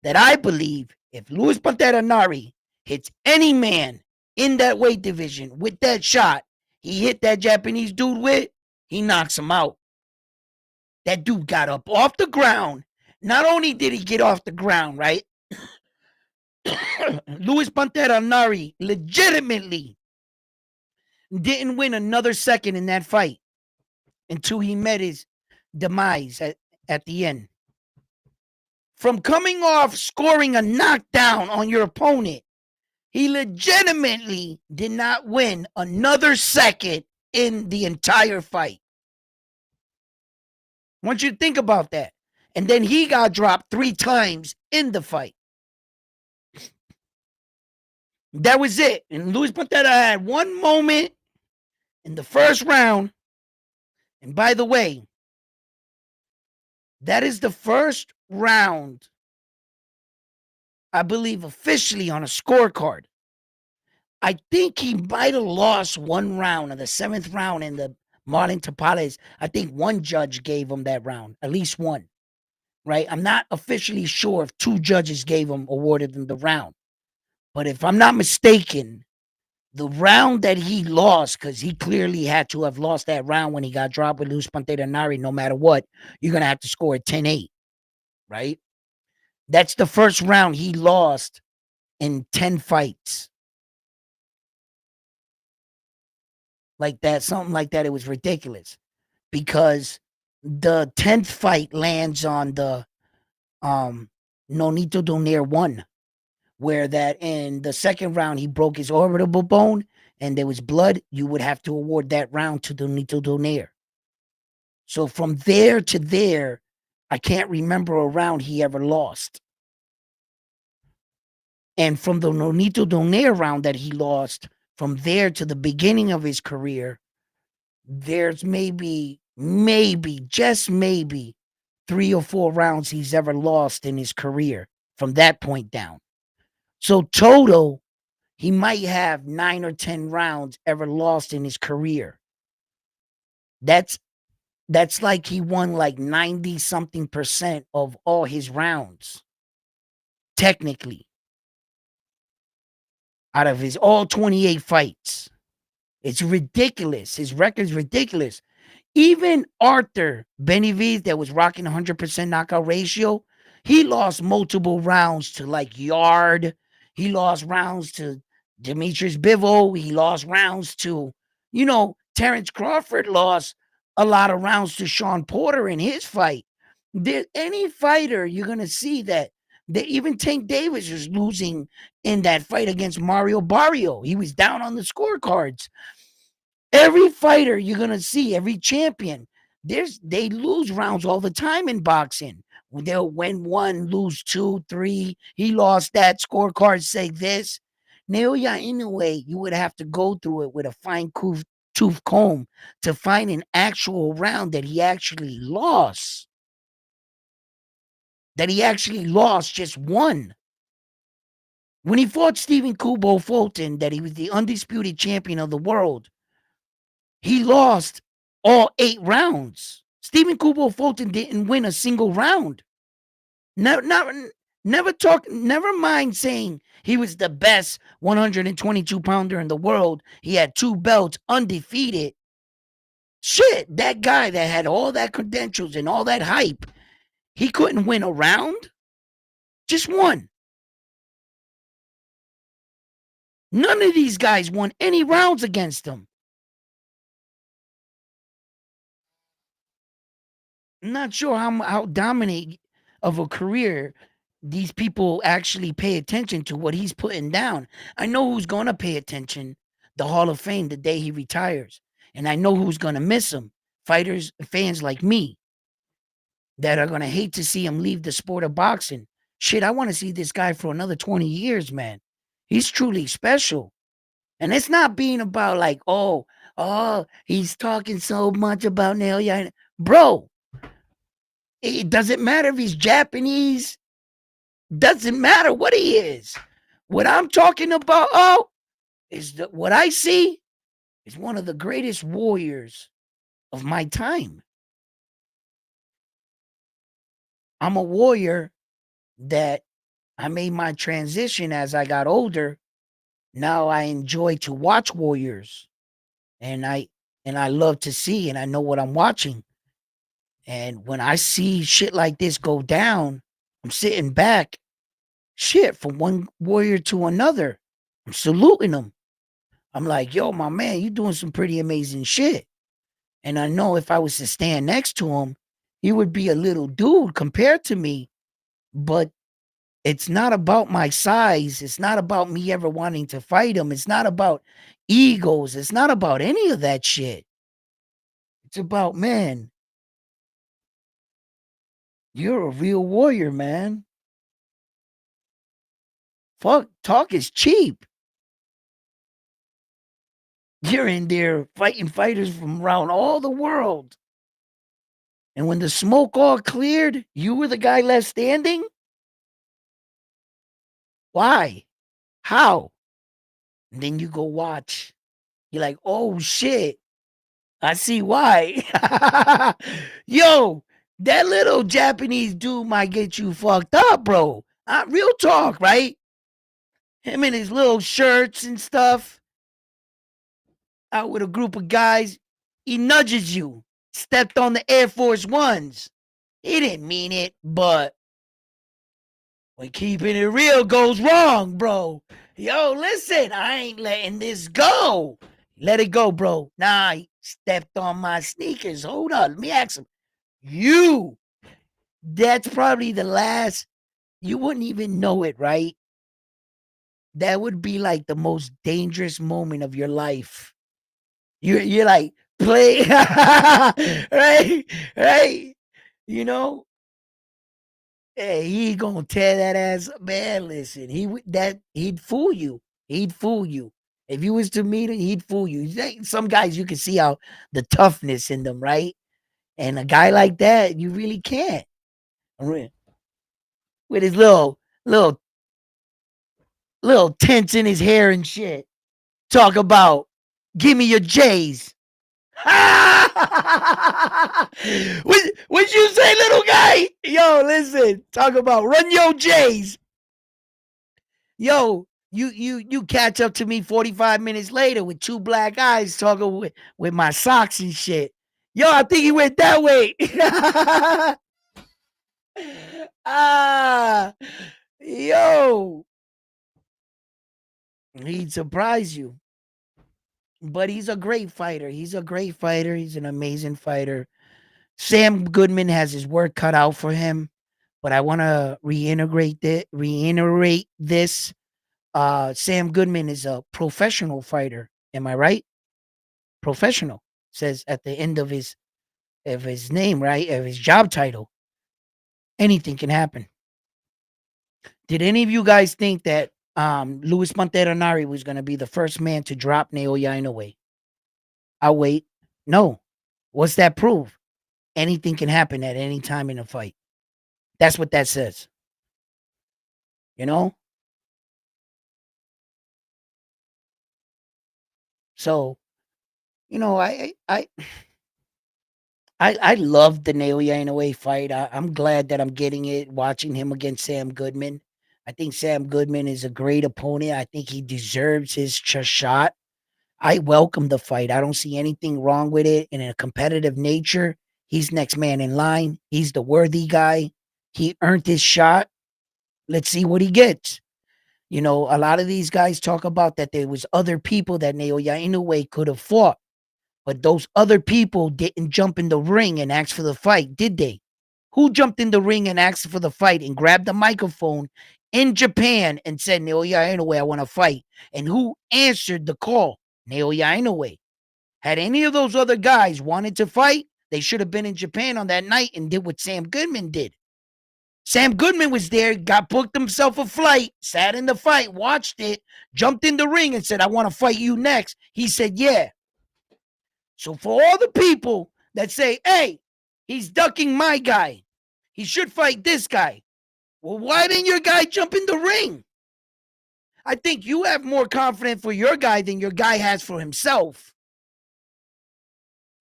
A: that I believe if Luis Pantera Nari hits any man in that weight division with that shot he hit that Japanese dude with, he knocks him out. That dude got up off the ground. Not only did he get off the ground, right? Luis Pantera Nari legitimately didn't win another second in that fight until he met his demise at the end. From coming off scoring a knockdown on your opponent, he legitimately did not win another second in the entire fight. I want you to think about that. And then he got dropped 3 times in the fight. That was it. And Luis Pantera had one moment in the first round. And by the way, that is the first round, I believe, officially on a scorecard. I think he might have lost 1 round of the 7th round in the Marlon Tapales. I think 1 judge gave him that round, at least 1. Right? I'm not officially sure if 2 judges awarded him the round. But if I'm not mistaken, the round that he lost, because he clearly had to have lost that round when he got dropped with Luis Pantera Nari, no matter what, you're going to have to score a 10-8, right? That's the first round he lost in 10 fights. Like that, something like that. It was ridiculous because the 10th fight lands on the Nonito Donaire 1, where that in the 2nd round he broke his orbital bone and there was blood. You would have to award that round to Nonito Donaire. So from there to there, I can't remember a round he ever lost. And from the Nonito Donaire round that he lost, from there to the beginning of his career, there's maybe, just maybe 3 or 4 rounds he's ever lost in his career from that point down. So total, he might have 9 or 10 rounds ever lost in his career. That's like he won like 90-something% of all his rounds. technically, out of his all 28 fights. It's ridiculous. His record's ridiculous. Even Arthur Benavidez, that was rocking 100% knockout ratio, he lost multiple rounds to like Yard. He lost rounds to Demetrius Bivol. He lost rounds to, Terence Crawford lost a lot of rounds to Sean Porter in his fight. Any fighter you're going to see that even Tank Davis was losing in that fight against Mario Barrio. He was down on the scorecards. Every fighter you're gonna see, every champion, they lose rounds all the time in boxing. They'll win one, lose two, three. He lost that. Scorecards say this. Naoya Inoue, you would have to go through it with a fine tooth comb to find an actual round that he actually lost. That he actually lost just one. When he fought Stephen Kubo Fulton, that he was the undisputed champion of the world, he lost all 8 rounds. Stephen Kubo Fulton didn't win a single round. Never mind saying he was the best 122 pounder in the world. He had 2 belts, undefeated. Shit, that guy that had all that credentials and all that hype, he couldn't win a round? Just one. None of these guys won any rounds against him. I'm not sure how dominant of a career these people actually pay attention to what he's putting down. I know who's going to pay attention, the Hall of Fame, the day he retires. And I know who's going to miss him, fans like me that are going to hate to see him leave the sport of boxing. Shit, I want to see this guy for another 20 years, man. He's truly special. And it's not being about like, oh, he's talking so much about Naoya. Bro, it doesn't matter if he's Japanese. Doesn't matter what he is. What I'm talking about, is what I see is one of the greatest warriors of my time. I'm a warrior that I made my transition as I got older. Now I enjoy to watch warriors, and I love to see, and I know what I'm watching. And when I see shit like this go down, I'm sitting back, shit, from one warrior to another. I'm saluting them. I'm like, yo, my man, you doing some pretty amazing shit. And I know if I was to stand next to him, he would be a little dude compared to me. But it's not about my size. It's not about me ever wanting to fight him. It's not about egos. It's not about any of that shit. It's about, man, you're a real warrior, man. Fuck, talk is cheap. You're in there fighting fighters from around all the world. And when the smoke all cleared, you were the guy left standing? Why? How? And then you go watch. You're like, oh shit, I see why. Yo, that little Japanese dude might get you fucked up, bro. Real talk, right? Him in his little shirts and stuff, out with a group of guys. He nudges you. Stepped on the Air Force Ones. He didn't mean it, but when keeping it real goes wrong, bro. Yo, listen, I ain't letting this go. Let it go, bro. Nah, he stepped on my sneakers. Hold on. Let me ask him. That's probably the last. You wouldn't even know it, right? That would be like the most dangerous moment of your life. You're like, play. right? Right? You know? Hey, he gonna tear that ass up. Man, listen, he'd fool you. He'd fool you. If you was to meet him, he'd fool you. Some guys you can see how the toughness in them, right? And a guy like that, you really can't. With his little tints in his hair and shit. Talk about give me your J's. What you say, little guy? Yo, listen. Talk about run your J's. Yo, you catch up to me 45 minutes later with two black eyes talking with my socks and shit. Yo, I think he went that way. ah, yo, he'd surprise you. But he's a great fighter. He's a great fighter. He's an amazing fighter. Sam Goodman has his work cut out for him. But I want to reiterate this. Sam Goodman is a professional fighter. Am I right? Professional says at the end of his name, right? Of his job title. Anything can happen. Did any of you guys think that Luis Monteranari was going to be the first man to drop Naoya Inoue? I'll wait. No. What's that prove? Anything can happen at any time in a fight. That's what that says. You know? So, I love the Naoya Inoue fight. I'm glad that I'm getting it, watching him against Sam Goodman. I think Sam Goodman is a great opponent. I think he deserves his shot. I welcome the fight. I don't see anything wrong with it. In a competitive nature, he's next man in line. He's the worthy guy. He earned his shot. Let's see what he gets. A lot of these guys talk about that there was other people that Naoya Inoue could have fought. But those other people didn't jump in the ring and ask for the fight, did they? Who jumped in the ring and asked for the fight and grabbed the microphone in Japan and said, Naoya Inoue, I want to fight? And who answered the call? Naoya Inoue. Had any of those other guys wanted to fight, they should have been in Japan on that night and did what Sam Goodman did. Sam Goodman was there, booked himself a flight, sat in the fight, watched it, jumped in the ring and said, I want to fight you next. He said, yeah. So for all the people that say, hey, he's ducking my guy, he should fight this guy. Well, why didn't your guy jump in the ring? I think you have more confidence for your guy than your guy has for himself.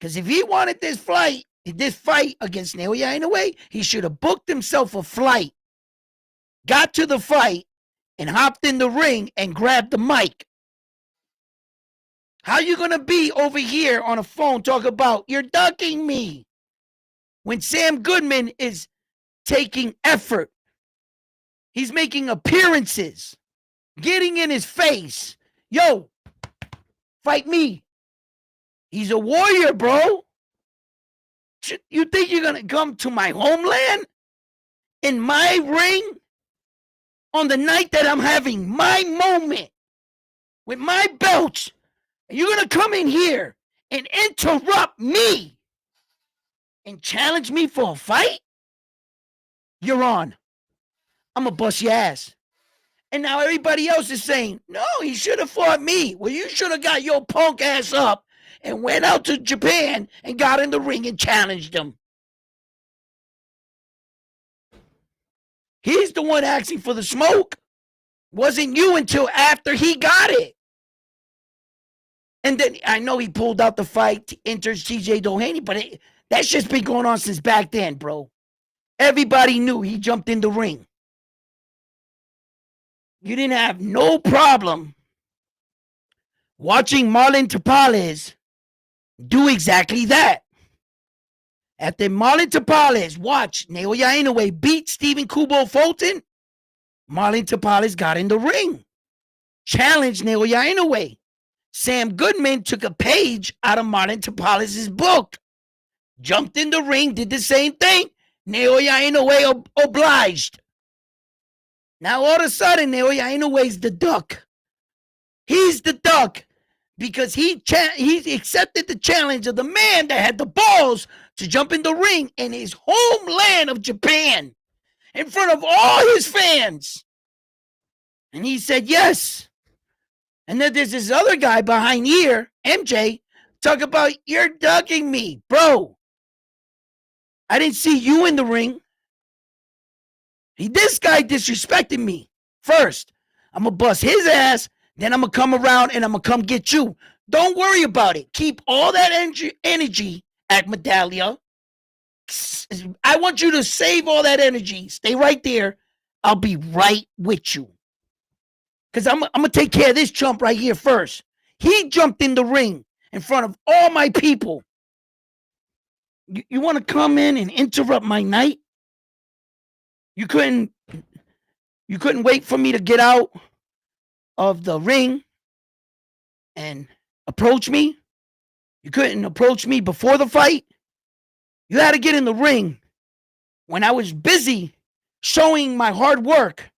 A: Because if he wanted this fight against Naoya Inoue, he should have booked himself a flight, got to the fight, and hopped in the ring and grabbed the mic. How you going to be over here on a phone talking about you're ducking me when Sam Goodman is taking effort? He's making appearances, getting in his face. Yo, fight me. He's a warrior, bro. You think you're going to come to my homeland in my ring on the night that I'm having my moment with my belts? And you're going to come in here and interrupt me and challenge me for a fight? You're on. I'm going to bust your ass. And now everybody else is saying, no, he should have fought me. Well, you should have got your punk ass up and went out to Japan and got in the ring and challenged him. He's the one asking for the smoke. Wasn't you until after he got it. And then I know he pulled out the fight, enters TJ Doheny, but that's just been going on since back then, bro. Everybody knew he jumped in the ring. You didn't have no problem watching Marlon Tapales do exactly that. After Marlon Tapales watched Naoya Inoue beat Stephen Kubo Fulton, Marlon Tapales got in the ring, challenged Naoya Inoue. Sam Goodman took a page out of Marlon Tapales' book, jumped in the ring, did the same thing. Naoya Inoue obliged. Now all of a sudden, Naoya Inoue's the duck. He's the duck because he accepted the challenge of the man that had the balls to jump in the ring in his homeland of Japan in front of all his fans. And he said yes. And then there's this other guy behind here, MJ, talk about you're ducking me. Bro, I didn't see you in the ring. This guy disrespected me. First, I'm going to bust his ass. Then I'm going to come around and I'm going to come get you. Don't worry about it. Keep all that energy at Medallia. I want you to save all that energy. Stay right there. I'll be right with you. because I'm gonna take care of this chump right here first. He jumped in the ring in front of all my people. You want to come in and interrupt my night? You couldn't wait for me to get out of the ring and approach me? You couldn't approach me before the fight? You had to get in the ring when I was busy showing my hard work.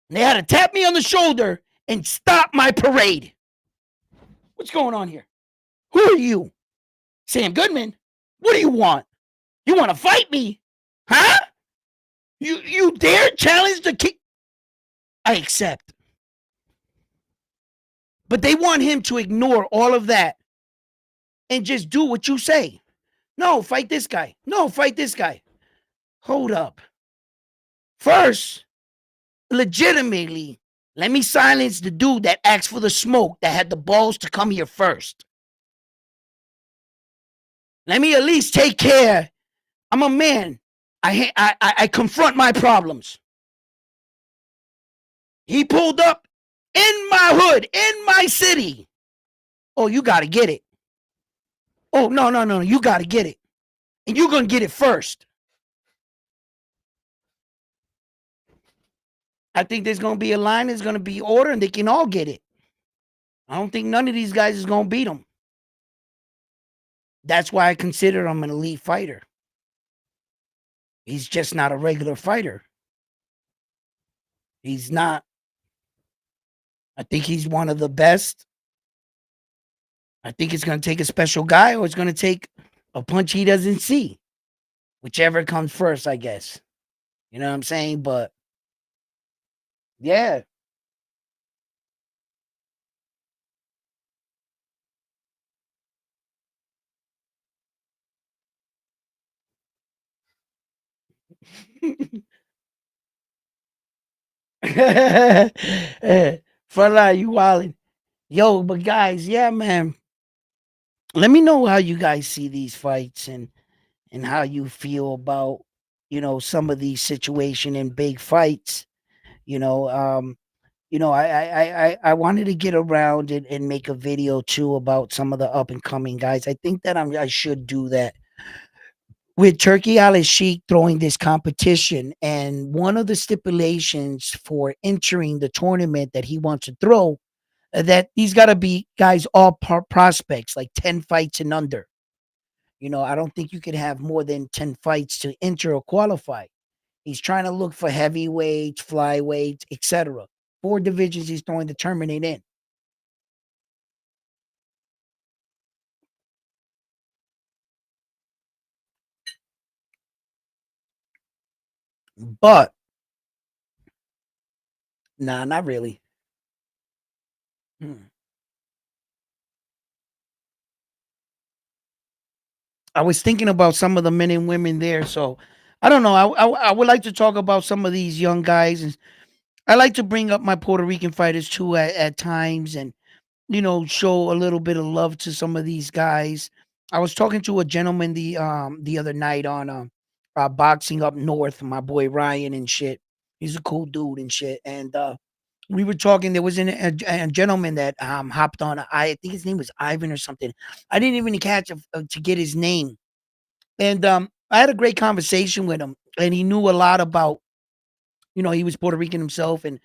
A: And they had to tap me on the shoulder and stop my parade. What's going on here? Who are you? Sam Goodman? What do you want? You want to fight me? Huh? You dare challenge the king? I accept. But they want him to ignore all of that and just do what you say. No, fight this guy. No, fight this guy. Hold up. First, legitimately, let me silence the dude that asked for the smoke, that had the balls to come here first. Let me at least take care. I'm a man. I confront my problems. He pulled up in my hood, in my city. Oh, you got to get it. Oh, no. You got to get it. And you're going to get it first. I think there's going to be a line, there's going to be order, and they can all get it. I don't think none of these guys is going to beat him. That's why I consider him an elite fighter. He's just not a regular fighter. He's not. I think he's one of the best. I think it's going to take a special guy, or it's going to take a punch he doesn't see. Whichever comes first, I guess. You know what I'm saying? But, yeah. Frontline, you wildin'. Yo, but guys, yeah, man. Let me know how you guys see these fights and how you feel about, some of these situation in big fights. You know, I wanted to get around and make a video too about some of the up and coming guys. I think that I should do that with Turkey Al Sheikh throwing this competition, and one of the stipulations for entering the tournament that he wants to throw, that he's got to be guys all prospects, like 10 fights and under. I don't think you could have more than 10 fights to enter or qualify. He's trying to look for heavyweights, flyweights, etc. 4 divisions he's throwing the tournament in. But nah, not really. Hmm. I was thinking about some of the men and women there, so I don't know. I would like to talk about some of these young guys, and I like to bring up my Puerto Rican fighters too at times, and show a little bit of love to some of these guys. I was talking to a gentleman the other night on boxing up north, my boy Ryan and shit. He's a cool dude and shit, and we were talking. There was a gentleman that hopped on. I think his name was Ivan or something. I didn't even catch to get his name, and I had a great conversation with him, and he knew a lot about. He was Puerto Rican himself, and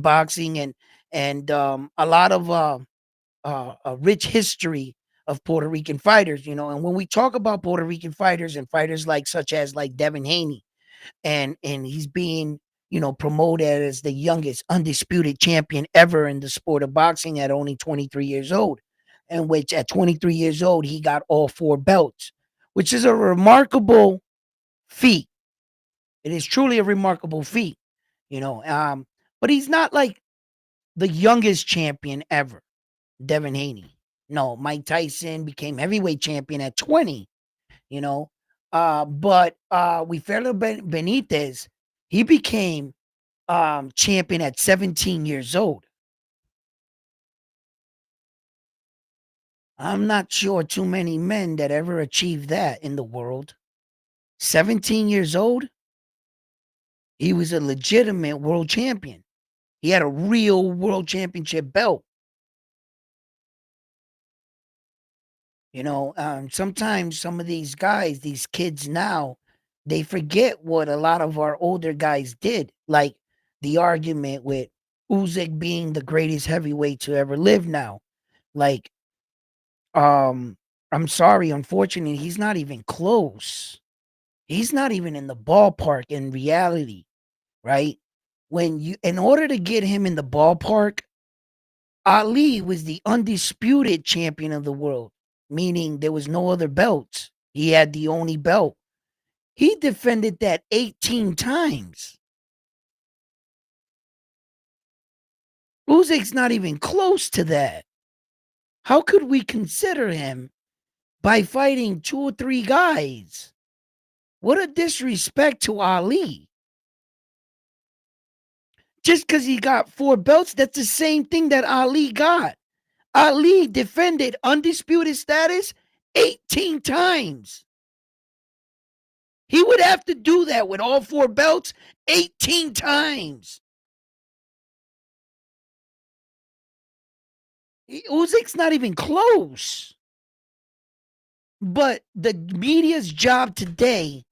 A: boxing, and a lot of a rich history of Puerto Rican fighters. And when we talk about Puerto Rican fighters and fighters like such as like Devin Haney, and he's being promoted as the youngest undisputed champion ever in the sport of boxing at only 23 years old, and which at 23 years old he got all 4 belts, which is a remarkable feat. It is truly a remarkable feat, but he's not like the youngest champion ever, Devin Haney. No, Mike Tyson became heavyweight champion at 20, you know. But we Benitez, he became champion at 17 years old. I'm not sure too many men that ever achieved that in the world. 17 years old, he was a legitimate world champion. He had a real world championship belt. Sometimes some of these guys, these kids now, they forget what a lot of our older guys did. Like the argument with Usyk being the greatest heavyweight to ever live now. Like, um, I'm sorry, unfortunately, he's not even close. He's not even in the ballpark in reality, right? In order to get him in the ballpark, Ali was the undisputed champion of the world, meaning there was no other belts. He had the only belt. He defended that 18 times. Usyk's not even close to that. How could we consider him by fighting 2 or 3 guys? What a disrespect to Ali. Just because he got 4 belts, that's the same thing that Ali got. Ali defended undisputed status 18 times. He would have to do that with all 4 belts 18 times. Usyk's not even close. But the media's job today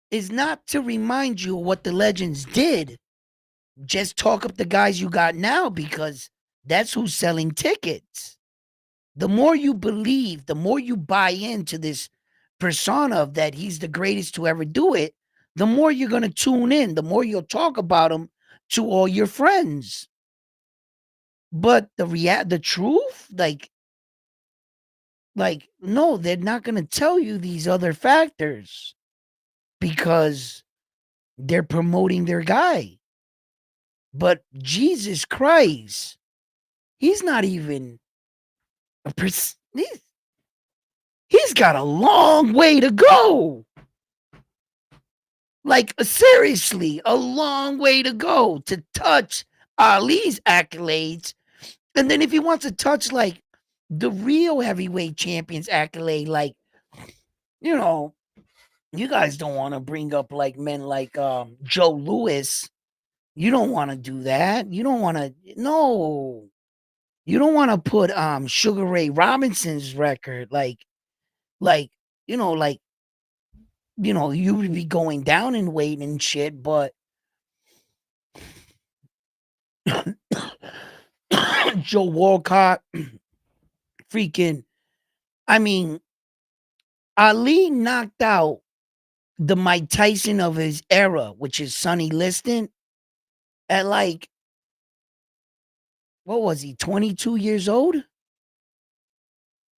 A: is not to remind you what the legends did. Just talk up the guys you got now because that's who's selling tickets. The more you believe, the more you buy into this persona of that he's the greatest to ever do it, the more you're going to tune in, the more you'll talk about him to all your friends. But the truth, no, they're not going to tell you these other factors because they're promoting their guy. But Jesus Christ, he's not even he's got a long way to go. Like, seriously, a long way to go to touch Ali's accolades. And then if he wants to touch, like, the real heavyweight champion's accolade, like, you guys don't want to bring up, like, men like Joe Louis. You don't want to do that. You don't want to, no. You don't want to put Sugar Ray Robinson's record, like, you know, like, you would be going down in weight and shit, but Joe Walcott, freaking, I mean, Ali knocked out the Mike Tyson of his era, which is Sonny Liston, at like, what was he, 22 years old?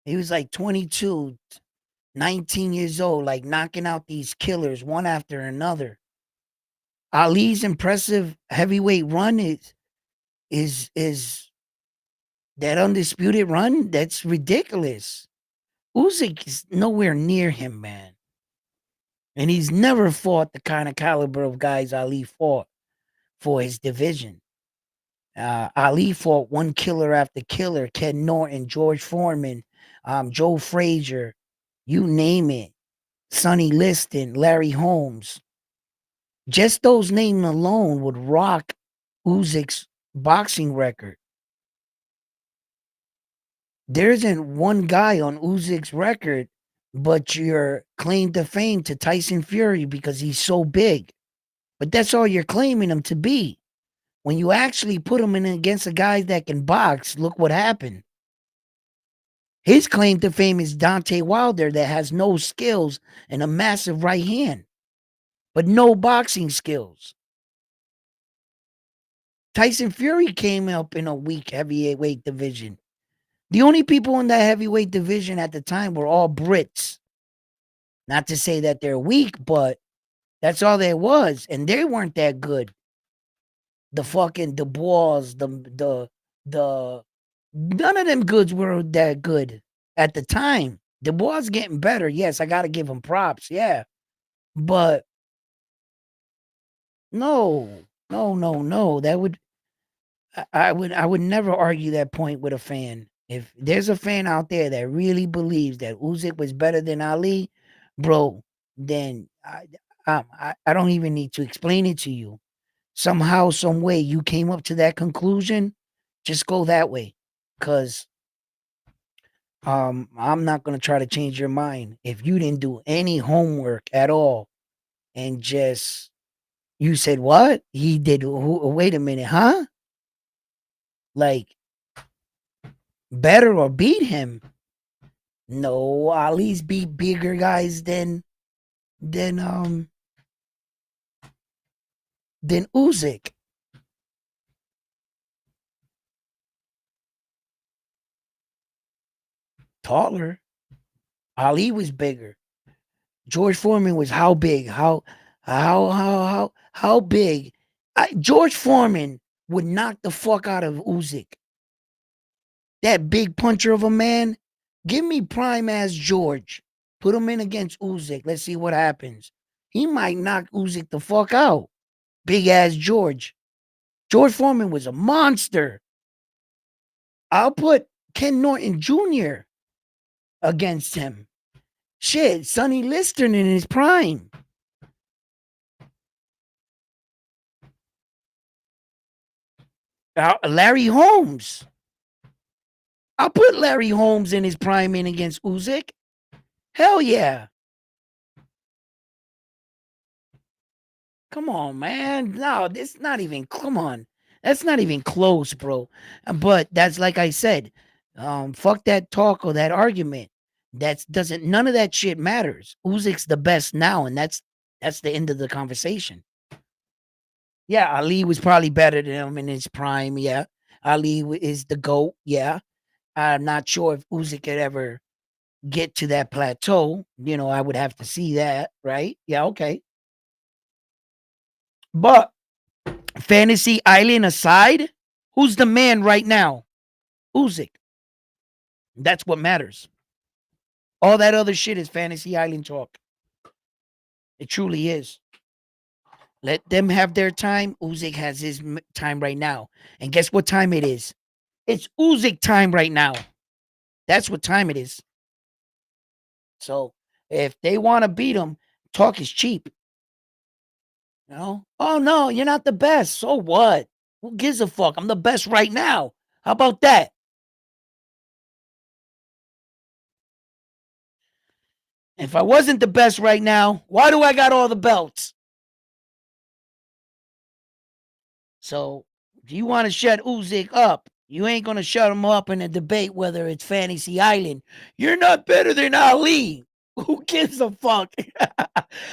A: He was like 22, 19 years old, like knocking out these killers one after another. Ali's impressive heavyweight run is that undisputed run. That's ridiculous. Usyk is nowhere near him, man. And he's never fought the kind of caliber of guys Ali fought for his division. Ali fought one killer after killer: Ken Norton, George Foreman, Joe Frazier, you name it. Sonny Liston, Larry Holmes. Just those names alone would rock Usyk's boxing record. There isn't one guy on Usyk's record but your claim to fame to Tyson Fury because he's so big. But that's all you're claiming him to be. When you actually put him in against a guy that can box, look what happened. His claim to fame is Deontay Wilder that has no skills and a massive right hand, but no boxing skills. Tyson Fury came up in a weak heavyweight division. The only people in that heavyweight division at the time were all Brits. Not to say that they're weak, but that's all there was. And they weren't that good. The fucking Dubois, the none of them goods were that good at the time. Dubois getting better. Yes, I gotta give him props. Yeah. But no. That would I would never argue that point with a fan. If there's a fan out there that really believes that Usyk was better than Ali, bro, then I don't even need to explain it to you. somehow, some way you came up to that conclusion, just go that way. Cause I'm not gonna try to change your mind. If you didn't do any homework at all and just you said what? He did wait a minute, huh? Like better or beat him? No, Ali's beat bigger guys than um than Usyk. Taller. Ali was bigger. George Foreman was how big? How big? George Foreman would knock the fuck out of Usyk. That big puncher of a man. Give me prime ass George. Put him in against Usyk. Let's see what happens. He might knock Usyk the fuck out. Big ass George. George Foreman was a monster. I'll put Ken Norton Jr. against him. Shit, Sonny Liston in his prime. Larry Holmes. I'll put Larry Holmes in his prime in against Usyk. Hell yeah. Come on, man. No, this not even. Come on, that's not even close, bro. But that's like I said. Fuck that talk or that argument. That's doesn't. None of that shit matters. Uzyk's the best now, and that's the end of the conversation. Yeah, Ali was probably better than him in his prime. Yeah, Ali is the GOAT. Yeah, I'm not sure if Usyk could ever get to that plateau. You know, I would have to see that, right? Yeah, okay. But Fantasy Island aside, who's the man right now? Usyk. That's what matters. All that other shit is Fantasy Island talk. It truly is. Let them have their time. Usyk has his time right now. And guess what time it is? It's Usyk time right now. That's what time it is. So if they want to beat him, talk is cheap. You know? Oh no, you're not the best. So what? Who gives a fuck? I'm the best right now. How about that? If I wasn't the best right now, why do I got all the belts? So if you want to shut Usyk up, you ain't gonna shut him up in a debate whether it's Fantasy Island. You're not better than Ali. Who gives a fuck?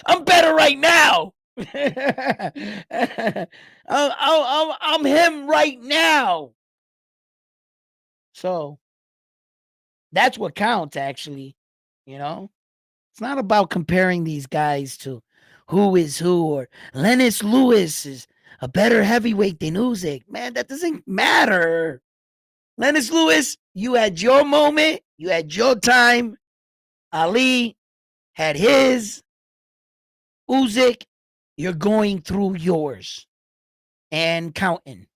A: I'm better right now. I'm him right now. So that's what counts, actually. You know, it's not about comparing these guys to who is who or Lennox Lewis is a better heavyweight than Usyk. Man, that doesn't matter. Lennox Lewis, you had your moment, you had your time. Ali had his. Usyk, you're going through yours and counting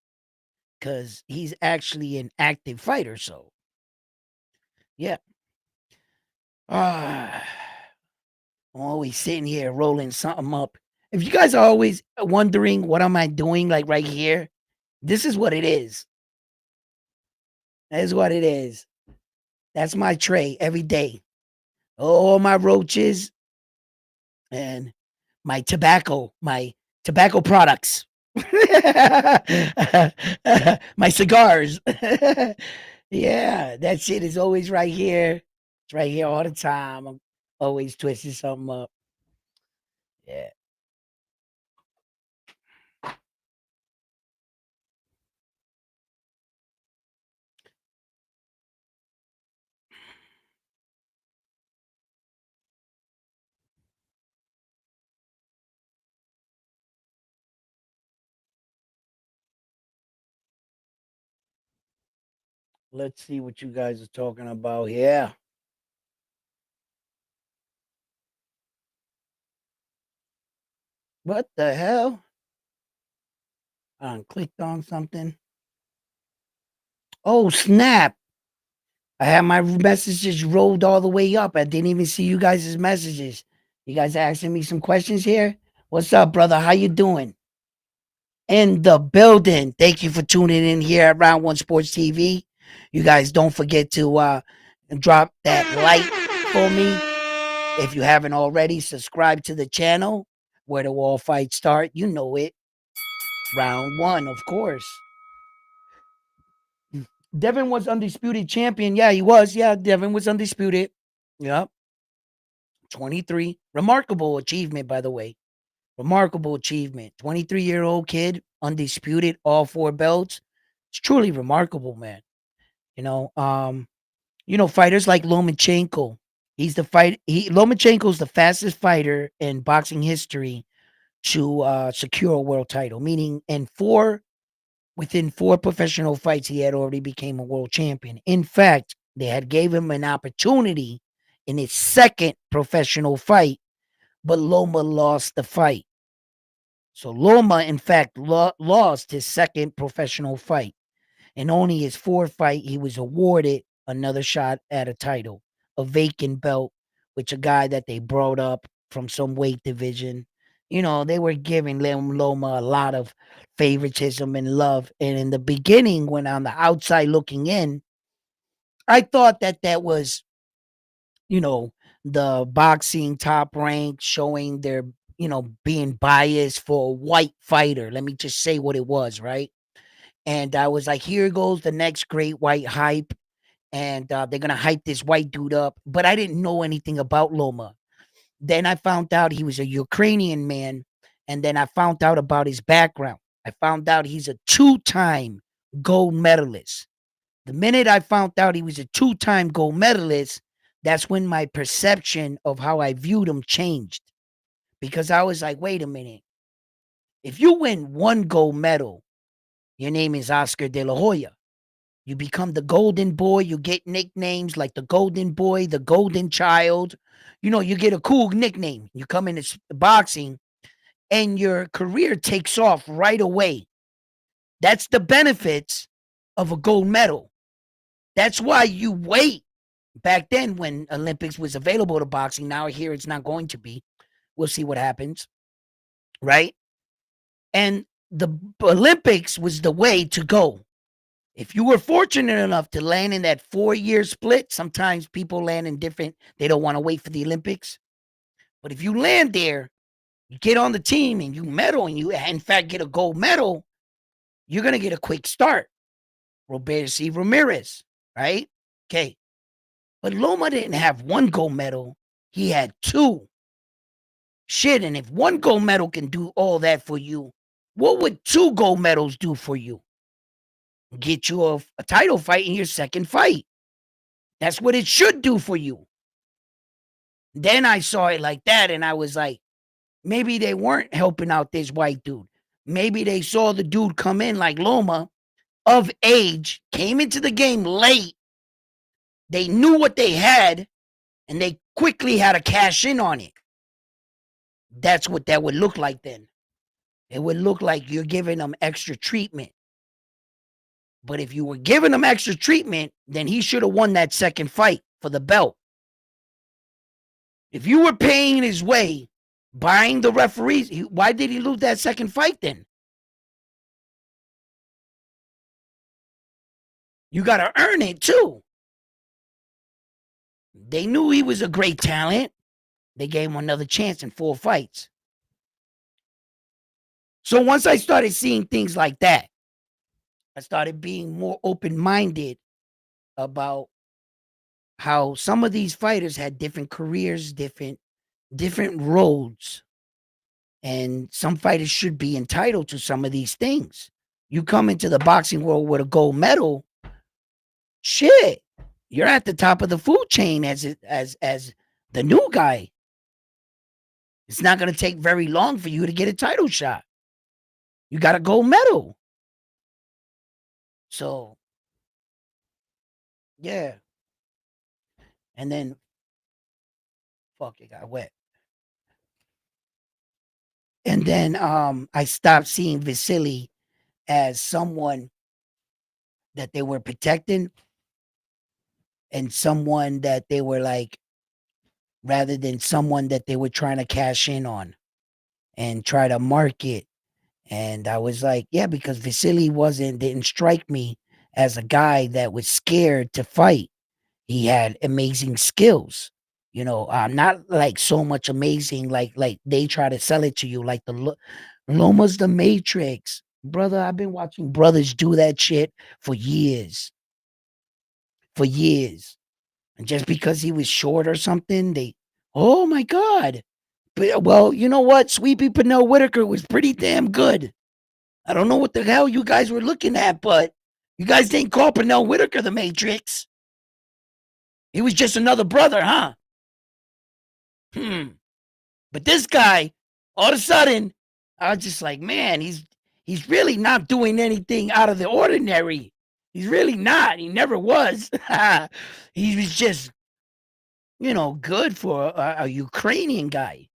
A: because he's actually an active fighter. So, yeah. I'm always sitting here rolling something up. If you guys are always wondering what am I doing, like right here, this is what it is. That is what it is. That's my tray every day. All my roaches and my tobacco products. My cigars. Yeah, that shit is always right here. It's right here all the time. I'm always twisting something up. Yeah. Let's see what you guys are talking about here. What the hell? I clicked on something. Oh, snap. I had my messages rolled all the way up. I didn't even see you guys' messages. You guys asking me some questions here? What's up, brother? How you doing? in the building. Thank you for tuning in here at Round One Sports TV. You guys don't forget to drop that like for me. If you haven't already, subscribe to the channel. Where the wall fights start, you know it. Round one, of course. Devin was undisputed champion. Yeah, he was. Yeah, Devin was undisputed. Yep. 23. Remarkable achievement, by the way. Remarkable achievement. 23-year-old kid, undisputed, all four belts. It's truly remarkable, man. You know, fighters like Lomachenko. Lomachenko's the fastest fighter in boxing history to secure a world title, meaning within four professional fights, he had already became a world champion. In fact, they had gave him an opportunity in his second professional fight, but Loma lost the fight. So Loma, in fact, lost his second professional fight. And only his fourth fight, he was awarded another shot at a title, a vacant belt, which a guy that they brought up from some weight division. They were giving Loma a lot of favoritism and love. And in the beginning, when on the outside looking in, I thought that was, you know, the boxing top rank showing their, being biased for a white fighter. Let me just say what it was, right? And I was like, here goes the next great white hype. And they're going to hype this white dude up. But I didn't know anything about Loma. Then I found out he was a Ukrainian man. And then I found out about his background. I found out he's a two-time gold medalist. The minute I found out he was a two-time gold medalist, that's when my perception of how I viewed him changed. Because I was like, wait a minute. If you win one gold medal, your name is Oscar De La Hoya. You become the golden boy. You get nicknames like the golden boy, the golden child. You get a cool nickname. You come into boxing and your career takes off right away. That's the benefits of a gold medal. That's why you wait. Back then, when Olympics was available to boxing, now here it's not going to be. We'll see what happens, right? And the Olympics was the way to go. If you were fortunate enough to land in that 4-year split, sometimes people land in different, they don't want to wait for the Olympics. But if you land there, you get on the team and you medal and you, in fact, get a gold medal, you're going to get a quick start. Roberto C. Ramirez, right? Okay. But Loma didn't have one gold medal. He had two. Shit, and if one gold medal can do all that for you, what would two gold medals do for you? Get you a title fight in your second fight. That's what it should do for you. Then I saw it like that, and I was like, maybe they weren't helping out this white dude. Maybe they saw the dude come in like Loma, of age, came into the game late. They knew what they had, and they quickly had to cash in on it. That's what that would look like then. It would look like you're giving them extra treatment. But if you were giving him extra treatment, then he should have won that second fight for the belt. If you were paying his way, buying the referees, why did he lose that second fight then? You got to earn it too. They knew he was a great talent. They gave him another chance in 4 fights. So once I started seeing things like that, I started being more open-minded about how some of these fighters had different careers, different roads. And some fighters should be entitled to some of these things. You come into the boxing world with a gold medal, shit, you're at the top of the food chain as the new guy. It's not going to take very long for you to get a title shot. You got a gold medal. So, yeah. And then, fuck, it got wet. And then I stopped seeing Vasily as someone that they were protecting and someone that they were like, rather than someone that they were trying to cash in on and try to market And I was like, yeah, because Vasily didn't strike me as a guy that was scared to fight. He had amazing skills. Not like so much amazing like they try to sell it to you like Loma's the Matrix. Brother, I've been watching brothers do that shit for years. For years. And just because he was short or something, oh my God. But, well, you know what? Sweepy Pernell Whitaker was pretty damn good. I don't know what the hell you guys were looking at, but you guys didn't call Pernell Whitaker the Matrix. He was just another brother, huh? But this guy, all of a sudden, I was just like, man, he's really not doing anything out of the ordinary. He's really not. He never was. He was just, good for a Ukrainian guy.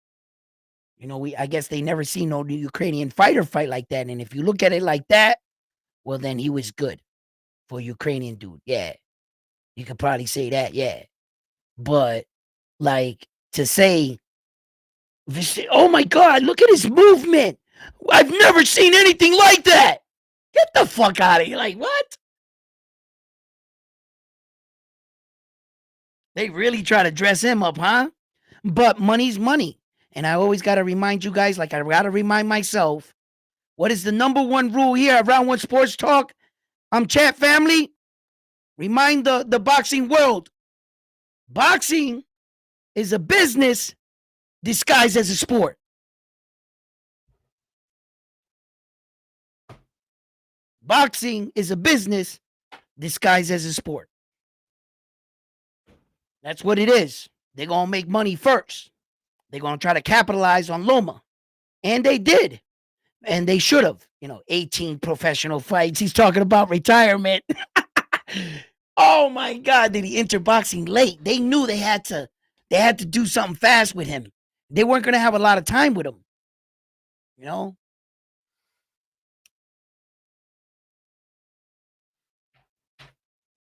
A: I guess they never seen no Ukrainian fighter fight like that. And if you look at it like that, well, then he was good for a Ukrainian dude. Yeah. You could probably say that. Yeah. But like to say, oh my God, look at his movement. I've never seen anything like that. Get the fuck out of here. Like, what? They really try to dress him up, huh? But money's money. And I always got to remind you guys, like I got to remind myself, what is the number one rule here at Round One Sports Talk? Chat family. Remind the boxing world. Boxing is a business disguised as a sport. Boxing is a business disguised as a sport. That's what it is. They're going to make money first. They're going to try to capitalize on Loma. And they did. And they should have. 18 professional fights. He's talking about retirement. Oh my God, did he enter boxing late? They knew they had to do something fast with him. They weren't going to have a lot of time with him.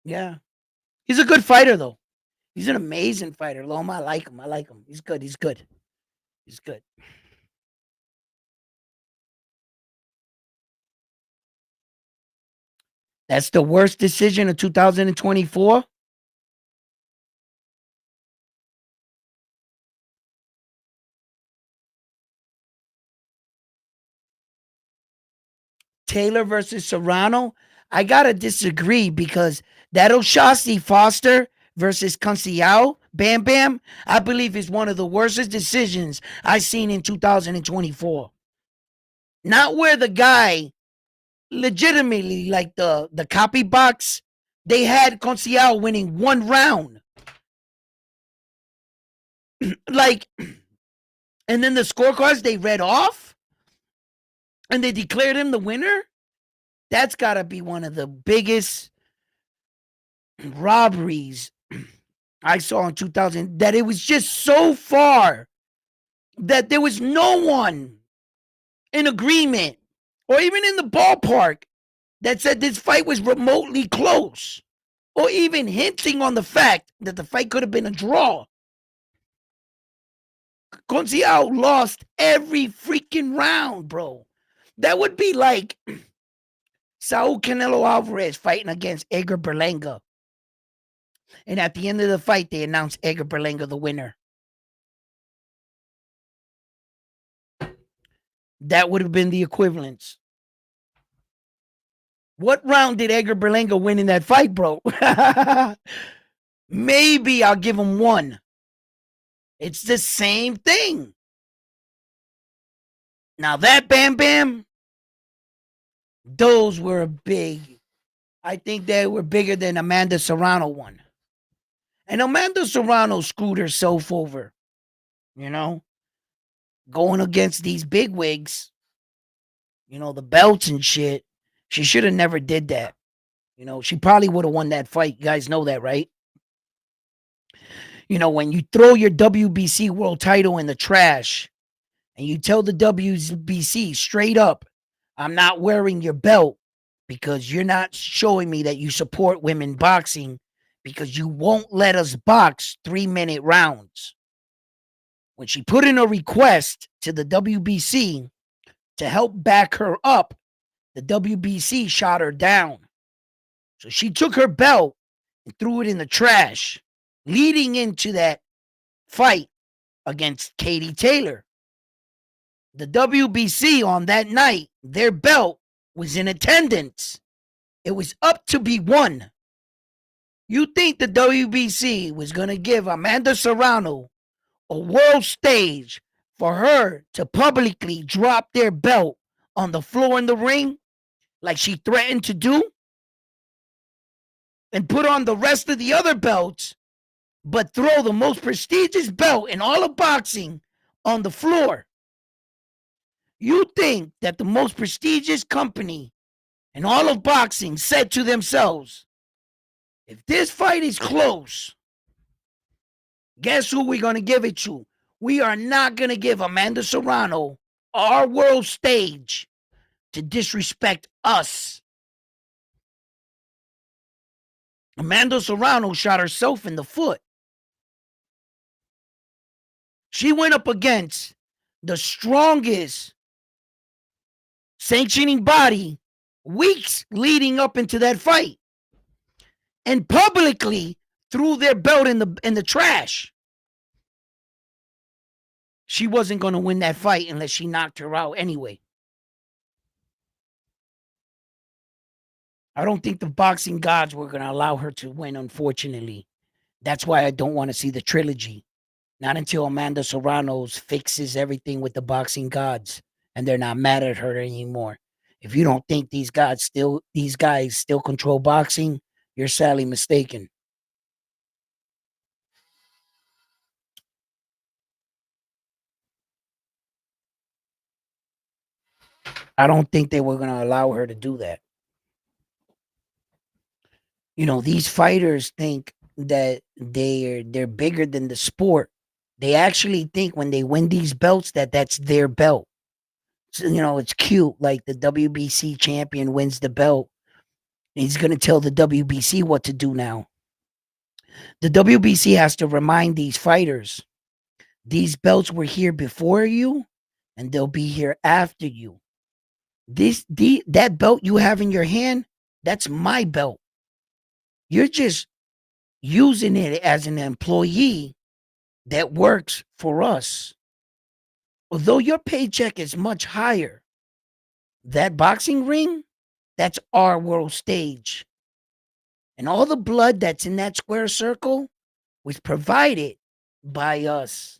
A: Yeah. He's a good fighter, though. He's an amazing fighter, Loma. I like him. He's good. He's good. That's the worst decision of 2024. Taylor versus Serrano. I gotta disagree because that O'Shaughnessy Foster versus Conceição, Bam Bam, I believe is one of the worst decisions I've seen in 2024. Not where the guy legitimately, like the copy box, they had Conceição winning one round. Like, and then the scorecards they read off and they declared him the winner. That's got to be one of the biggest robberies I saw in 2000, that it was just so far that there was no one in agreement or even in the ballpark that said this fight was remotely close or even hinting on the fact that the fight could have been a draw. Conceição lost every freaking round, bro. That would be like Saul Canelo Alverez fighting against Edgar Berlanga. And at the end of the fight, they announced Edgar Berlanga the winner. That would have been the equivalence. What round did Edgar Berlanga win in that fight, bro? Maybe I'll give him one. It's the same thing. Now that Bam Bam, those were big. I think they were bigger than Amanda Serrano one. And Amanda Serrano screwed herself over, going against these big wigs, the belts and shit. She should have never did that. She probably would have won that fight. You guys know that, right? When you throw your WBC world title in the trash and you tell the WBC straight up, I'm not wearing your belt because you're not showing me that you support women boxing, because you won't let us box 3-minute rounds. When she put in a request to the WBC to help back her up, the WBC shot her down. So she took her belt and threw it in the trash, leading into that fight against Katie Taylor. The WBC on that night, their belt was in attendance. It was up to be won. You think the WBC was going to give Amanda Serrano a world stage for her to publicly drop their belt on the floor in the ring like she threatened to do and put on the rest of the other belts, but throw the most prestigious belt in all of boxing on the floor? You think that the most prestigious company in all of boxing said to themselves, if this fight is close, guess who we're going to give it to? We are not going to give Amanda Serrano our world stage to disrespect us. Amanda Serrano shot herself in the foot. She went up against the strongest sanctioning body weeks leading up into that fight and publicly threw their belt in the trash. She wasn't going to win that fight unless she knocked her out anyway. I don't think the boxing gods were going to allow her to win, unfortunately. That's why I don't want to see the trilogy. Not until Amanda Serrano fixes everything with the boxing gods and they're not mad at her anymore. If you don't think these guys still control boxing, you're sadly mistaken. I don't think they were going to allow her to do that. You know, these fighters think that they're bigger than the sport. They actually think when they win these belts that that's their belt. So, you know, it's cute. Like the WBC champion wins the belt. He's going to tell the WBC what to do now. The WBC has to remind these fighters, these belts were here before you and they'll be here after you. That belt you have in your hand, that's my belt. You're just using it as an employee that works for us. Although your paycheck is much higher, that boxing ring, that's our world stage. And all the blood that's in that square circle was provided by us.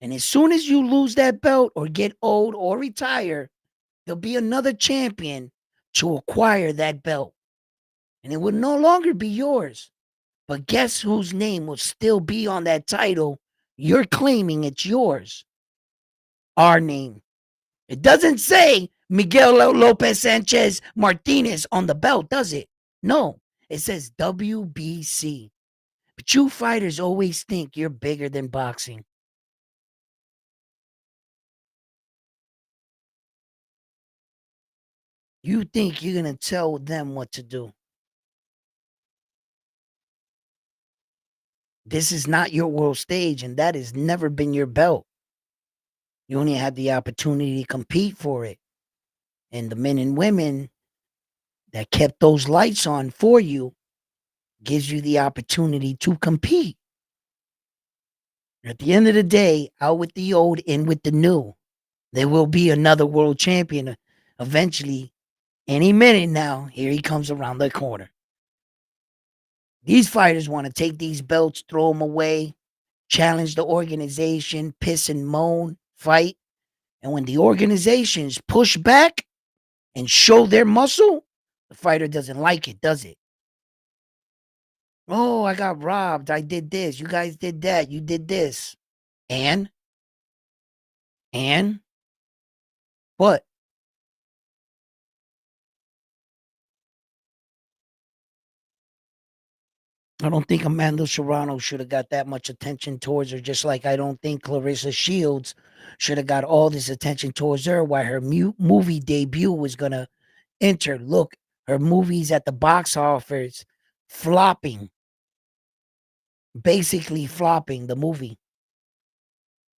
A: And as soon as you lose that belt or get old or retire, there'll be another champion to acquire that belt. And it will no longer be yours. But guess whose name will still be on that title? You're claiming it's yours. Our name. It doesn't say Miguel Lopez Sanchez Martinez on the belt, does it? No, it says WBC. But you fighters always think you're bigger than boxing. You think you're going to tell them what to do. This is not your world stage, and that has never been your belt. You only had the opportunity to compete for it. And the men and women that kept those lights on for you gives you the opportunity to compete. At the end of the day, out with the old, in with the new. There will be another world champion eventually. Any minute now, here he comes around the corner. These fighters want to take these belts, throw them away, challenge the organization, piss and moan, fight. And when the organizations push back and show their muscle, the fighter doesn't like it, does it? Oh, I got robbed. I did this. You guys did that. You did this. And what? I don't think Amanda Serrano should have got that much attention towards her, just like I don't think Clarissa Shields should have got all this attention towards her while her movie debut was going to enter. Look, her movies at the box office flopping, basically flopping the movie.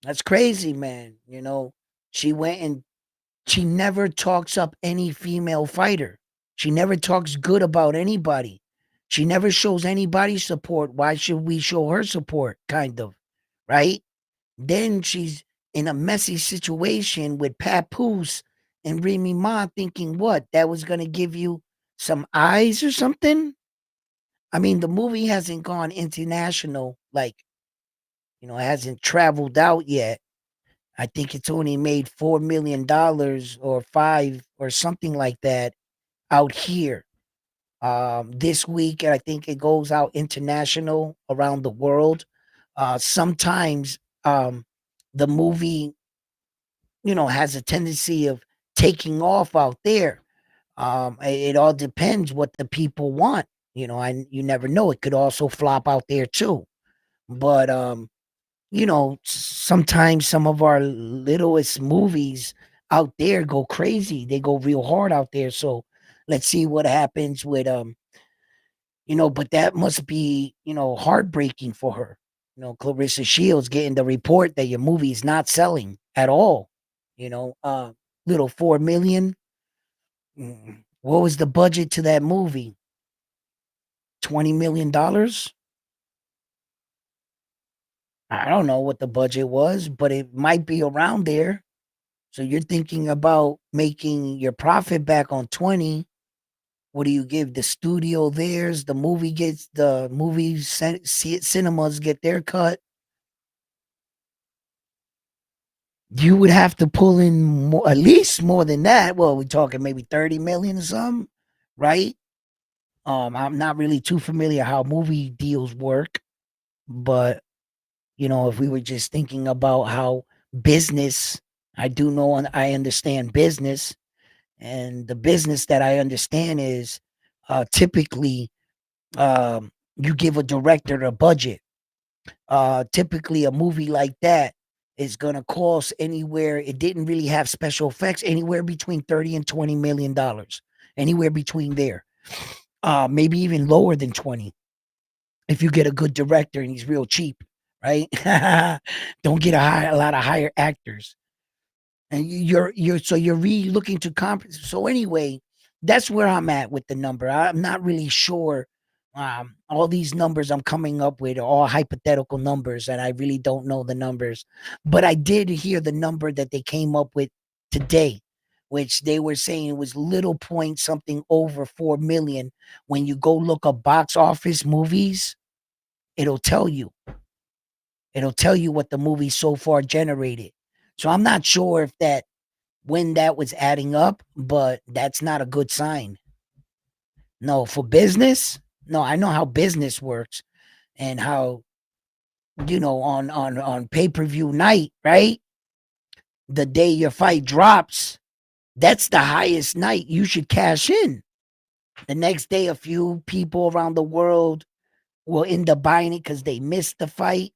A: That's crazy, man. You know, she went and She never talks up any female fighter. She never talks good about anybody. She never shows anybody support. Why should we show her support? Kind of, right? Then she's in a messy situation with Papoose and Remy Ma thinking what? That was going to give you some eyes or something? I mean, the movie hasn't gone international, like, it hasn't traveled out yet. I think it's only made $4 million or five or something like that out here. This week, and I think it goes out international around the world. Sometimes the movie, has a tendency of taking off out there. It all depends what the people want. You never know. It could also flop out there too. But sometimes some of our littlest movies out there go crazy. They go real hard out there. So let's see what happens with but that must be, heartbreaking for her. Clarissa Shields getting the report that your movie is not selling at all. You know, uh little 4 million. What was the budget to that movie? $20 million. I don't know what the budget was, but it might be around there. So you're thinking about making your profit back on 20. What do you give the studio theirs? The movie gets the movie cinemas get their cut. You would have to pull in more, at least more than that. Well, we're talking maybe 30 million or something, right? I'm not really too familiar how movie deals work, but if we were just thinking about how business, I do know and I understand business, and the business that I understand is typically you give a director a budget. Typically, a movie like that is gonna cost anywhere. It didn't really have special effects, anywhere between 30 and $20 million, anywhere between there. Maybe even lower than 20 if you get a good director and he's real cheap, right? Don't get a lot of higher actors. And you're really looking to compensate. So anyway, that's where I'm at with the number. I'm not really sure. All these numbers I'm coming up with are all hypothetical numbers, and I really don't know the numbers. But I did hear the number that they came up with today, which they were saying it was little point something over 4 million. When you go look up box office movies, it'll tell you. It'll tell you what the movie so far generated. So I'm not sure if that when that was adding up, but that's not a good sign. No, for business, no, I know how business works and how on pay-per-view night, right? The day your fight drops, that's the highest night you should cash in. The next day, a few people around the world will end up buying it because they missed the fight,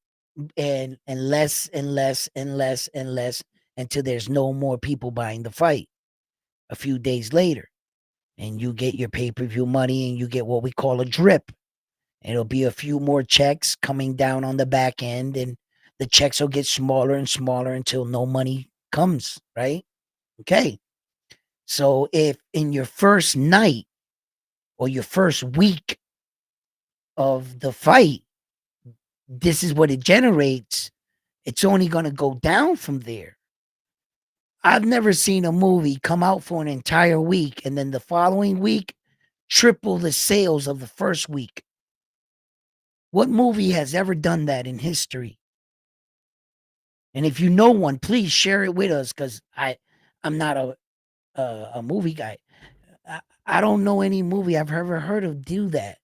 A: and less and less and less and less until there's no more people buying the fight a few days later. And you get your pay-per-view money and you get what we call a drip. And it'll be a few more checks coming down on the back end, and the checks will get smaller and smaller until no money comes, right? Okay. So if in your first night or your first week of the fight, this is what it generates, it's only going to go down from there. I've never seen a movie come out for an entire week and then the following week triple the sales of the first week. What movie has ever done that in history? And if you know one, please share it with us, because I'm not a movie guy. I don't know any movie I've ever heard of do that.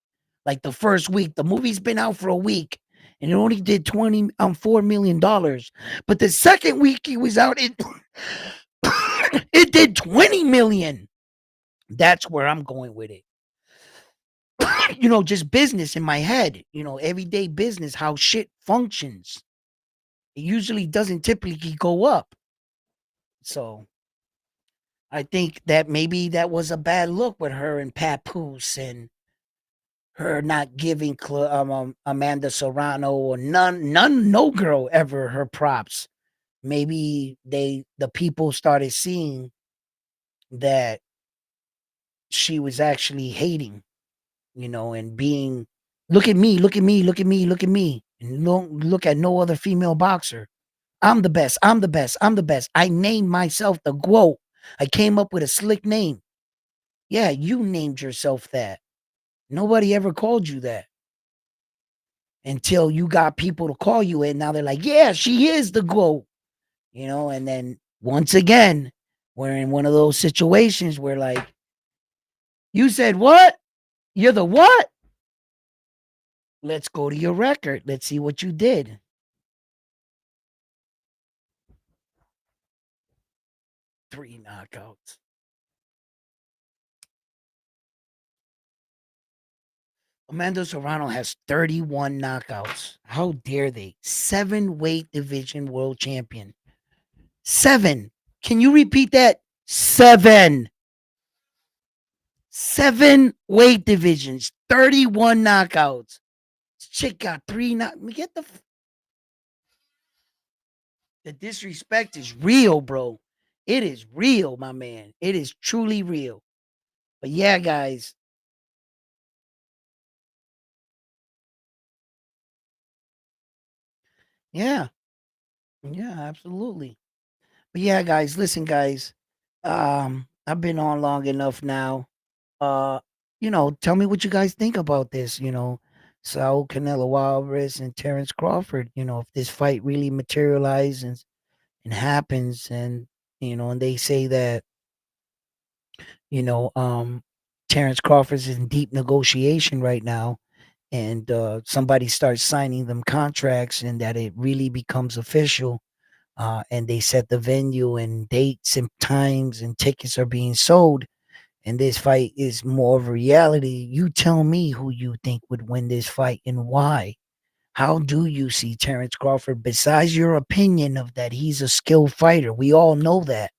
A: Like the first week, the movie's been out for a week and it only did $4 million. But the second week it was out, it did 20 million. That's where I'm going with it. Just business in my head, everyday business, how shit functions. It usually doesn't typically go up. So I think that maybe that was a bad look with her and Papoose, and her not giving Amanda Serrano or no girl ever her props. Maybe the people started seeing that she was actually hating, and being, look at me, look at me, look at me, look at me, and don't look at no other female boxer. I'm the best. I'm the best. I'm the best. I named myself the GWOAT. I came up with a slick name. Yeah, you named yourself that. Nobody ever called you that until you got people to call you it. Now they're like, yeah, she is the GWOAT. And then once again, we're in one of those situations where, like, you said what? You're the what? Let's go to your record. Let's see what you did. 3 knockouts. Amanda Serrano has 31 knockouts. How dare they? 7 weight division world champion. 7. Can you repeat that? 7. 7 weight divisions. 31 knockouts. This chick got 3 Get the disrespect is real, bro. It is real, my man. It is truly real. But yeah, guys. Yeah. Yeah, absolutely. But yeah, guys, listen, guys. I've been on long enough now. Uh, tell me what you guys think about this, Saul Canelo Alvarez and Terence Crawford, if this fight really materializes and happens, and they say that, you know, um Terence Crawford's in deep negotiation right now, and somebody starts signing them contracts, and that it really becomes official, and they set the venue and dates and times and tickets are being sold, and this fight is more of a reality. You tell me who you think would win this fight and why. How do you see Terence Crawford, besides your opinion of that he's a skilled fighter? We all know that.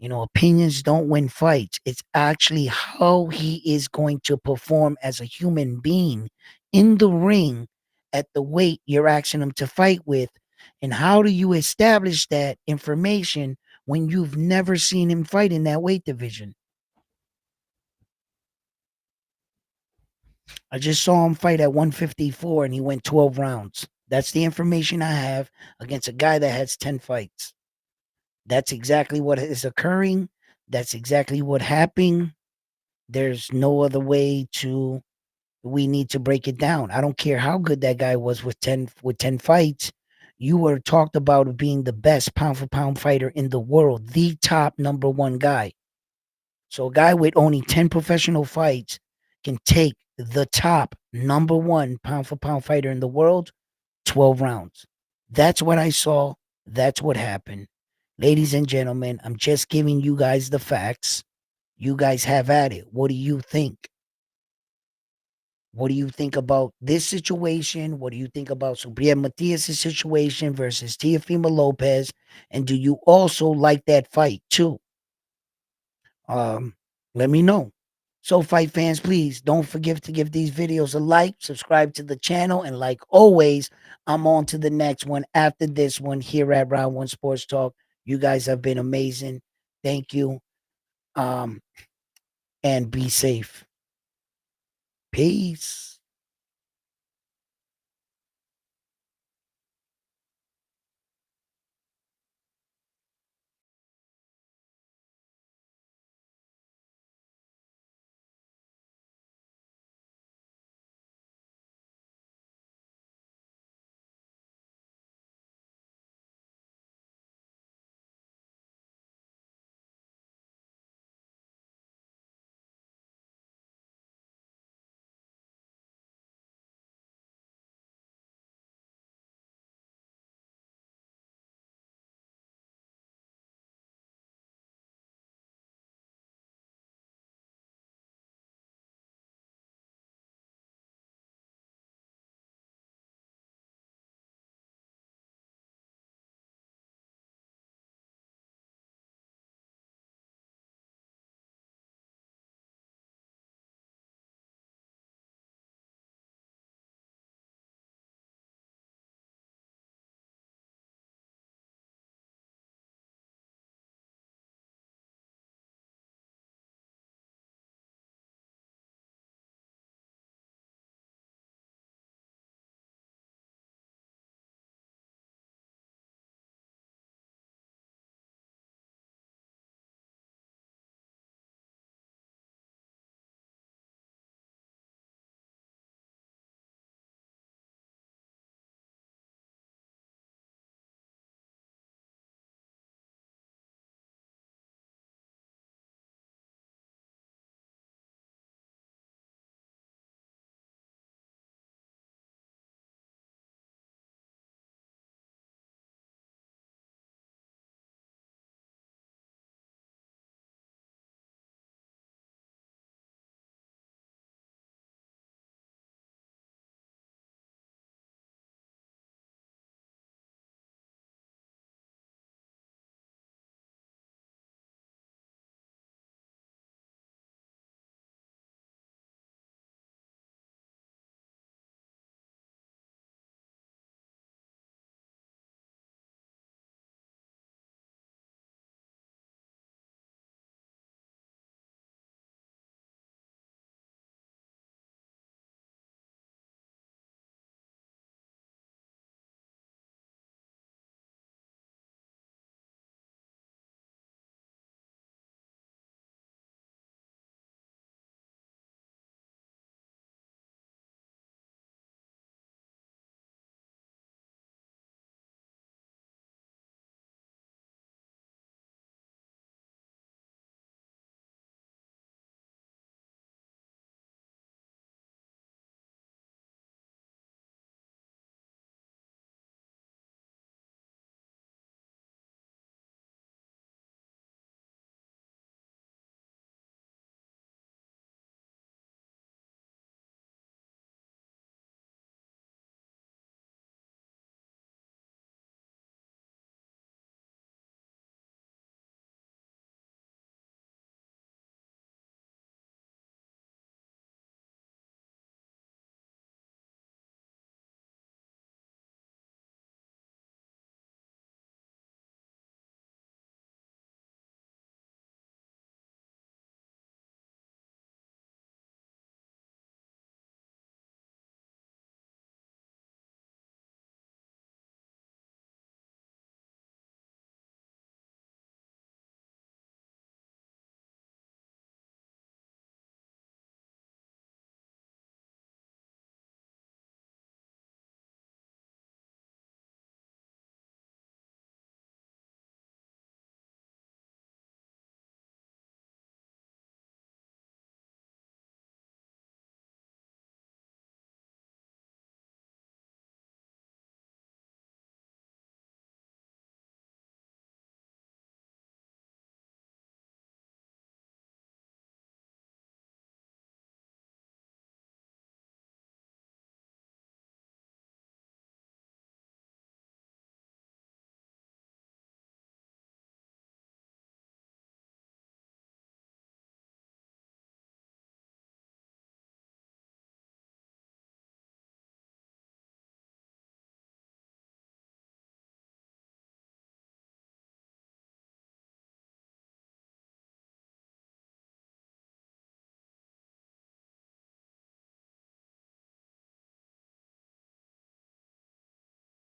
A: Opinions don't win fights. It's actually how he is going to perform as a human being in the ring at the weight you're asking him to fight with. And how do you establish that information when you've never seen him fight in that weight division? I just saw him fight at 154 and he went 12 rounds. That's the information I have against a guy that has 10 fights. That's exactly what is occurring. That's exactly what happened. There's no other way to we need to break it down. I don't care how good that guy was with 10 fights. You were talked about being the best pound for pound fighter in the world, the top number one guy. So a guy with only 10 professional fights can take the top number one pound for pound fighter in the world 12 rounds. That's what I saw. That's what happened. Ladies and gentlemen, I'm just giving you guys the facts. You guys have at it. What do you think? What do you think about this situation? What do you think about Subriel Matias' situation versus Teofimo Lopez? And do you also like that fight too? Um, Let me know. So, fight fans, please don't forget to give these videos a like, subscribe to the channel, and like always, I'm on to the next one after this one here at Round One Sports Talk. You guys have been amazing. Thank you. Um, and be safe. Peace.